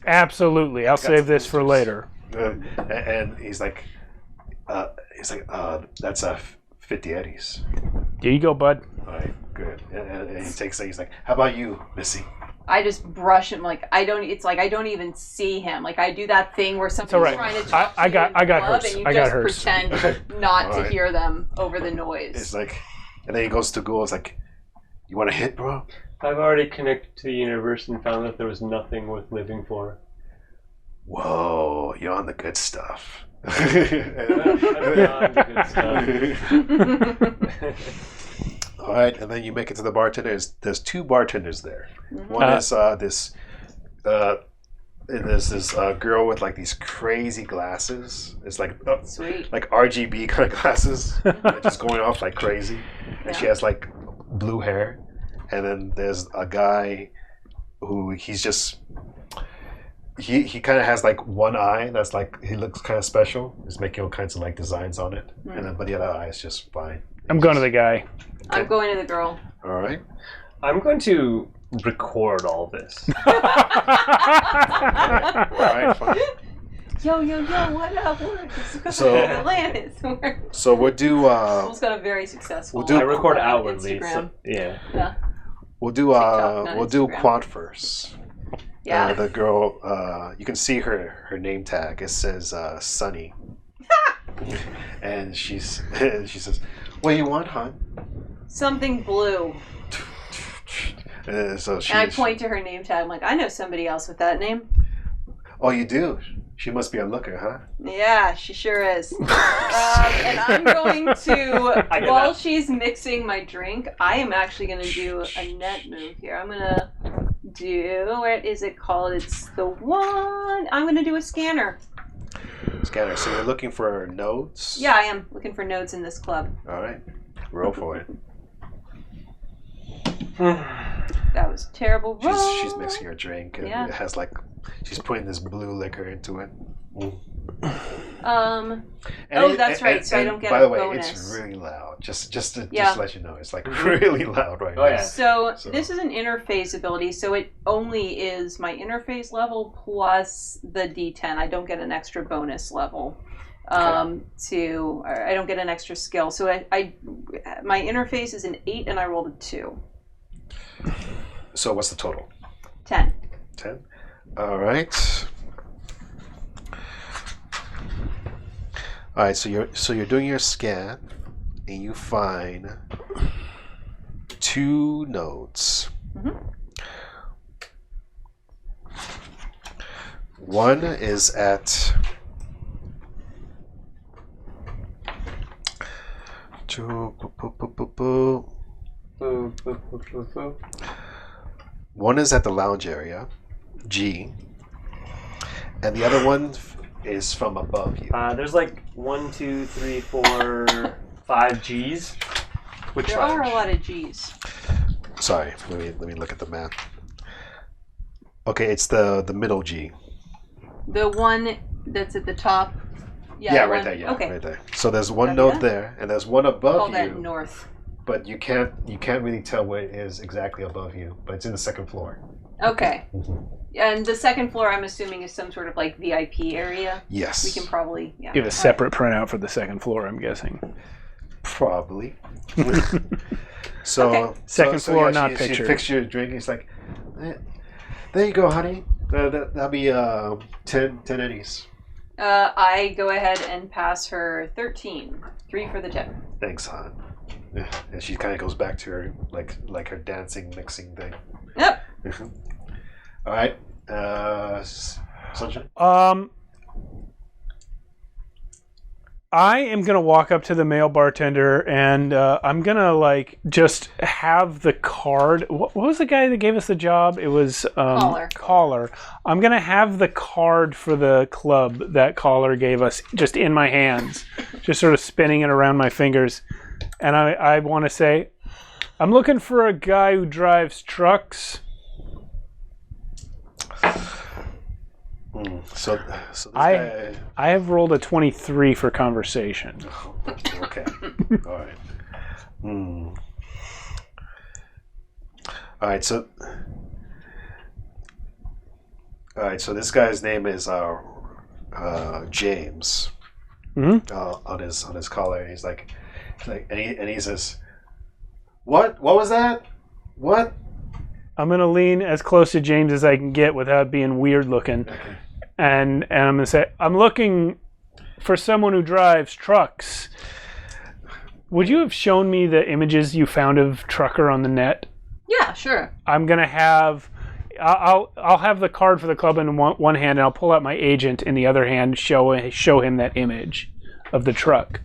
Absolutely. I'll save this for later. And he's like, "That's 50 eddies." Here you go, bud. All right, good. And he takes it. He's like, "How about you, Missy?" I just brush him I don't even see him. Like I do that thing where somebody's all right. trying to talk I to got you in the club hers. and you I got just hers. pretend not All to right. hear them over the noise. It's like, and then he goes to Ghoul. It's like, "You want a hit, bro?" I've already connected to the universe and found that there was nothing worth living for. Whoa, you're on the good stuff. I'm beyond the good stuff. All right, and then you make it to the bartender. There's two bartenders there. One is there's this girl with like these crazy glasses. It's like Sweet. like RGB kind of glasses, and just going off like crazy. And she has like blue hair. And then there's a guy who he's just he kind of has like one eye that's like he looks kind of special. He's making all kinds of like designs on it, and then but the other eye is just fine. I'm going to the guy. I'm going to the girl. All right. I'm going to record all this. All right. Fine. Yo, what up? So- Atlantis. So we'll do. Almost got a very successful. We'll do- I record outwardly. Instagram. So, yeah. Yeah. We'll do. TikTok, not We'll do Instagram. Quant first. Yeah. The girl. You can see her name tag. It says Sunny. And she says, "What do you want, hon?" Something blue. So she. And I point to her name tag. I'm like, I know somebody else with that name. Oh, you do. She must be a looker, huh? Yeah, she sure is. And I'm going to, I get while that. she's mixing my drink, I am actually going to do a net move here. I'm going to do, what is it called? It's the one, I'm going to do a scanner. Scanner. So you're looking for nodes? Yeah, I am looking for nodes in this club. All right. Roll for it. That was a terrible roll. She's mixing her drink, and Yeah. it has like she's putting this blue liquor into it. Oh, that's right, so I don't get by a the way, bonus. it's really loud. Just to Yeah. let you know, it's like really loud right Oh, now. yeah. So So- this is an interface ability, so it only is my interface level plus the D10. I don't get an extra bonus level. I don't get an extra skill. So my interface is an 8 and I rolled a 2. So what's the total? 10. 10. All right. All right. So you're doing your scan, and you find 2 nodes. One is at. One is at the lounge area, G, And the other one is from above you. There's like 1, 2, 3, 4, 5 G's. Which There are a lot of G's. Sorry, let me look at the map. Okay, it's the middle G. The one that's at the top. Yeah, the right one- there. Yeah, okay. right there. So there's one Copy node that. there, and there's one above Call you. that north. But you can't really tell where it is exactly above you. But it's in the second floor. Okay. And the second floor, I'm assuming, is some sort of like VIP area. Yes. We can probably You have a separate printout for the second floor, I'm guessing. Probably. So Okay. Second floor, yeah, not she pictured. fixed your drink. He's like, there you go, honey. That'll be 10 eddies. I go ahead and pass her 13. 3 for the tip. Thanks, hon. And she kind of goes back to her like her dancing mixing thing. Yep. All right. Sunshine. I am gonna walk up to the male bartender and I'm gonna like just have the card. What was the guy that gave us the job? It was Caller. I'm gonna have the card for the club that Caller gave us just in my hands, just sort of spinning it around my fingers, and I want to say, I'm looking for a guy who drives trucks. So this I guy. have rolled a 23 for conversation. Okay. All right. All right. So this guy's name is James. On his collar, and he's like, and he says, "What? What was that? What?" I'm gonna lean as close to James as I can get without being weird looking, and I'm gonna say, I'm looking for someone who drives trucks. Would you have shown me the images you found of Trucker on the net? Yeah, sure. I'm gonna have, I'll have the card for the club in one hand, and I'll pull out my agent in the other hand, show him that image of the truck.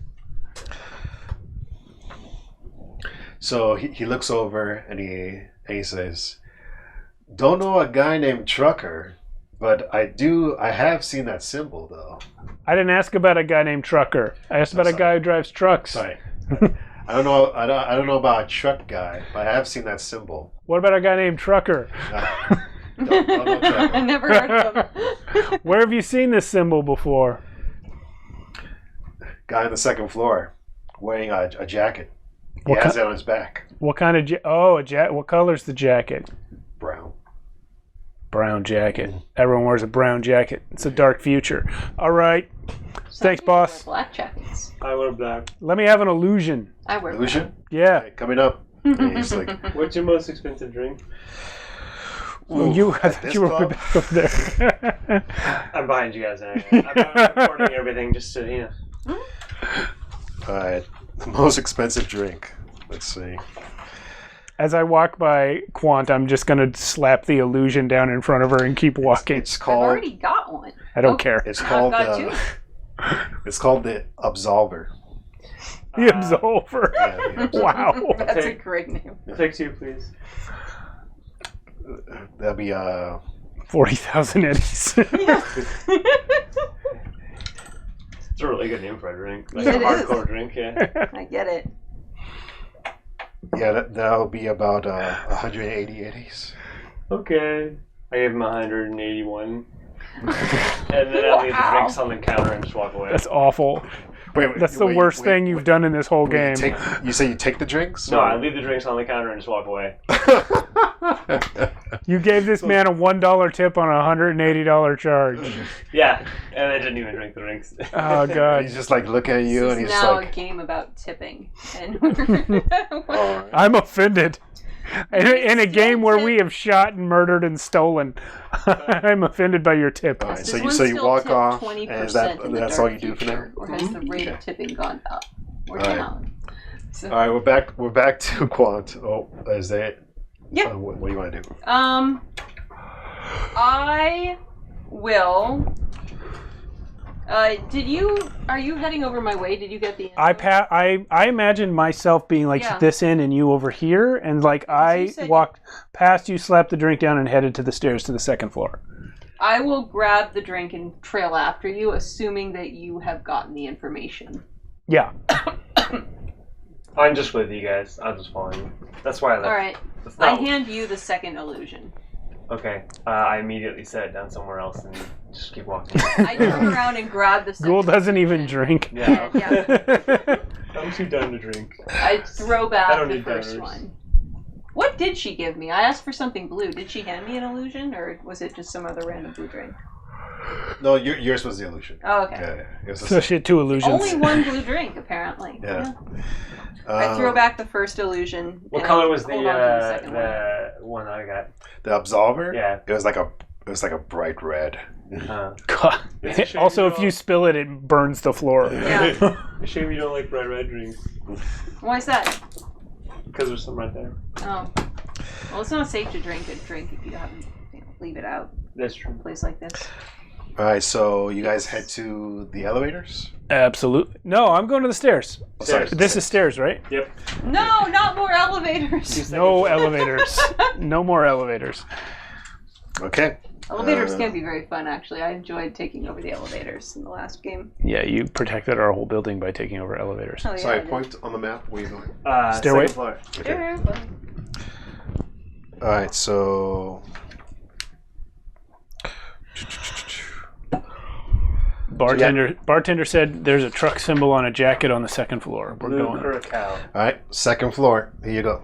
So he looks over and he says, "Don't know a guy named Trucker, but I have seen that symbol though." I didn't ask about a guy named Trucker. I asked about a guy who drives trucks. Sorry. I don't know about a truck guy, but I have seen that symbol. What about a guy named Trucker? Don't know Trucker. I never heard of him. Where have you seen this symbol before? Guy on the second floor wearing a jacket. He What has it on his back. What kind of what color's the jacket? Brown. Brown jacket. Everyone wears a brown jacket. It's a dark future. All right. Thanks, boss. Black jackets. I wear black. Let me have an illusion. I wear Illusion? Yeah. Okay, coming up. And he's like, What's your most expensive drink? I thought this you were club? back over there. I'm behind you guys. I'm recording everything just so you know. all right, the most expensive drink. Let's see. As I walk by Quant, I'm just going to slap the illusion down in front of her and keep walking. It's I've called. already got one. I don't care. It's I've called. got two. It's called the Absolver. The Absolver. Yeah, the Absolver. Wow. That's a great name. Take 2, please. That'll be 40,000 eddies. It's a really good name for a drink. Like It a is. hardcore drink, yeah. I get it. yeah. That'll be about 180 eddies. Okay. I gave him 181. And then I'll leave the drinks on the counter and just walk away. That's awful. Wait, That's the worst thing you've done in this whole game. You say you take the drinks? No, I leave the drinks on the counter and just walk away. You gave this man a $1 tip on a $180 charge. Yeah, and I didn't even drink the drinks. Oh, God. He's just like looking at you, This and is he's now like, a game about tipping. And "Oh, I'm offended. In a game where we have shot and murdered and stolen, I'm offended by your tip. All right, Does so one you still walk tip off, 20% and in the that's dark all you do for now? future, or has the rate of tipping gone up or All right. down? So, All right, we're back to Quant. Oh, is that? Yeah. What do you want to do? I will. Are you heading over my way? Did you get the? I imagine myself being like Yeah. this end and you over here, and like you I said- walked past you, slapped the drink down, and headed to the stairs to the second floor. I will grab the drink and trail after you, assuming that you have gotten the information. Yeah. I'm just with you guys. I'll just follow you. That's why I left. All right. That's I not- hand you the second illusion. Okay. I immediately set it down somewhere else and just keep walking. I turn around and grab the second. Ghoul doesn't even drink. Yeah. Yeah. I'm too done to drink. I throw I back don't the need first donors. one. What did she give me? I asked for something blue. Did she hand me an illusion, or was it just some other random blue drink? No, yours was the illusion. Oh, okay. Yeah, it was So she had 2 illusions. Only one blue drink, apparently. Yeah. I throw back the first illusion. What and color was the hold on to the second one. one I got? the absolver. Yeah. It was like a bright red. God. It's a shame Also, you if don't- you spill it, it burns the floor. Yeah. It's a shame you don't like bright red drinks. Why is that? Because there's some right there. Oh. Well, it's not safe to drink a drink if you haven't leave it out That's true. in a place like this. All right, so you guys head to the elevators. Absolutely. No, I'm going to the stairs. Oh, sorry. This is stairs, right? Yep. No, not more elevators. No elevators. No more elevators. Okay. Elevators can be very fun, actually. I enjoyed taking over the elevators in the last game. Yeah, you protected our whole building by taking over elevators. Oh, yeah, Sorry, I did. point on the map. Where you going? Stairway? Second floor. Sure, well, All right, so Bartender said there's a truck symbol on a jacket on the second floor. We're Blue going. Curacao. all right, second floor. Here you go.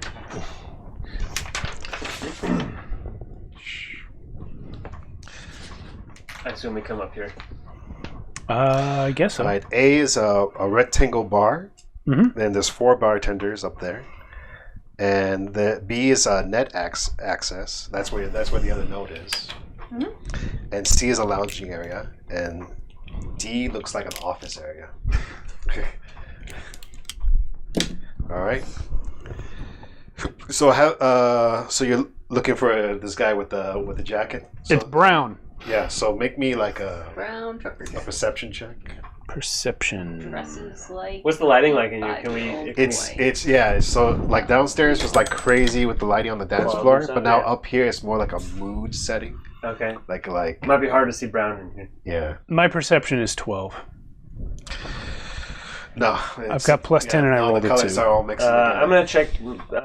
I assume we come up here. I guess so. All right, A is a rectangle bar. Mhm. Then there's 4 bartenders up there, and the B is net access. That's where the other node is. Mhm. And C is a lounging area, and D looks like an office area. All right. So so you're looking for this guy with the jacket. So, It's brown. yeah. So make me like a brown truckers. perception check. Perception. Dresses like. What's the lighting like in here? Can we? Five-year-old It's boy. so like downstairs was like crazy with the lighting on the dance Club floor, and stuff, but now yeah. up here it's more like a mood setting. Okay. Like Might be hard to see brown in here. yeah. My perception is 12. No, I've got plus 10 and I rolled the a colors 2. are all mixed together. I'm gonna check.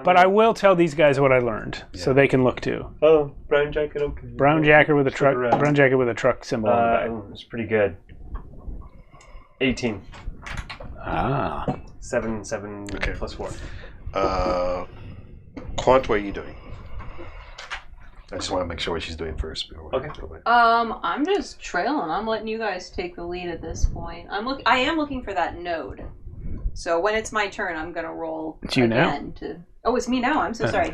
But I will tell these guys what I learned, so Yeah. they can look too. Oh, brown jacket. Okay. Brown jacket with a Stick truck. around. Brown jacket with a truck symbol on the back. It's pretty good. 18. Ah. 7 Okay. plus 4. Quant, what are you doing? I just want to make sure what she's doing first. Okay. I'm just trailing. I'm letting you guys take the lead at this point. I am looking for that node. So when it's my turn, I'm gonna roll It's you now? again to. Oh, it's me now. I'm so sorry.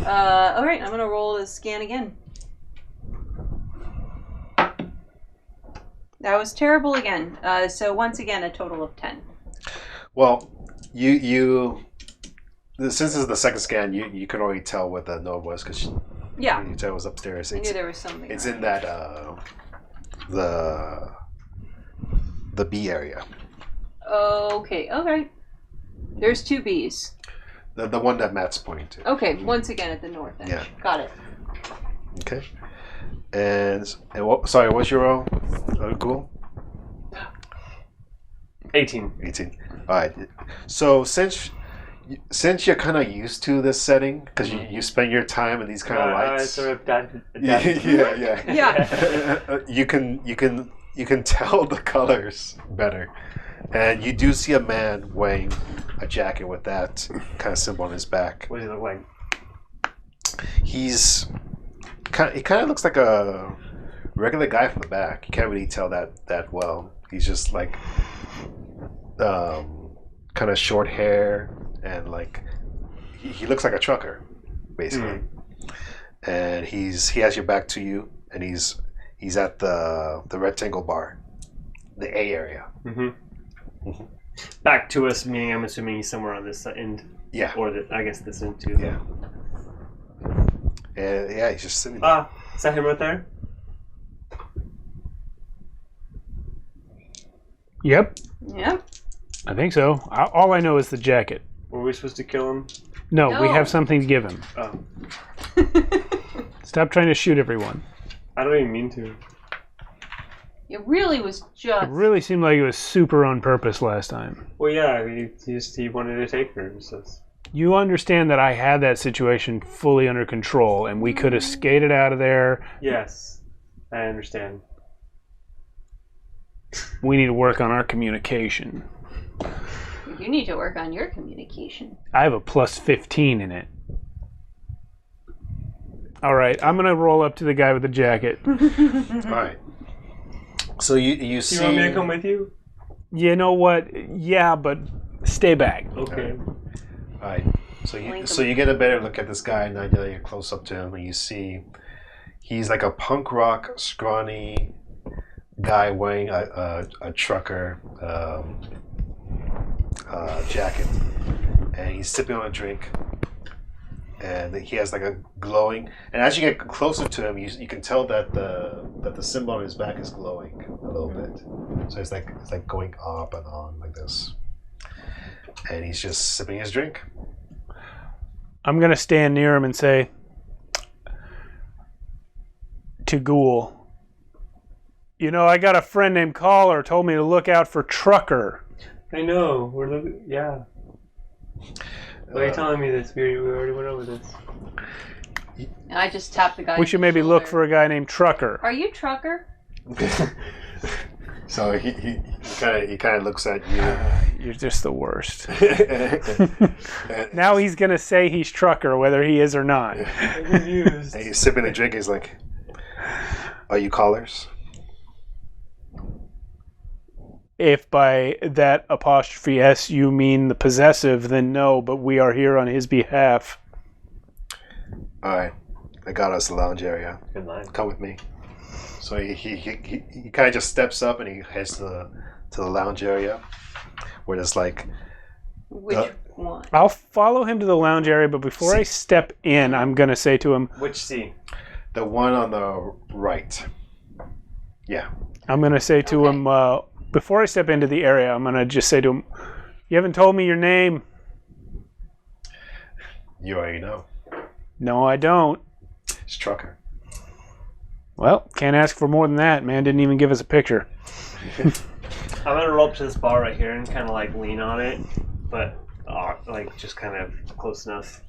All right, I'm gonna roll to scan again. That was terrible again. So once again, a total of 10. Well, you since this is the second scan, you can already tell what the node was because Yeah, you tell it was upstairs. I knew there was something. It's around. in that the B area. Okay. There's 2 Bs. The one that Matt's pointing to. Okay, once again at the north edge. Yeah. Got it. Okay. And sorry, what's your roll? Cool. 18. 18. All right. So since you're kind of used to this setting because you spend your time in these kind of lights. Sort of yeah. Yeah. You can tell the colors better, and you do see a man wearing a jacket with that kind of symbol on his back. What does he look like? He kind of looks like a regular guy from the back. You can't really tell that well. He's just like kind of short hair and like he looks like a trucker basically. And he has your back to you, and he's at the rectangle bar, the A area. Back to us, meaning I'm assuming he's somewhere on this end. Yeah. Or I guess this end too. Yeah. And yeah, he's just sitting there. Is that him right there? Yep. Yeah. I think so. All I know is the jacket. Were we supposed to kill him? No, we No. have something to give him. Oh. Stop trying to shoot everyone. I don't even mean to. It really was just. It really seemed like it was super on purpose last time. Well, yeah, he wanted to take her. So. You understand that I had that situation fully under control, and we could have skated out of there. Yes, I understand. We need to work on our communication. You need to work on your communication. I have a plus 15 in it. All right, I'm going to roll up to the guy with the jacket. All right. So you see. You want me to come with you? You know what? Yeah, but stay back. Okay. All right. So you get a better look at this guy now that you're close up to him, and you see he's like a punk rock, scrawny guy wearing a trucker jacket, and he's sipping on a drink, and he has like a glowing. And as you get closer to him, you can tell that the symbol on his back is glowing a little bit. So it's like going up and on like this, and he's just sipping his drink. I'm going to stand near him and say to Ghoul, you know, I got a friend named Caller told me to look out for Trucker. I know. We're looking. Yeah. Why are you telling me this? We already went over this. And I just tapped the guy. We should maybe look for a guy named Trucker. Are you Trucker? So he kind of looks at you. You're just the worst. Now he's going to say he's Trucker, whether he is or not. I'm confused. And he's sipping the drink. He's like, "Are you Callers?" If by that apostrophe S you mean the possessive, then no, but we are here on his behalf. All right, I got us the lounge area. Good line. Come with me. So he kind of just steps up and he heads to the lounge area, where there's like. Which one? I'll follow him to the lounge area, but before I step in, I'm going to say to him, Which C? The one on the right. Yeah. I'm going to say to him, before I step into the area, I'm going to just say to him, you haven't told me your name. You already know. No, I don't. It's Trucker. Well, can't ask for more than that. Man didn't even give us a picture. I'm gonna roll up to this bar right here and kind of like lean on it, but like just kind of close enough.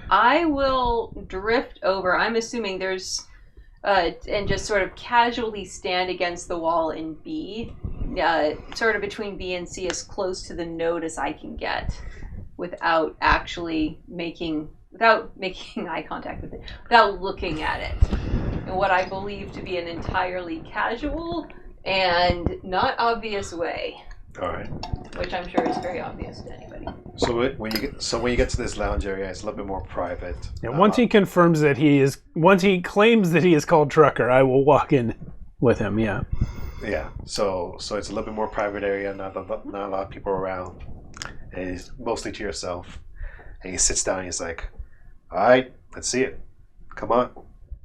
I will drift over. I'm assuming there's, and just sort of casually stand against the wall in B, sort of between B and C, as close to the node as I can get, without making eye contact with it, without looking at it, in what I believe to be an entirely casual and not obvious way. All right. Which I'm sure is very obvious to anybody. So when you get to this lounge area, it's a little bit more private. Yeah, once he confirms that once he claims that he is called Trucker, I will walk in with him. Yeah. Yeah. So it's a little bit more private area. Not a lot of people around, and it's mostly to yourself. And he sits down. And he's like, "All right, let's see it. Come on.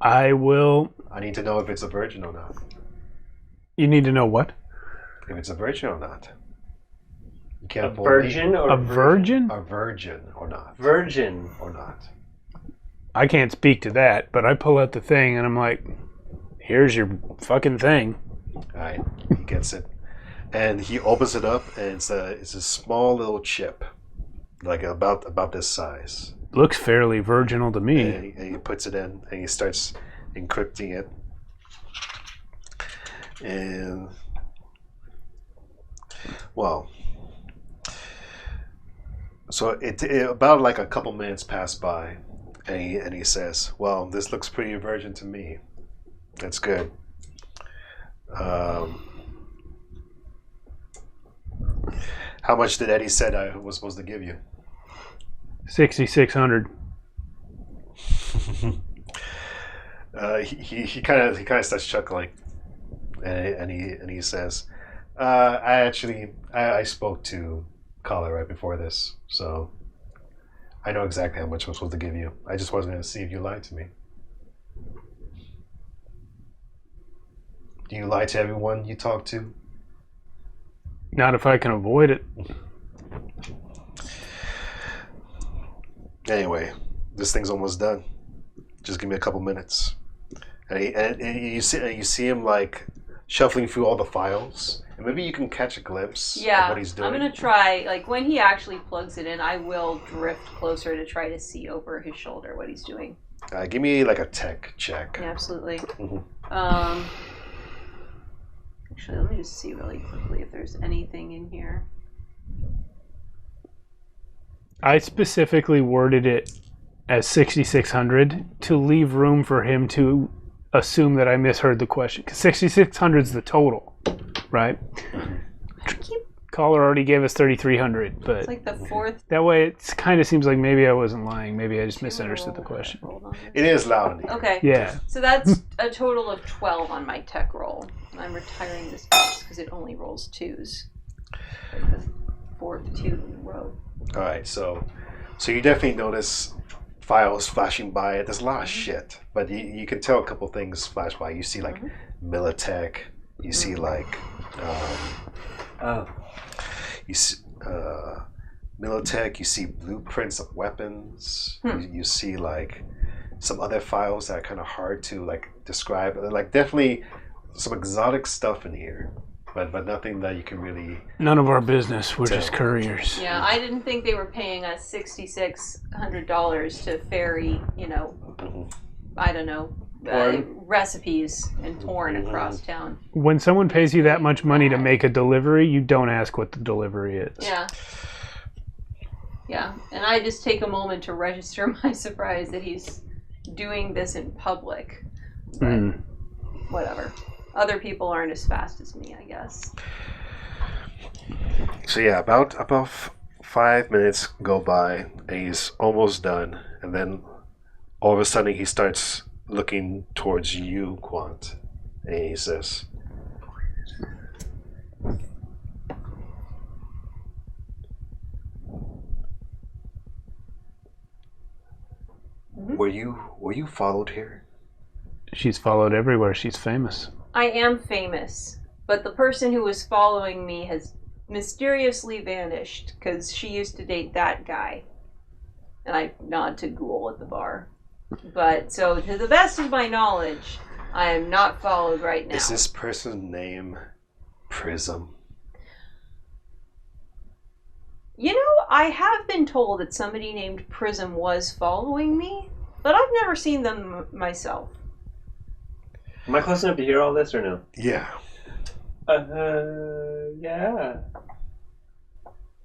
I will. I need to know if it's a virgin or not. You need to know what? If it's a virgin or not. You A can't fool virgin me. or A virgin? A virgin or not. Virgin. Or not. I can't speak to that, but I pull out the thing and I'm like, here's your fucking thing. All right. He gets it, and he opens it up, and it's a small little chip, like about this size. Looks fairly virginal to me. And he puts it in, and he starts encrypting it. And well, so it about like a couple minutes pass by, and he says, "Well, this looks pretty virgin to me. That's good. How much did Eddie said I was supposed to give you?" 6,600. He kind of starts chuckling, and he says, I spoke to Collar right before this, so I know exactly how much I'm supposed to give you. I just wasn't going to see if you lied to me. Do you lie to everyone you talk to? Not if I can avoid it. Anyway, this thing's almost done. Just give me a couple minutes. And you see him like shuffling through all the files, and maybe you can catch a glimpse of what he's doing. I'm gonna try. Like when he actually plugs it in, I will drift closer to try to see over his shoulder what he's doing. Give me like a tech check. Yeah, absolutely. Mm-hmm. Actually, let me just see really quickly if there's anything in here. I specifically worded it as 6,600 to leave room for him to assume that I misheard the question. Because 6,600 is the total, right? I keep. Caller already gave us 3,300, but It's like the fourth. that way it kind of seems like maybe I wasn't lying. Maybe I just misunderstood the question. It is loud in here. Okay. Yeah. So that's a total of 12 on my tech roll. I'm retiring this dice because it only rolls 2s. Like the fourth 2 in a row. All right, so you definitely notice files flashing by. There's a lot of shit, but you can tell a couple things flash by. You see like Militech. You see like you see Militech. You see blueprints of weapons. You see like some other files that are kind of hard to like describe. Like definitely some exotic stuff in here. But nothing that you can really... None of our business. We're just couriers. Yeah, I didn't think they were paying us $6,600 to ferry, I don't know, recipes and porn across town. When someone pays you that much money to make a delivery, you don't ask what the delivery is. Yeah. Yeah, and I just take a moment to register my surprise that he's doing this in public. But whatever. Other people aren't as fast as me, I guess. So yeah, about 5 minutes go by, and he's almost done, and then all of a sudden he starts looking towards you, Quant, and he says, "Were you followed here?" She's followed everywhere. She's famous. I am famous, but the person who was following me has mysteriously vanished because she used to date that guy. And I nod to Ghoul at the bar. But so, to the best of my knowledge, I am not followed right now. Is this person's name Prism? You know, I have been told that somebody named Prism was following me, but I've never seen them myself. Am I close enough to hear all this or no? Yeah. Yeah.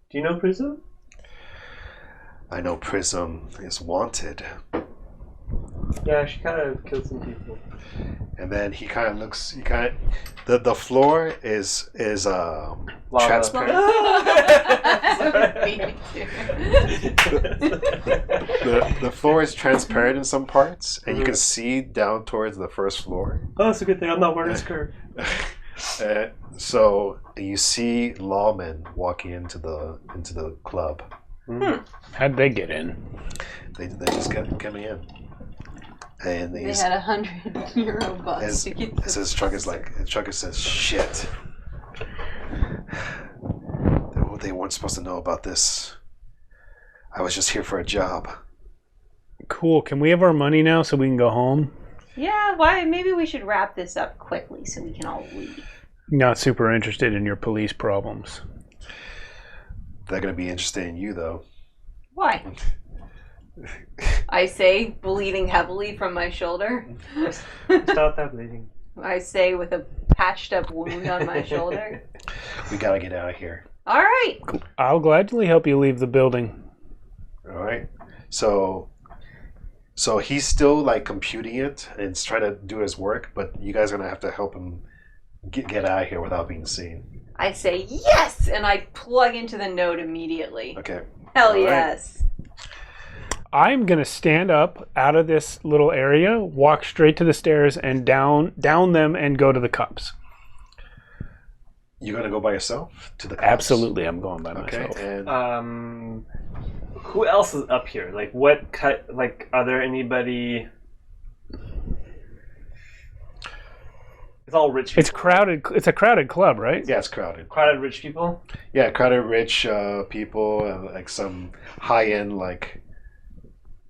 Do you know Prism? I know Prism is wanted. Yeah, she kind of killed some people. And then he kind of looks. The floor is Lava. transparent. The floor is transparent in some parts, and you can see down towards the first floor. Oh, it's a good thing I'm not wearing a skirt. So you see lawmen walking into the club. How'd they get in? They just coming in. And They had a €100 bus to get as his trucker says, "Shit, they weren't supposed to know about this. I was just here for a job." Cool. Can we have our money now so we can go home? Yeah, why? Maybe we should wrap this up quickly so we can all leave. Not super interested in your police problems. They're gonna be interested in you, though. Why? I say, bleeding heavily from my shoulder. Stop that bleeding. I say with a patched up wound on my shoulder. We gotta get out of here. All right. I'll gladly help you leave the building. All right. So he's still like computing it and he's trying to do his work, but you guys are gonna have to help him get out of here without being seen. I say yes, and I plug into the node immediately. Okay. Hell All right. yes. I'm going to stand up out of this little area, walk straight to the stairs and down them and go to the cops. You're gonna go by yourself to the cops? Absolutely, I'm going by Okay. myself. And Who else is up here? Like, what cut? Like, are there anybody? It's all rich people. It's crowded. It's a crowded club, right? yeah, it's crowded. Crowded rich people. Yeah, crowded rich people and like some high end like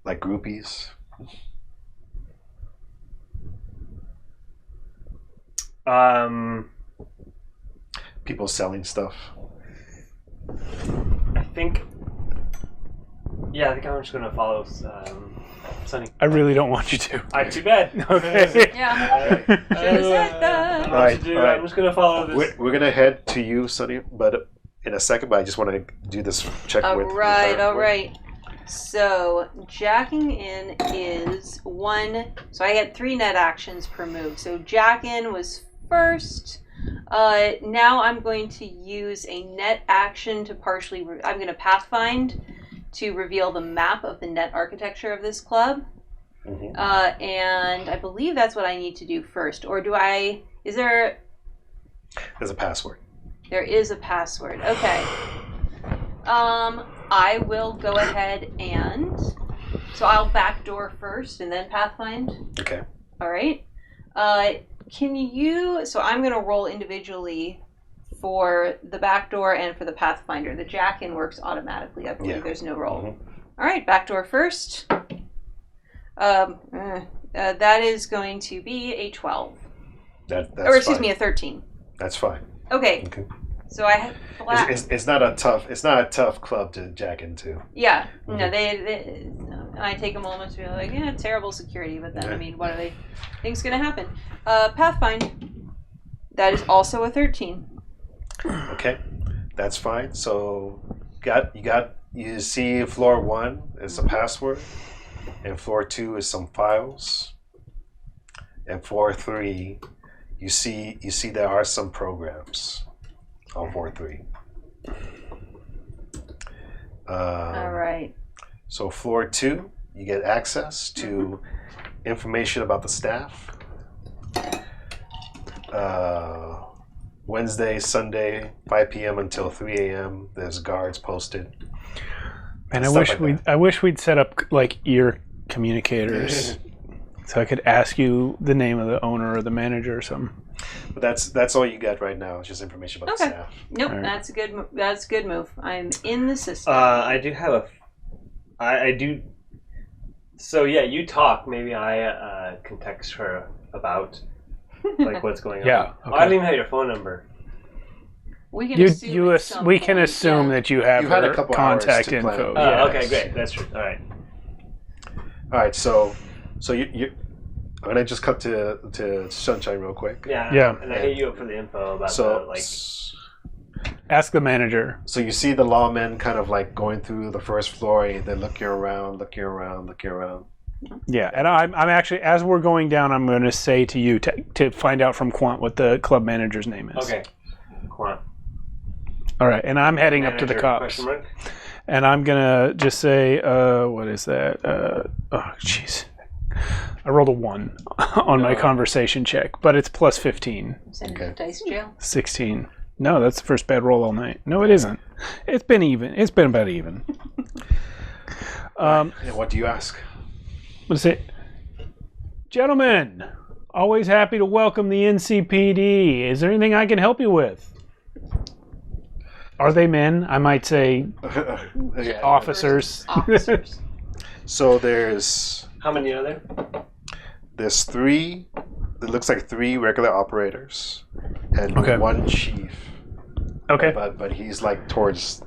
groupies. People selling stuff. I think I'm just gonna follow Sunny. I really don't want you to. Too bad. Okay. Yeah. Should have said that. Alright. I'm just gonna follow this. We're gonna head to you, Sonny, but in a second. But I just want to do this check with. All right. So jacking in is 1. So I had 3 net actions per move. So jack in was first. Now I'm going to use a net action to partially. I'm going to pathfind to reveal the map of the net architecture of this club. Mm-hmm. And I believe that's what I need to do first. Or do I... Is there... There's a password. There is a password. Okay. I will go ahead and... So I'll backdoor first and then pathfind. Okay. All right. Can you... So I'm going to roll individually for the backdoor and for the pathfinder. The jack-in works automatically. I believe there's no roll. Mm-hmm. All right, backdoor first. That is going to be a 12. That's Excuse fine. me, a 13. That's fine. Okay. So I have black. It's not a tough club to jack into. Yeah. No, they I take a moment to be like, yeah, terrible security, but then I mean, what are they? Things gonna happen. Pathfind. That is also a 13. Okay, that's fine. So you see floor 1 is a password, and floor 2 is some files, and floor 3 you see there are some programs on floor 3. All right. So floor 2, you get access to information about the staff. Wednesday, Sunday, 5 p.m. until 3 a.m. There's guards posted. And Stuff I wish we'd set up like ear communicators, so I could ask you the name of the owner or the manager or something. But that's all you got right now. It's just information about the staff. Nope, All right. that's a good. That's a good move. I'm in the system. I do have I do. So yeah, you talk. Maybe I can text her about like what's going on. Yeah, Oh, I don't even have your phone number. We can assume at some we can point, assume that you have You've had a her couple hours contact to plan. info. Oh, Yes. okay, great. That's true. All right. All right, so you I'm gonna just cut to Sunshine real quick. Yeah. And I hit you up for the info about So Ask the manager. so you see the lawmen kind of like going through the first floor, and they're looking around. Yeah, and I'm actually, as we're going down, I'm going to say to you to find out from Quant what the club manager's name is. Okay. Quant. All right, and I'm heading up to the Manager, cops. question mark? And I'm going to just say, what is that? Oh, jeez. I rolled a 1 on my conversation check, but it's plus 15. Send him to dice jail. 16. No, that's the first bad roll all night. No, it isn't. It's been even. It's been about even. And what do you ask? Let's say, gentlemen, always happy to welcome the NCPD. Is there anything I can help you with? Are they men? I might say officers. Officers. So there's How many are there? 3. It looks like 3 regular operators and Okay. 1 chief. Okay. But he's like towards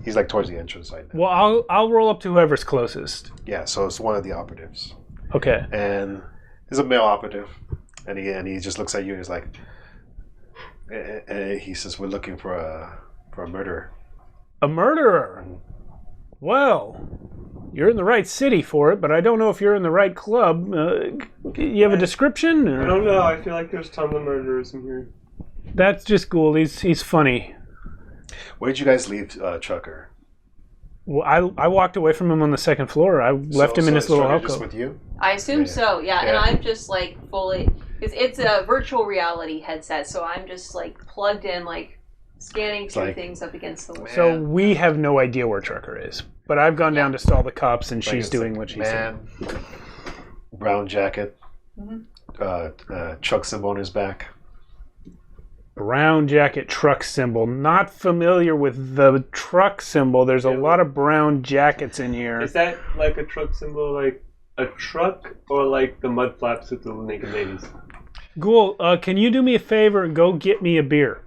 the entrance right now. Well, I'll roll up to whoever's closest. Yeah, so it's one of the operatives, Okay. and he's a male operative, and he just looks at you and he's like, and he says, "We're looking for a murderer." A murderer. Well, you're in the right city for it, but I don't know if you're in the right club. You have a description? I Or? don't know. I feel like there's tons of murderers in here. That's just cool. He's funny. Where did you guys leave Trucker? Well, I walked away from him on the second floor. I left him in his little Trucker just alcove. with you. I assume so. Yeah, and Yeah. I'm just like fully. It's a virtual reality headset, so I'm just like plugged in, like scanning two like- things up against the wall. So we have no idea where Trucker is. But I've gone down to stall the cops, and Like, she's it's doing like, what she said. man, brown jacket, Mm-hmm. truck symbol on his back. Brown jacket truck symbol. Not familiar with the truck symbol. There's a lot of brown jackets in here. Is that like a truck symbol, like a truck, or like the mud flaps with the naked ladies? Ghoul, can you do me a favor and go get me a beer?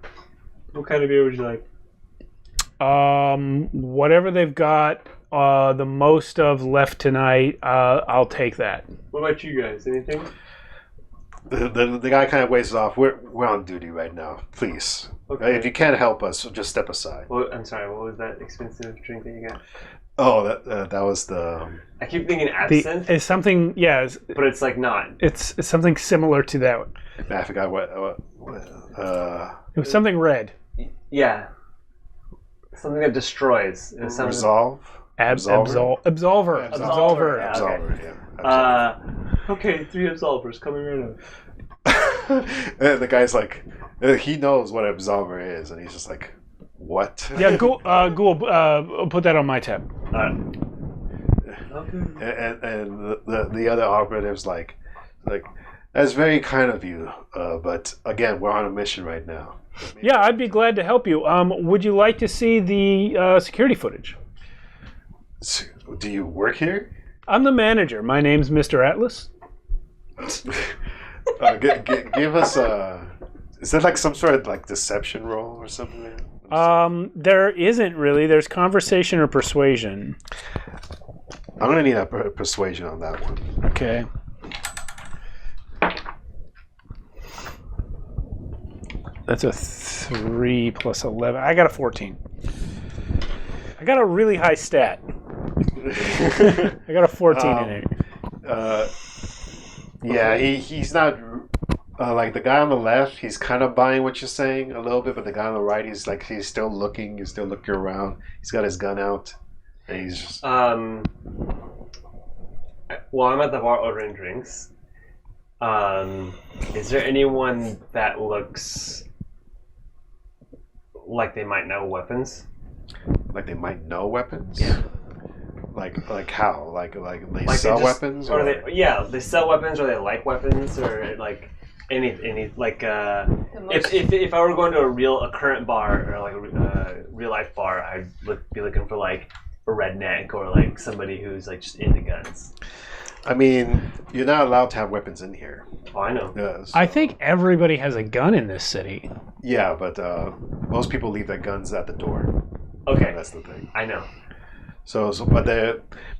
What kind of beer would you like? Whatever they've got the most of left tonight, I'll take that. What about you guys? Anything? The guy kind of waves off. We're on duty right now. Please. Okay. If you can't help us, just step aside. Well, I'm sorry. What was that expensive drink that you got? Oh, that was the... I keep thinking absinthe, It's something, yeah. but it's like not. It's something similar to that one. I forgot what It was something red. Yeah. Something that destroys. It was something. Resolve? Absolver. Absolver, yeah. Absolver, Okay. yeah. Okay, 3 absolvers coming right up. And the guy's like, he knows what absolver is, and he's just like, what? Yeah, Ghoul, put that on my tab. Okay. And the other operative's like, that's very kind of you, but again, we're on a mission right now. Yeah, I'd be glad to help you. Would you like to see the security footage? Do you work here? I'm the manager. My name's Mr. Atlas. Give us a... Is that like some sort of like deception roll or something? There isn't really. There's conversation or persuasion. I'm going to need a persuasion on that one. Okay. That's a 3 plus 11. I got a 14. I got a really high stat. I got a 14 in it. Yeah, he's not... like the guy on the left, he's kind of buying what you're saying a little bit, but the guy on the right, he's still looking around. He's got his gun out, and he's just... Well, I'm at the bar ordering drinks. Is there anyone that looks like they might know weapons? Like they might know weapons? Yeah. Like how? Like they Like sell they just, weapons? Or they sell weapons, or they like weapons, or like any like if I were going to a current bar or like a real life bar, I'd be looking for like a redneck or like somebody who's like just into guns. I mean, you're not allowed to have weapons in here. Oh, I know. Yeah, so, I think everybody has a gun in this city. yeah, but most people leave their guns at the door. Okay, That's the thing. I know. So but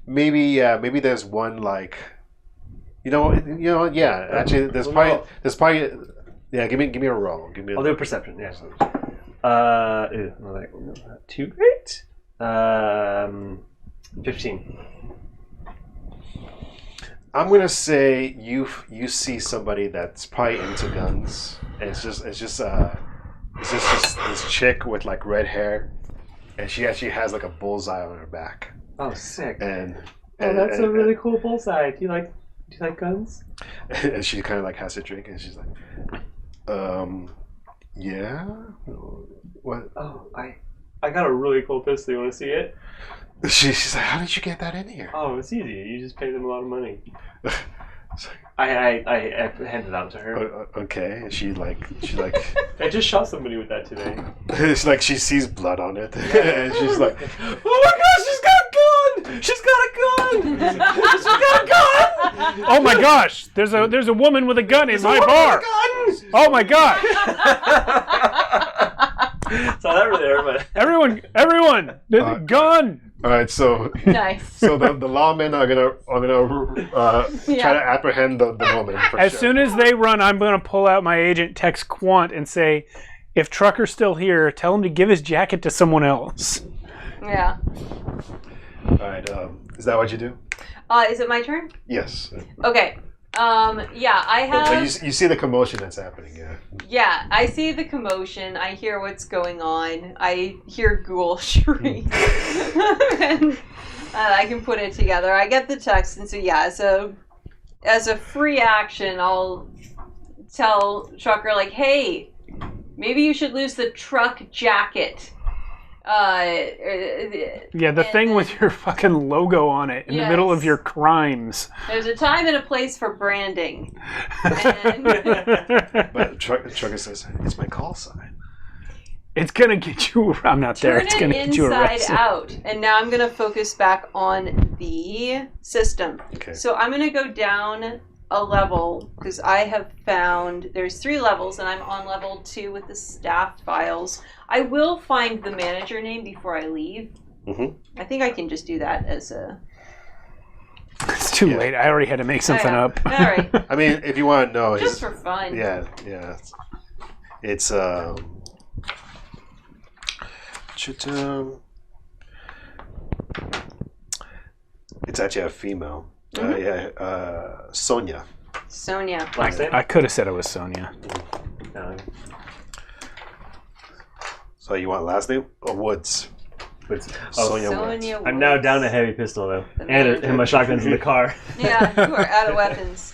maybe there's one like, yeah. Actually, there's probably yeah. Give me a roll. I'll do a perception. Yeah. Not too great. 15. I'm gonna say you see somebody that's probably into guns, and it's just this chick with like red hair, and she actually has like a bullseye on her back. Oh, sick! And that's a really cool bullseye. Do you like guns? And she kind of like has a drink, and she's like, yeah. What? Oh, I got a really cool pistol. You want to see it? She's like, how did you get that in here? Oh, it's easy. You just pay them a lot of money. I handed it out to her. Okay, and she like. I just shot somebody with that today. It's like she sees blood on it, and she's like, Oh my gosh, she's got a gun! She's got a gun! She's got a gun! Oh my gosh! There's a woman with a gun in my bar. Oh my gosh! So that really hurt my... Everyone, gun! all right, so Nice. so the lawmen are gonna try to apprehend the woman. As soon as they run, I'm gonna pull out my agent, text Quant, and say, if Trucker's still here, tell him to give his jacket to someone else. Yeah. All right, is that what you do? Is it my turn? Yes. Okay. Yeah, I But have... you see the commotion that's happening, yeah. Yeah, I see the commotion. I hear what's going on. I hear Ghoul shriek. And I can put it together. I get the text, and so yeah, so as a free action, I'll tell Trucker, like, hey, maybe you should lose the truck jacket. Yeah, the thing with your fucking logo on it in the middle of your crimes. There's a time and a place for branding. And But Trucker says, it's my call sign. It's gonna get you. I'm not there. turn It's it gonna get you inside arrested. out. And now I'm going to focus back on the system. Okay. So I'm going to go down a level, because I have found there's 3 levels, and I'm on level 2 with the staff files. I will find the manager name before I leave. I think I can just do that as a... It's too late. I already had to make something up. All right. I mean, if you want to know, Just for fun. Yeah. It's it's actually a female. Sonia. Sonia. Last name? I could have said it was Sonia. No. So you want last name or Woods? Sonia Woods. Sonia I'm now Woods. down a heavy pistol though, The and manager. my shotgun's in the car. Yeah, you are out of weapons.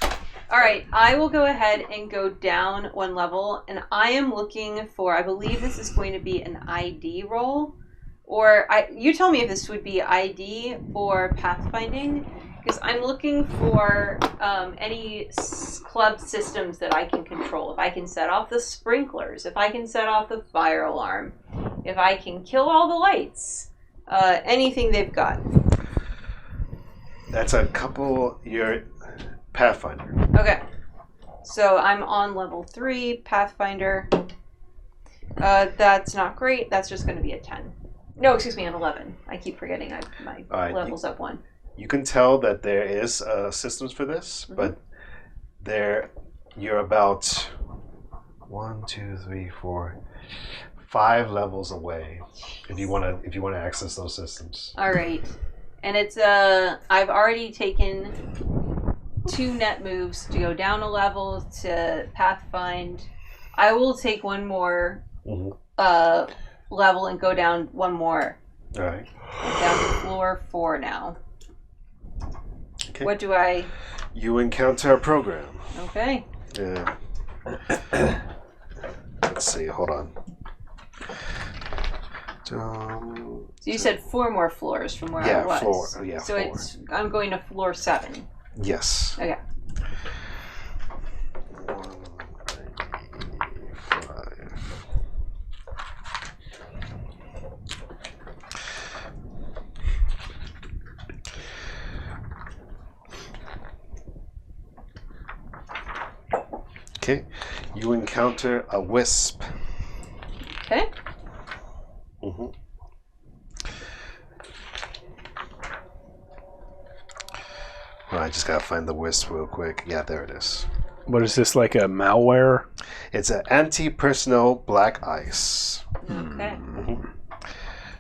All right, I will go ahead and go down 1 level, and I am looking for, I believe this is going to be an ID roll, or you tell me if this would be ID or pathfinding, because I'm looking for any club systems that I can control. If I can set off the sprinklers, if I can set off the fire alarm, if I can kill all the lights, anything they've got. That's a couple. Your Pathfinder. Okay, so I'm on level 3, Pathfinder. That's not great. That's just going to be a 10. No, excuse me, an 11. I keep forgetting my level's up 1. You can tell that there is systems for this, but you're about 1, 2, 3, 4, 5 levels away if you want to access those systems. All right, and it's I've already taken 2 net moves to go down a level to Pathfind. I will take 1 more level and go down 1 more. All right. I'm down to floor 4 now. Okay. What do I... You encounter a program. Okay. Yeah. Let's see. Hold on. So you said 4 more floors from where I was. So 4. I'm going to floor 7. Yes. Okay. 1, 3, 5. Okay. You encounter a wisp. Okay. Well, I just gotta find the wisp real quick. Yeah, there it is. What is this, like a malware? It's an anti-personnel black ice. Okay.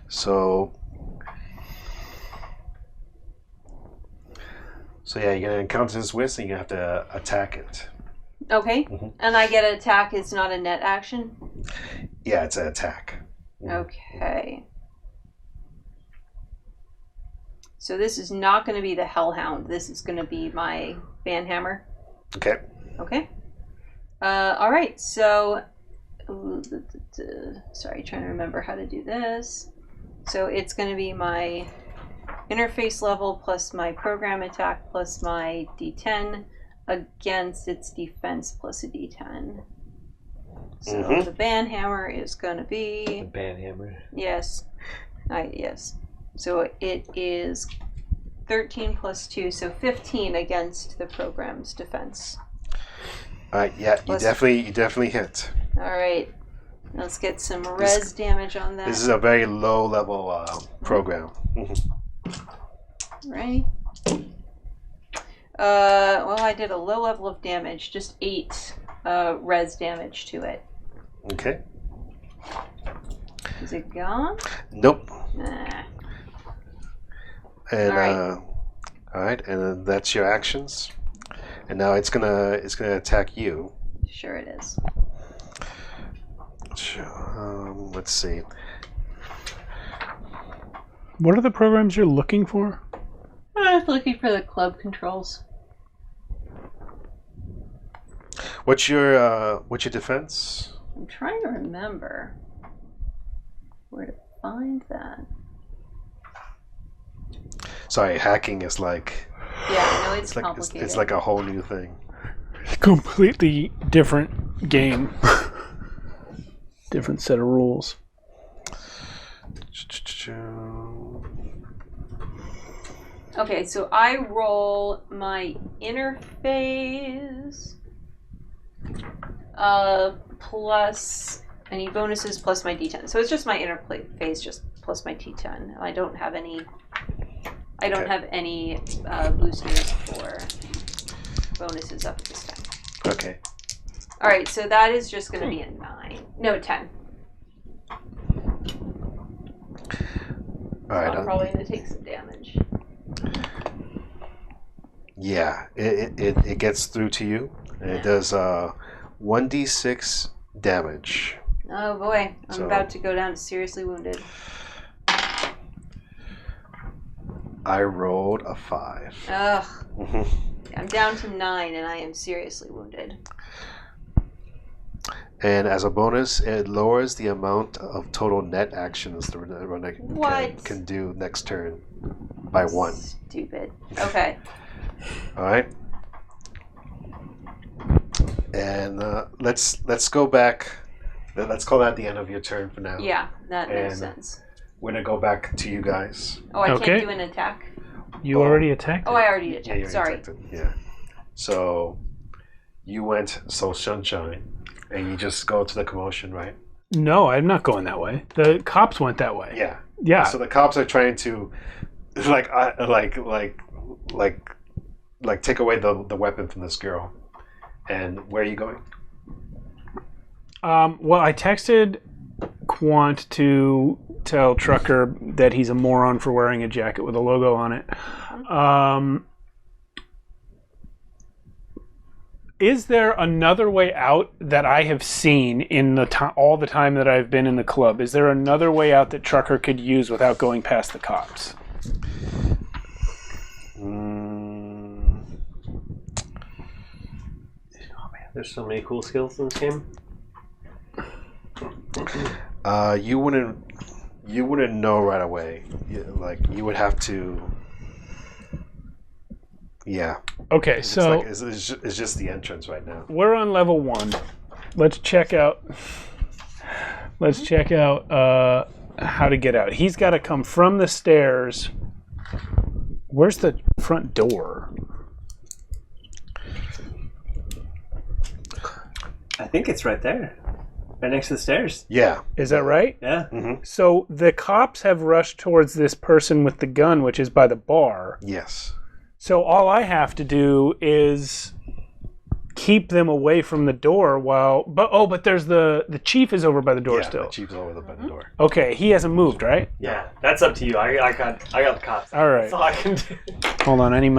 So yeah, you're gonna encounter this wisp and you have to attack it. Okay. And I get an attack. It's not a net action? Yeah, it's an attack. Okay. So this is not going to be the Hellhound. This is going to be my Banhammer. Okay. Okay. All right. So, sorry, trying to remember how to do this. So it's going to be my interface level plus my program attack plus my D10 against its defense plus a D10. So the Banhammer is going to be... The Banhammer. Yes. Yes. So it is 13 plus 2, so 15 against the program's defense. All right, yeah, Plus- you definitely hit. All right. Let's get some res damage on that. This is a very low level program. Right. Well, I did a low level of damage, just 8 res damage to it. Okay. Is it gone? Nope. Nah. And All right, and then that's your actions. And now it's gonna attack you. Sure it is. Let's see. What are the programs you're looking for? I was looking for the club controls. What's your defense? I'm trying to remember where to find that. Sorry, hacking is like Yeah, no, it's complicated. it's like a whole new thing. Completely different game. Different set of rules. Okay, so I roll my interface plus any bonuses plus my d10. So it's just my interface just plus my d10. I don't have any boosters for bonuses up at this time. Okay. All right, so that is just going to be a 9. No, 10. All right. I'm probably going to take some damage. Yeah, it gets through to you, and it does 1d6 damage. Oh boy, I'm about to go down to seriously wounded. I rolled a 5. Ugh. I'm down to 9 and I am seriously wounded. And as a bonus, it lowers the amount of total net actions the runner can do next turn by 1. Stupid. Okay. All right. And let's go back. Let's call that the end of your turn for now. Yeah, that makes sense. We're gonna go back to you guys. Oh, I can't do an attack? You already attacked Oh, I already attacked. Yeah, Sorry. Yeah. So you went Soul Sunshine, and you just go to the commotion, right? No, I'm not going that way. The cops went that way. Yeah. Yeah. So the cops are trying to, like take away the weapon from this girl. And where are you going? Well, I texted Quant to tell Trucker that he's a moron for wearing a jacket with a logo on it. Is there another way out that I have seen in all the time that I've been in the club? Is there another way out that Trucker could use without going past the cops? There's so many cool skills in this game. You wouldn't know right away. You would have to. Yeah. Okay, so it's just the entrance right now. we're on level 1. Let's check out. How to get out. He's got to come from the stairs. Where's the front door? I think it's right there. Right next to the stairs. Yeah. Is that right? Yeah. Mm-hmm. So the cops have rushed towards this person with the gun, which is by the bar. Yes. So all I have to do is keep them away from the door but there's the chief is over by the door still. The chief's over by the door. Okay, he hasn't moved, right? Yeah. That's up to you. I got the cops. All right. That's all I can do. Hold on, I need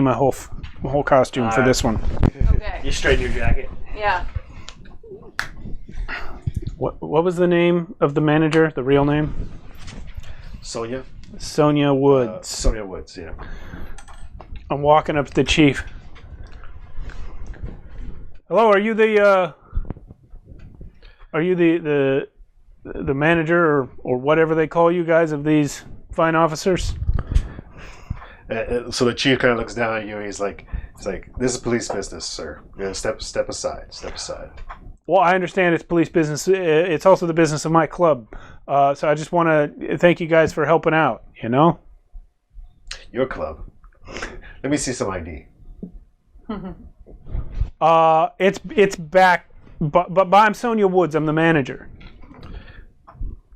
my whole costume for this one. Okay. You straighten your jacket. Yeah. What was the name of the manager? The real name? Sonia Woods. Sonia Woods. Yeah. I'm walking up to the chief. Hello, are you the manager or whatever they call you guys of these fine officers? So the chief kind of looks down at you, and he's like, "This is police business, sir. You know, step aside. Step aside." Well, I understand it's police business. It's also the business of my club. So I just want to thank you guys for helping out, you know? Your club. Let me see some ID. It's back, but I'm Sonia Woods. I'm the manager.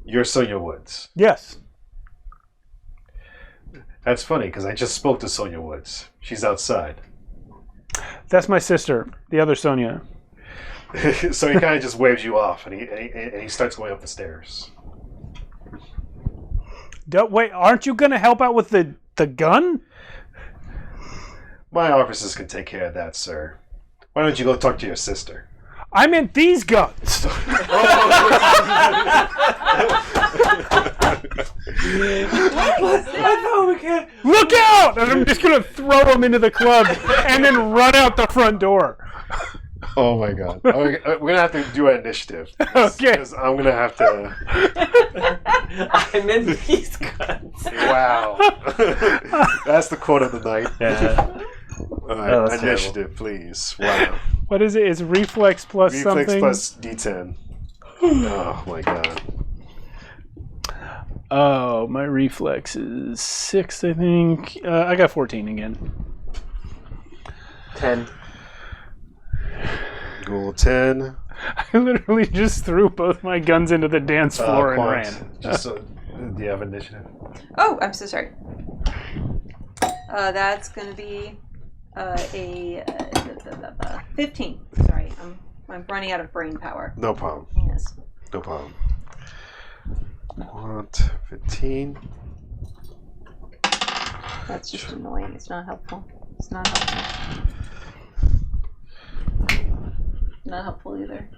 You're Sonia Woods. Yes. That's funny because I just spoke to Sonia Woods. She's outside. That's my sister, the other Sonia. So he kind of just waves you off, and he starts going up the stairs. Wait, aren't you going to help out with the gun? My officers can take care of that, sir. Why don't you go talk to your sister? I meant these guns. Look out! And I'm just going to throw them into the club and then run out the front door. Oh my god. We're going to have to do an initiative. Okay. Because I'm going to have to... I meant these guns. Wow. That's the quote of the night. Yeah. All right, initiative, please. Wow. What is it? It's reflex plus Reflex something? plus D10. Oh my god. Oh, my reflex is 6, I think. I got 14 again. 10. Goal 10. I literally just threw both my guns into the dance floor and ran. Just do you have initiative? Oh, I'm so sorry. That's going to be a 15. Sorry, I'm running out of brain power. No problem. Yes. No problem. Quant 15. That's just annoying. It's not helpful. It's not helpful. Not helpful either.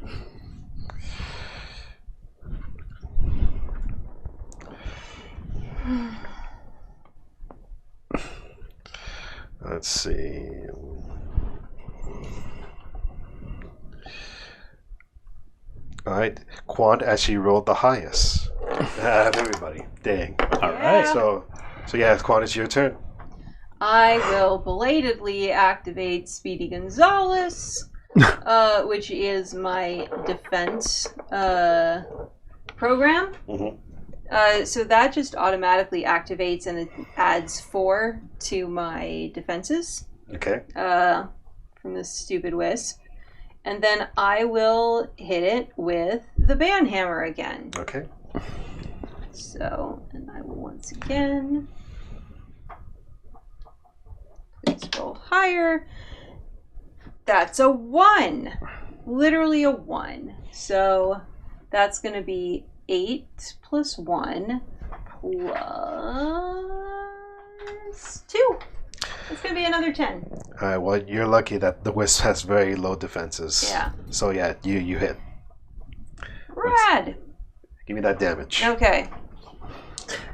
Let's see. All right, Quant actually rolled the highest out of everybody. Dang. All right. So yeah, Quant, it's your turn. I will belatedly activate Speedy Gonzales, which is my defense program. Mm-hmm. So that just automatically activates and it adds 4 to my defenses. Okay. From this stupid wisp. And then I will hit it with the banhammer again. Okay. So, and I will once again. Please roll higher. That's a 1. Literally a 1. So that's going to be 8 plus 1 plus 2. It's going to be another 10. All right. Well, you're lucky that the wisp has very low defenses. Yeah. So yeah, you hit. Rad. Give me that damage. Okay.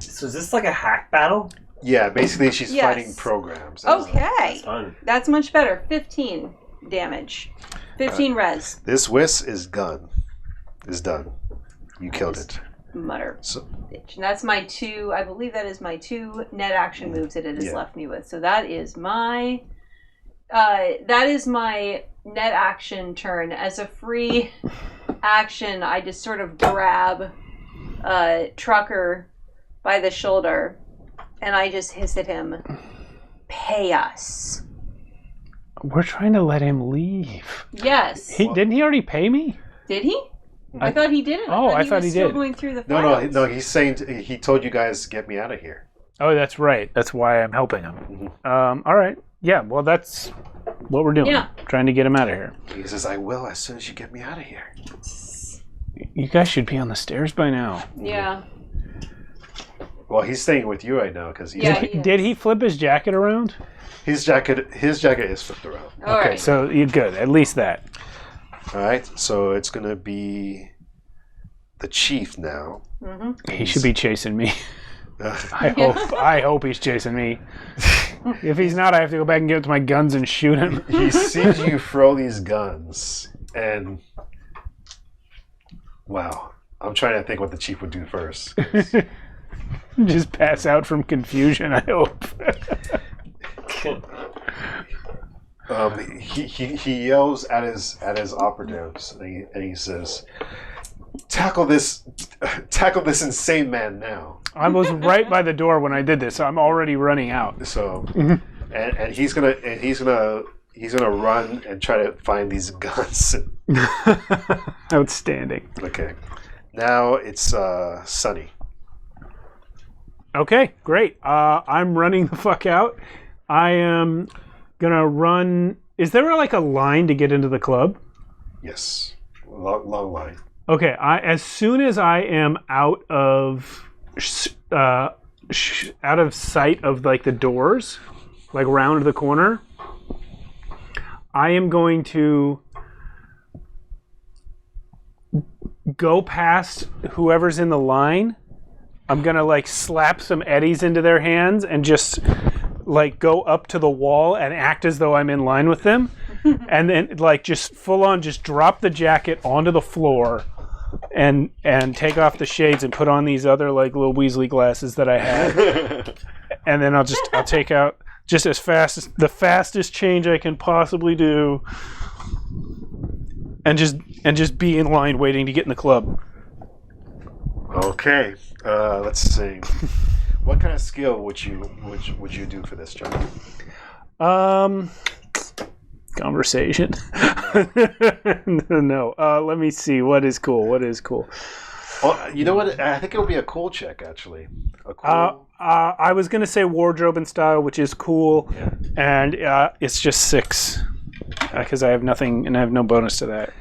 So is this like a hack battle? Yeah. Basically, she's Yes. fighting programs. Okay. Fun. That's much better. 15 damage. 15 res. This wisp is done. You killed it. Mutter. So Bitch. And that's my 2, I believe that is my 2 net action moves that it has Yeah. left me with. So that is my net action turn. As a free action, I just sort of grab Trucker by the shoulder and I just hiss at him, "Pay us." We're trying to let him leave. Yes. Didn't he already pay me? Did he? I thought he didn't. Oh, I thought was he still did. going through the no, files. no. He's saying he told you guys to get me out of here. Oh, that's right. That's why I'm helping him. All right. Yeah, well, that's what we're doing. Yeah. Trying to get him out of here. He says, "I will as soon as you get me out of here." You guys should be on the stairs by now. Yeah. Well, he's staying with you right now because Yeah. he is. Did he flip his jacket around? his jacket is flipped around. All Okay, right. so you're good. At least that. All right, so it's gonna be the chief now. He should be chasing me. Ugh. I hope he's chasing me. If he's not, I have to go back and get to my guns and shoot him. He sees you throw these guns, and wow, I'm trying to think what the chief would do first. Just pass out from confusion, I hope. He yells at his operatives, and he says, "Tackle this insane man now!" I was right by the door when I did this, so I'm already running out. So, and he's gonna run and try to find these guns. Outstanding. Okay, now it's Sunny. Okay, great. I'm running the fuck out. I am gonna run. Is there like a line to get into the club? Yes, long line. Okay, as soon as I am out of sight of like the doors, like round the corner, I am going to go past whoever's in the line. I'm gonna like slap some eddies into their hands and just like go up to the wall and act as though I'm in line with them, and then like just full on just drop the jacket onto the floor and take off the shades and put on these other like little Weasley glasses that I had, and then I'll take out just as fast as the fastest change I can possibly do, and just be in line waiting to get in the club. Okay. Let's see. What kind of skill would you do for this job? Conversation. No. Let me see. What is cool? Oh, you know what? I think it would be a cool check, actually. A cool. I was gonna say wardrobe and style, which is cool, Yeah. and it's just 6 because I have nothing and I have no bonus to that.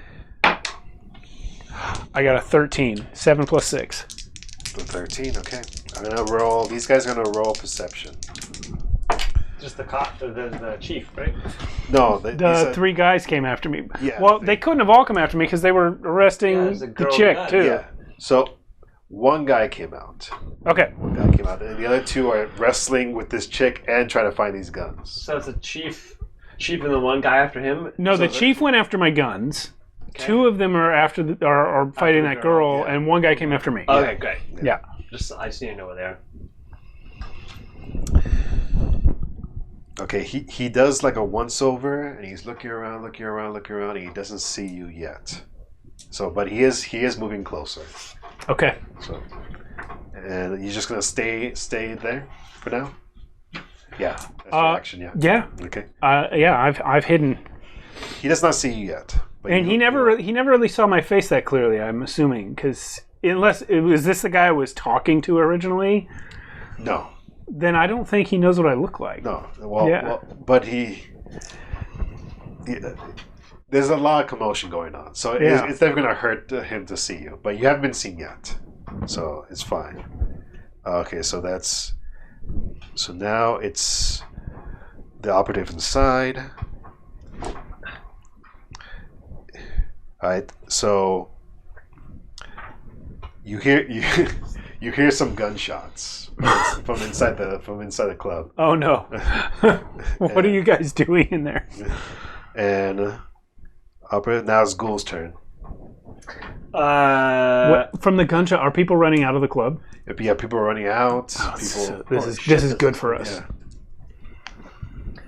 I got a 13. 7 plus 6. 13. Okay. I'm gonna roll. These guys are gonna roll perception. Just the cop, the chief, right? No, The 3 guys came after me. Yeah, Well, they couldn't have all come after me because they were arresting there's a the girl chick guy. too. Yeah. So one guy came out. Okay. One guy came out, and the other 2 are wrestling with this chick and trying to find these guns. So it's a chief and the one guy after him. No, So the chief went after my guns. Okay. 2 of them are are fighting the that girl, girl, and 1 guy came after me. Okay, great. Yeah. I just need to know where they are. Okay, he does like a once over, and he's looking around, and he doesn't see you yet. So, but he is moving closer. Okay. So, and you're just gonna stay there for now. Yeah, that's your action. Yeah. Yeah. Okay. Yeah. I've hidden, He does not see you yet. But and you- he never really saw my face that clearly. I'm assuming because unless it was this the guy I was talking to originally, No. then I don't think he knows what I look like. No. Well, Yeah. well but he there's a lot of commotion going on, so Yeah. it's never gonna hurt him to see you. But you haven't been seen yet, so it's fine. Okay, so now it's the operative inside. All right, so you hear some gunshots from inside the club, Oh no! What are you guys doing in there? and operative, now it's Ghoul's turn. What, from the gunshot, are people running out of the club? Yeah, people are running out. People. So this is good for us. Yeah.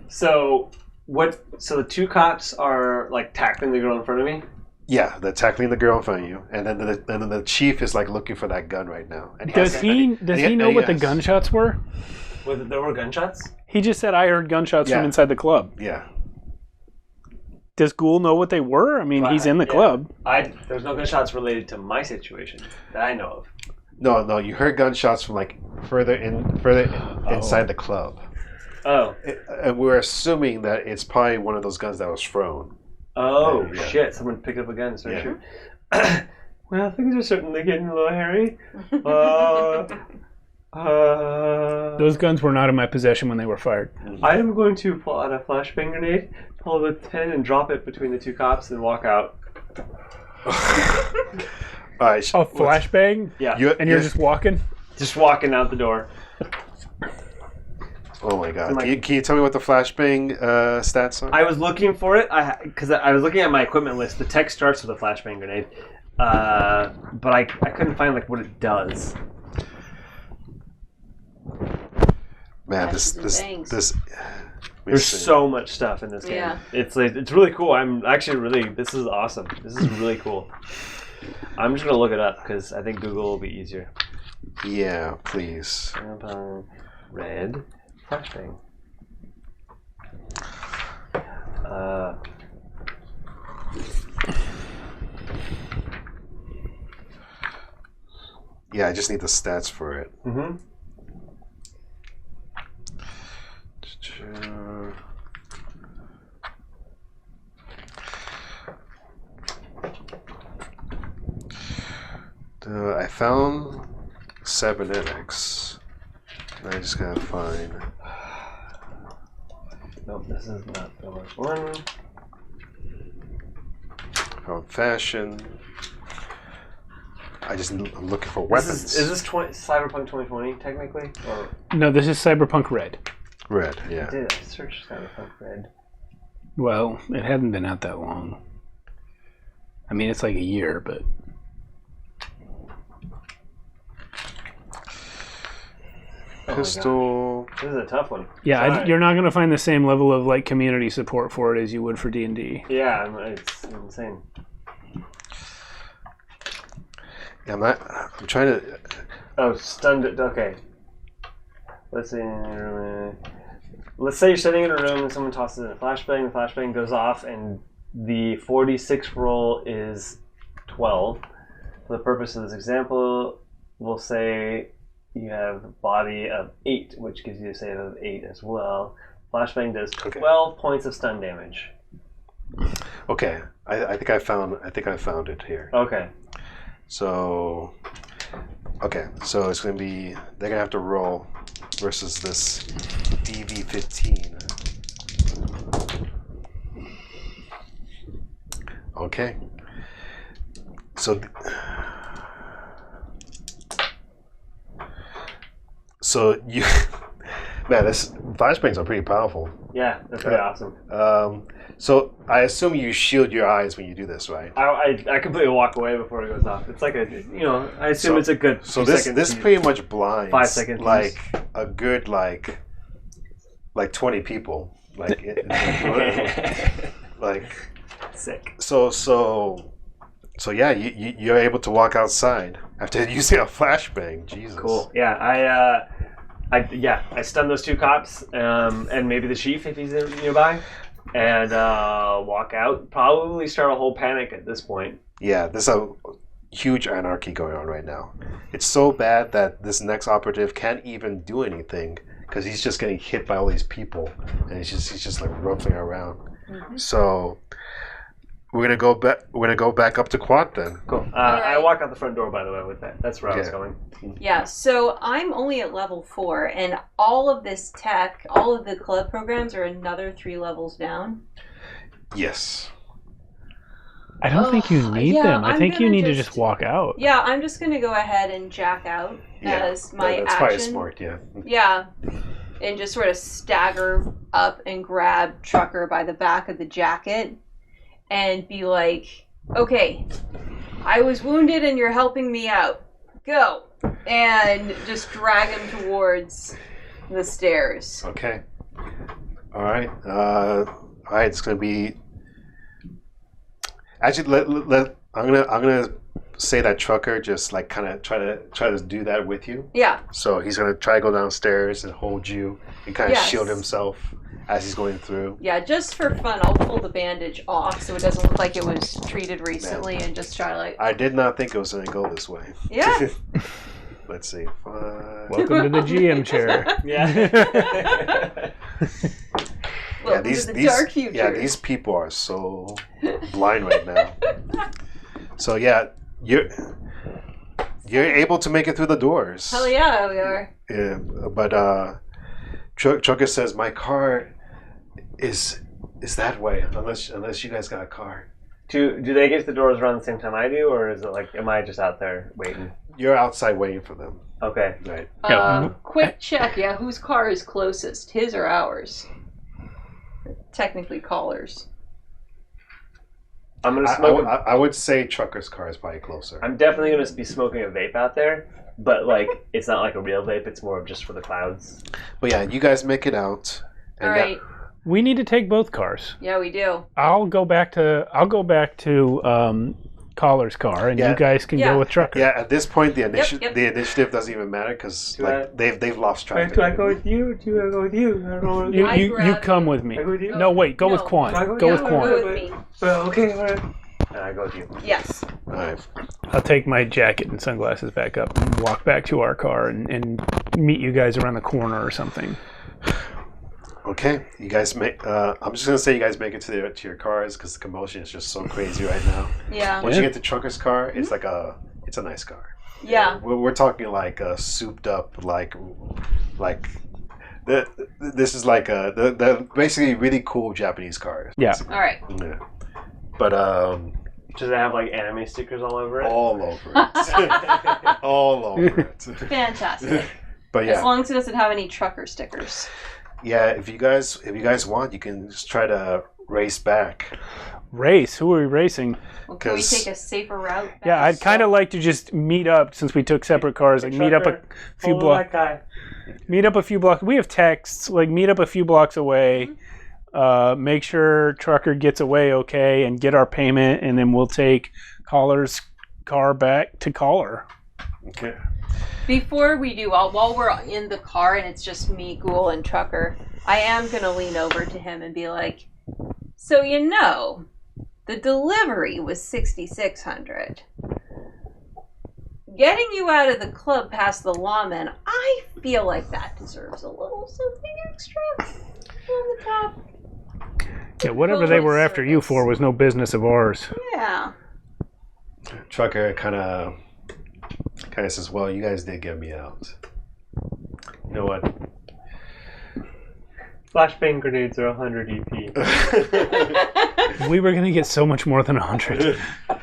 So the 2 cops are like tackling the girl in front of me. Yeah, they're tackling the girl in front of you, and then the chief is like looking for that gun right now. And Does he know what the yes. gunshots were? There were gunshots. He just said I heard gunshots Yeah. from inside the club. Yeah. Does Ghoul know what they were? I mean, he's in the Yeah. club. There's no gunshots related to my situation that I know of. No, you heard gunshots from like further inside the club. Oh. And we're assuming that it's probably one of those guns that was thrown. Oh, Yeah. shit. Someone picked up a gun and started Yeah. shooting. Well, things are certainly getting a little hairy. Those guns were not in my possession when they were fired. I am going to pull out a flashbang grenade, pull the pin, and drop it between the 2 cops and walk out. All right. Oh, flashbang? Yeah. And you're just walking? Just walking out the door. Oh my god! Like- Can you tell me what the flashbang stats are? I was looking for it because I was looking at my equipment list. The text starts with a flashbang grenade, but I couldn't find like what it does. Man, Flashes and this bangs. There's so much stuff in this game. Yeah. It's really cool. I'm actually this is awesome. This is really cool. I'm just gonna look it up because I think Google will be easier. Yeah, please. Red flashbang. Yeah, I just need the stats for it. Mm-hmm. I found cybernetics. I just gotta find. Nope, this is not the right one. Found fashion. I'm looking for weapons. Is this Cyberpunk 2020 technically? Or No, this is Cyberpunk Red. Red, yeah. did I search Cyberpunk Red? Well, it hadn't been out that long. I mean, it's like a year, but... Pistol. This is a tough one. Yeah, Sorry. you're not going to find the same level of like community support for it as you would for D&D. Yeah, it's insane. I'm trying to. Oh, stunned. Okay. Let's see. Let's say you're sitting in a room and someone tosses in a flashbang. The flashbang goes off, and the 4d6 roll is 12. For the purpose of this example, we'll say you have a body of 8, which gives you a save of 8 as well. Flashbang does 12 points of stun damage. Okay, I think I found it here. Okay. So it's gonna be they're gonna have to roll versus this DV15. Okay. So you, man, this flashbangs are pretty powerful. Yeah, that's pretty awesome. So I assume you shield your eyes when you do this, right? I completely walk away before it goes off. It's like I assume it's a good. So this pretty much blinds 5 seconds. like a good like 20 people. Like sick. So yeah, you're able to walk outside after using a flashbang. Jesus. Cool. Yeah, I stun those 2 cops, and maybe the chief if he's nearby, and walk out. Probably start a whole panic at this point. Yeah, there's a huge anarchy going on right now. It's so bad that this next operative can't even do anything because he's just getting hit by all these people, and he's just like roughing around. Mm-hmm. So we're gonna go back up to Quad then. Cool. Right. I walk out the front door, by the way, with that. That's where I was going. Yeah, so I'm only at level 4, and all of this tech, all of the club programs are another 3 levels down. Yes. I don't think you need them. I think you need to just walk out. Yeah, I'm just going to go ahead and jack out as my that's action. probably smart, yeah. Yeah, and just sort of stagger up and grab Trucker by the back of the jacket and be like, okay, I was wounded and you're helping me out. Go. And just drag him towards the stairs. Okay. All right. It's gonna be. Actually, I'm gonna say that Trucker just like kind of try to do that with you. Yeah. So he's gonna try to go downstairs and hold you and kind of shield himself as he's going through. Yeah, just for fun, I'll pull the bandage off so it doesn't look like it was treated recently, and just try to like. I did not think it was gonna go this way. Yeah. Let's see. Welcome to the GM chair. Yeah. Welcome to the dark future. Yeah, these people are so blind right now. So yeah, you're able to make it through the doors. Hell yeah, we are. Yeah, but Trucker says my car is that way unless you guys got a car. Do they get to the doors around the same time I do, or is it like am I just out there waiting? You're outside waiting for them. Okay. Right. Quick check. Yeah, whose car is closest, his or ours? Technically, callers. I'm gonna smoke. I would say Trucker's car is probably closer. I'm definitely gonna be smoking a vape out there, but like it's not like a real vape. It's more of just for the clouds. But yeah, you guys make it out. All right. We need to take both cars. Yeah, we do. I'll go back to Collar's car, and you guys can go with Trucker. Yeah, at this point, the initiative doesn't even matter because they've lost track. Do I go with you? Do I go with you? You come with me. I go with you? No, wait. Go with Quan. Go with Quan. Go with me. Well, okay, all right. I go with you. Yes. All right. I'll take my jacket and sunglasses back up and walk back to our car and meet you guys around the corner or something. Okay, you guys make. I'm just gonna say you guys make it to your cars because the commotion is just so crazy right now. Yeah. Once you get to Trucker's car, it's like it's a nice car. Yeah. We're talking like a souped up like this is like the basically really cool Japanese cars. Yeah. All right. Yeah. But Does it have like anime stickers all over it? all over it. All over it. Fantastic. But yeah. As long as it doesn't have any Trucker stickers. Yeah, if you guys want, you can just try to race back. Race? Who are we racing? Well, can we take a safer route back? Yeah, I'd kind of like to just meet up since we took separate cars. Like meet up a few blocks. Meet up a few blocks. We have texts. Like meet up a few blocks away. Make sure Trucker gets away okay, and get our payment, and then we'll take Collar's car back to Caller. Okay. Before we do, while we're in the car and it's just me, Ghoul, and Trucker, I am going to lean over to him and be like, so the delivery was $6,600. Getting you out of the club past the lawman, I feel like that deserves a little something extra on the top. Yeah, whatever they were after you for was no business of ours. Yeah. Trucker kind of says, well, you guys did get me out. You know what? Flashbang grenades are 100 EP. We were going to get so much more than 100.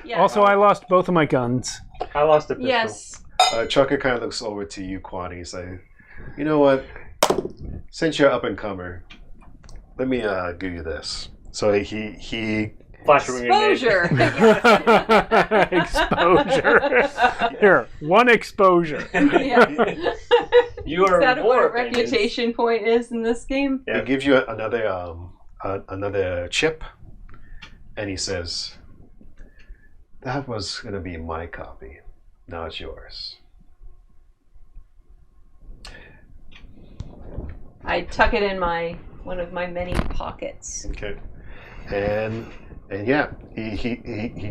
Yeah. Also, I lost both of my guns. I lost a pistol. Yes. Trucker kind of looks over to you, Quan. He's like, you know what? Since you're up and comer, let me give you this. So he Flashbang grenade. Exposure. Exposure. Here, one exposure. Yeah. You are Is that what more a reputation point is in this game? Yeah. he gives you another chip, and he says, that was going to be my copy. Now it's yours. I tuck it in one of my many pockets. Okay. And yeah, he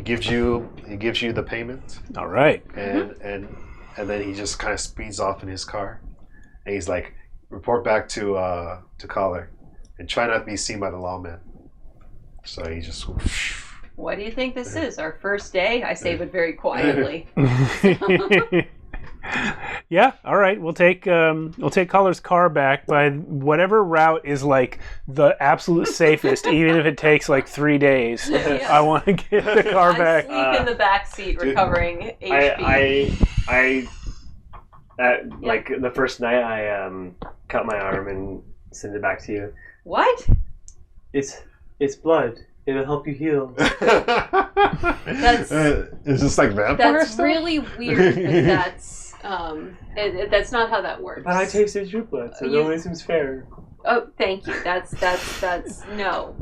gives you the payment, All right. and then he just kind of speeds off in his car, and he's like, report back to Collar, and try not to be seen by the lawman. So he just. What do you think this is? Our first day? I say, but very quietly. Yeah, all right. We'll take Collar's car back by whatever route is like the absolute safest, even if it takes like 3 days. Yeah. I want to get the car I back. sleep in the back seat, recovering HP. I like the first night I cut my arm and send it back to you. What? It's blood. It'll help you heal. That's is this like vampire that's stuff? really weird. That's not how that works. But I tasted your blood, so it only seems fair. Oh, thank you. That's no.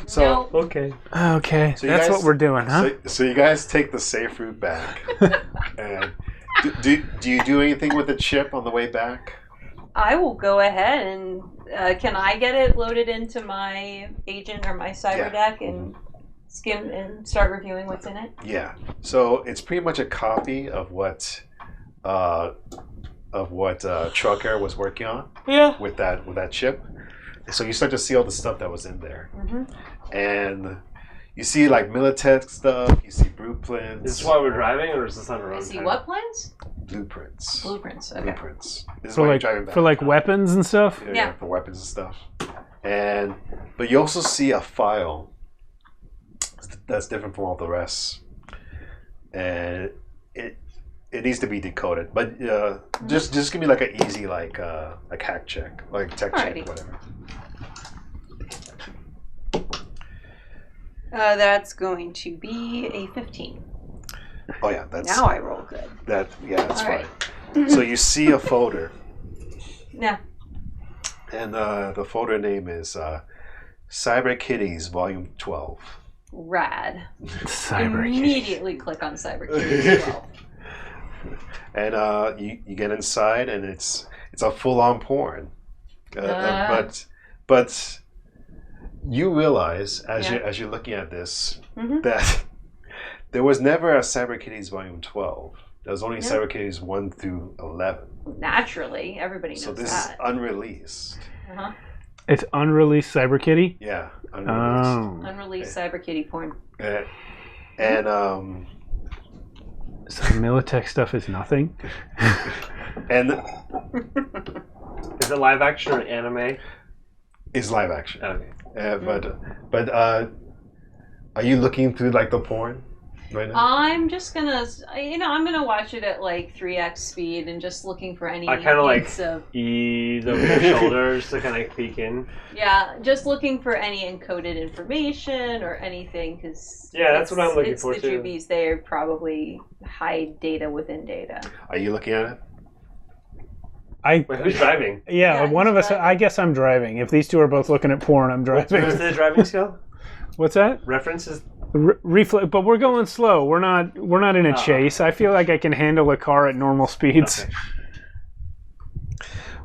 So No. Okay. Okay, So you that's guys- what we're doing, huh? So you guys take the safe route back. And do you do anything with the chip on the way back? I will go ahead and can I get it loaded into my agent or my cyber deck and skim and start reviewing what's in it? Yeah. So it's pretty much a copy of what Trucker was working on. Yeah. With that chip. So you start to see all the stuff that was in there, and you see like Militech stuff. You see blueprints. Is this why we're driving, or is this on our own I see time? what plans? Blueprints. Blueprints. Okay. Blueprints. This is For why you're like driving back. for like weapons and stuff. Yeah. For weapons and stuff. But you also see a file that's different from all the rest, and it needs to be decoded. But just give me like an easy like hack check, like tech Alrighty. check, whatever. That's going to be a 15. Oh yeah, that's Now I roll good. that's All right. fine. So you see a folder, Yeah. and the folder name is Cyber Kitties Volume 12. Rad. Cyber. Immediately click on Cyber Kitties 12. And you get inside, and it's a full-on porn. But you realize as you're looking at this that there was never a Cyber Kitties Volume 12. There was only Cyber Kitties 1 through 11. Naturally, everybody knows So this that. is unreleased. Uh-huh. It's unreleased Cyber Kitty. Yeah, unreleased. Oh, Unreleased Cyber Kitty porn. And so Militech stuff is nothing. and Is it live action or anime? it's live action. Okay. But are you looking through like the porn right now? I'm just gonna, I'm gonna watch it at like 3x speed and just looking for any I kind of like hints of, ease over your shoulders to kind of peek in. just looking for any encoded information or anything, because Yeah, that's what I'm looking for, It's the too. Jubies, they probably hide data within data. Are you looking at it? I Wait, who's driving? yeah, Yeah, one of us. driving. I guess I'm driving. If these two are both looking at porn, I'm What's driving. the driving skill? What's that? References But we're going slow. We're not in a chase. I feel like I can handle a car at normal speeds. Okay.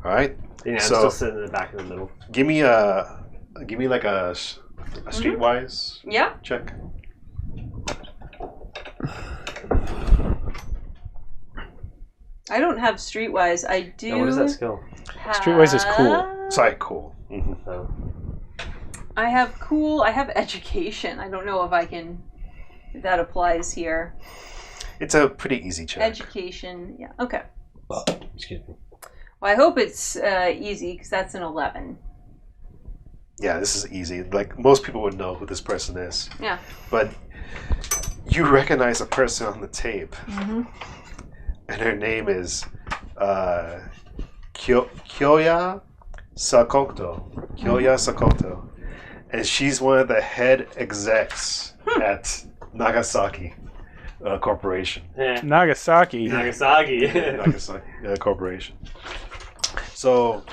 All right. Yeah, I'm So- still sitting in the back in the middle. Give me like a streetwise Yeah. check. I don't have Streetwise. I do. Oh, what is that skill? Streetwise is cool. Sorry, cool. So, I have cool. I have education. I don't know if that applies here. It's a pretty easy check. Education. Yeah. Okay. excuse me. Well, I hope it's easy because that's an 11. Yeah, this is easy. Like most people would know who this person is. Yeah. But you recognize a person on the tape, Mm-hmm. and her name is Kyoya Sakoto. Kyoya Sakoto, and she's one of the head execs at Nagasaki Corporation. Nagasaki. Nagasaki. Nagasaki Corporation. So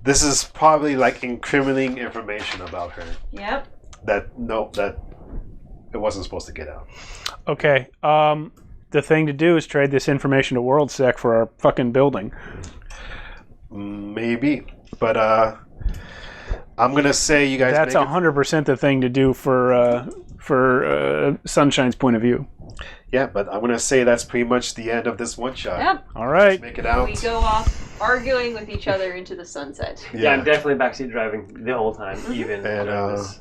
this is probably like incriminating information about her Yep. that it wasn't supposed to get out. Okay. The thing to do is trade this information to WorldSec for our fucking building. Maybe, but I'm gonna say you guys. That's make it- 100% the thing to do for Sunshine's point of view. Yeah, but I'm gonna say that's pretty much the end of this one shot. Yep. All right. Make it out. We go off arguing with each other into the sunset. Yeah, I'm definitely backseat driving the whole time, even. And, during this.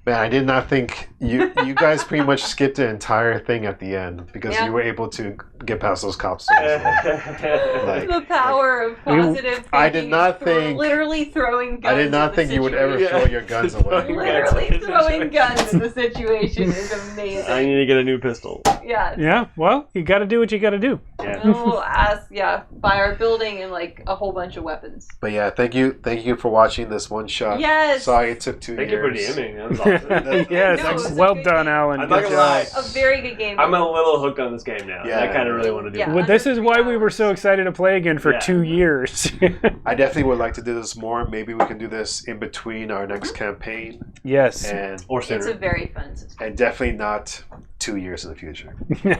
Man, I did not think you guys pretty much skipped the entire thing at the end because Yeah. you were able to get past those cops. Like, The power of positive thinking. I did not is think- literally throwing guns. I did not at the think you would ever situation. throw your guns away. Literally throwing guns in the situation is I amazing. need to get a new pistol. Yeah. Yeah, well, you got to do what you got to do. Yeah. We'll buy our building and like a whole bunch of weapons. But yeah, thank you for watching this one shot. Yes. Sorry it took 2 Thank you years. for DMing. That was awesome. Yes, No, it's a well good done, game. Alan. I'm Good not gonna job. lie. A very good game. I'm a little hooked on this game now. Yeah. I kind of really want to do Yeah. it. Well, this is why we were so excited to play again for Yeah. 2 years. I definitely would like to do this more. Maybe we can do this in between our next campaign, Yes. and Or It's a sooner. very fun system. and definitely not 2 years in the future. All But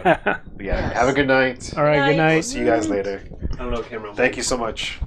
yeah, Yes. have a good night. right, good Night. night. See you guys later. I don't know, Cameron. Thank you so much.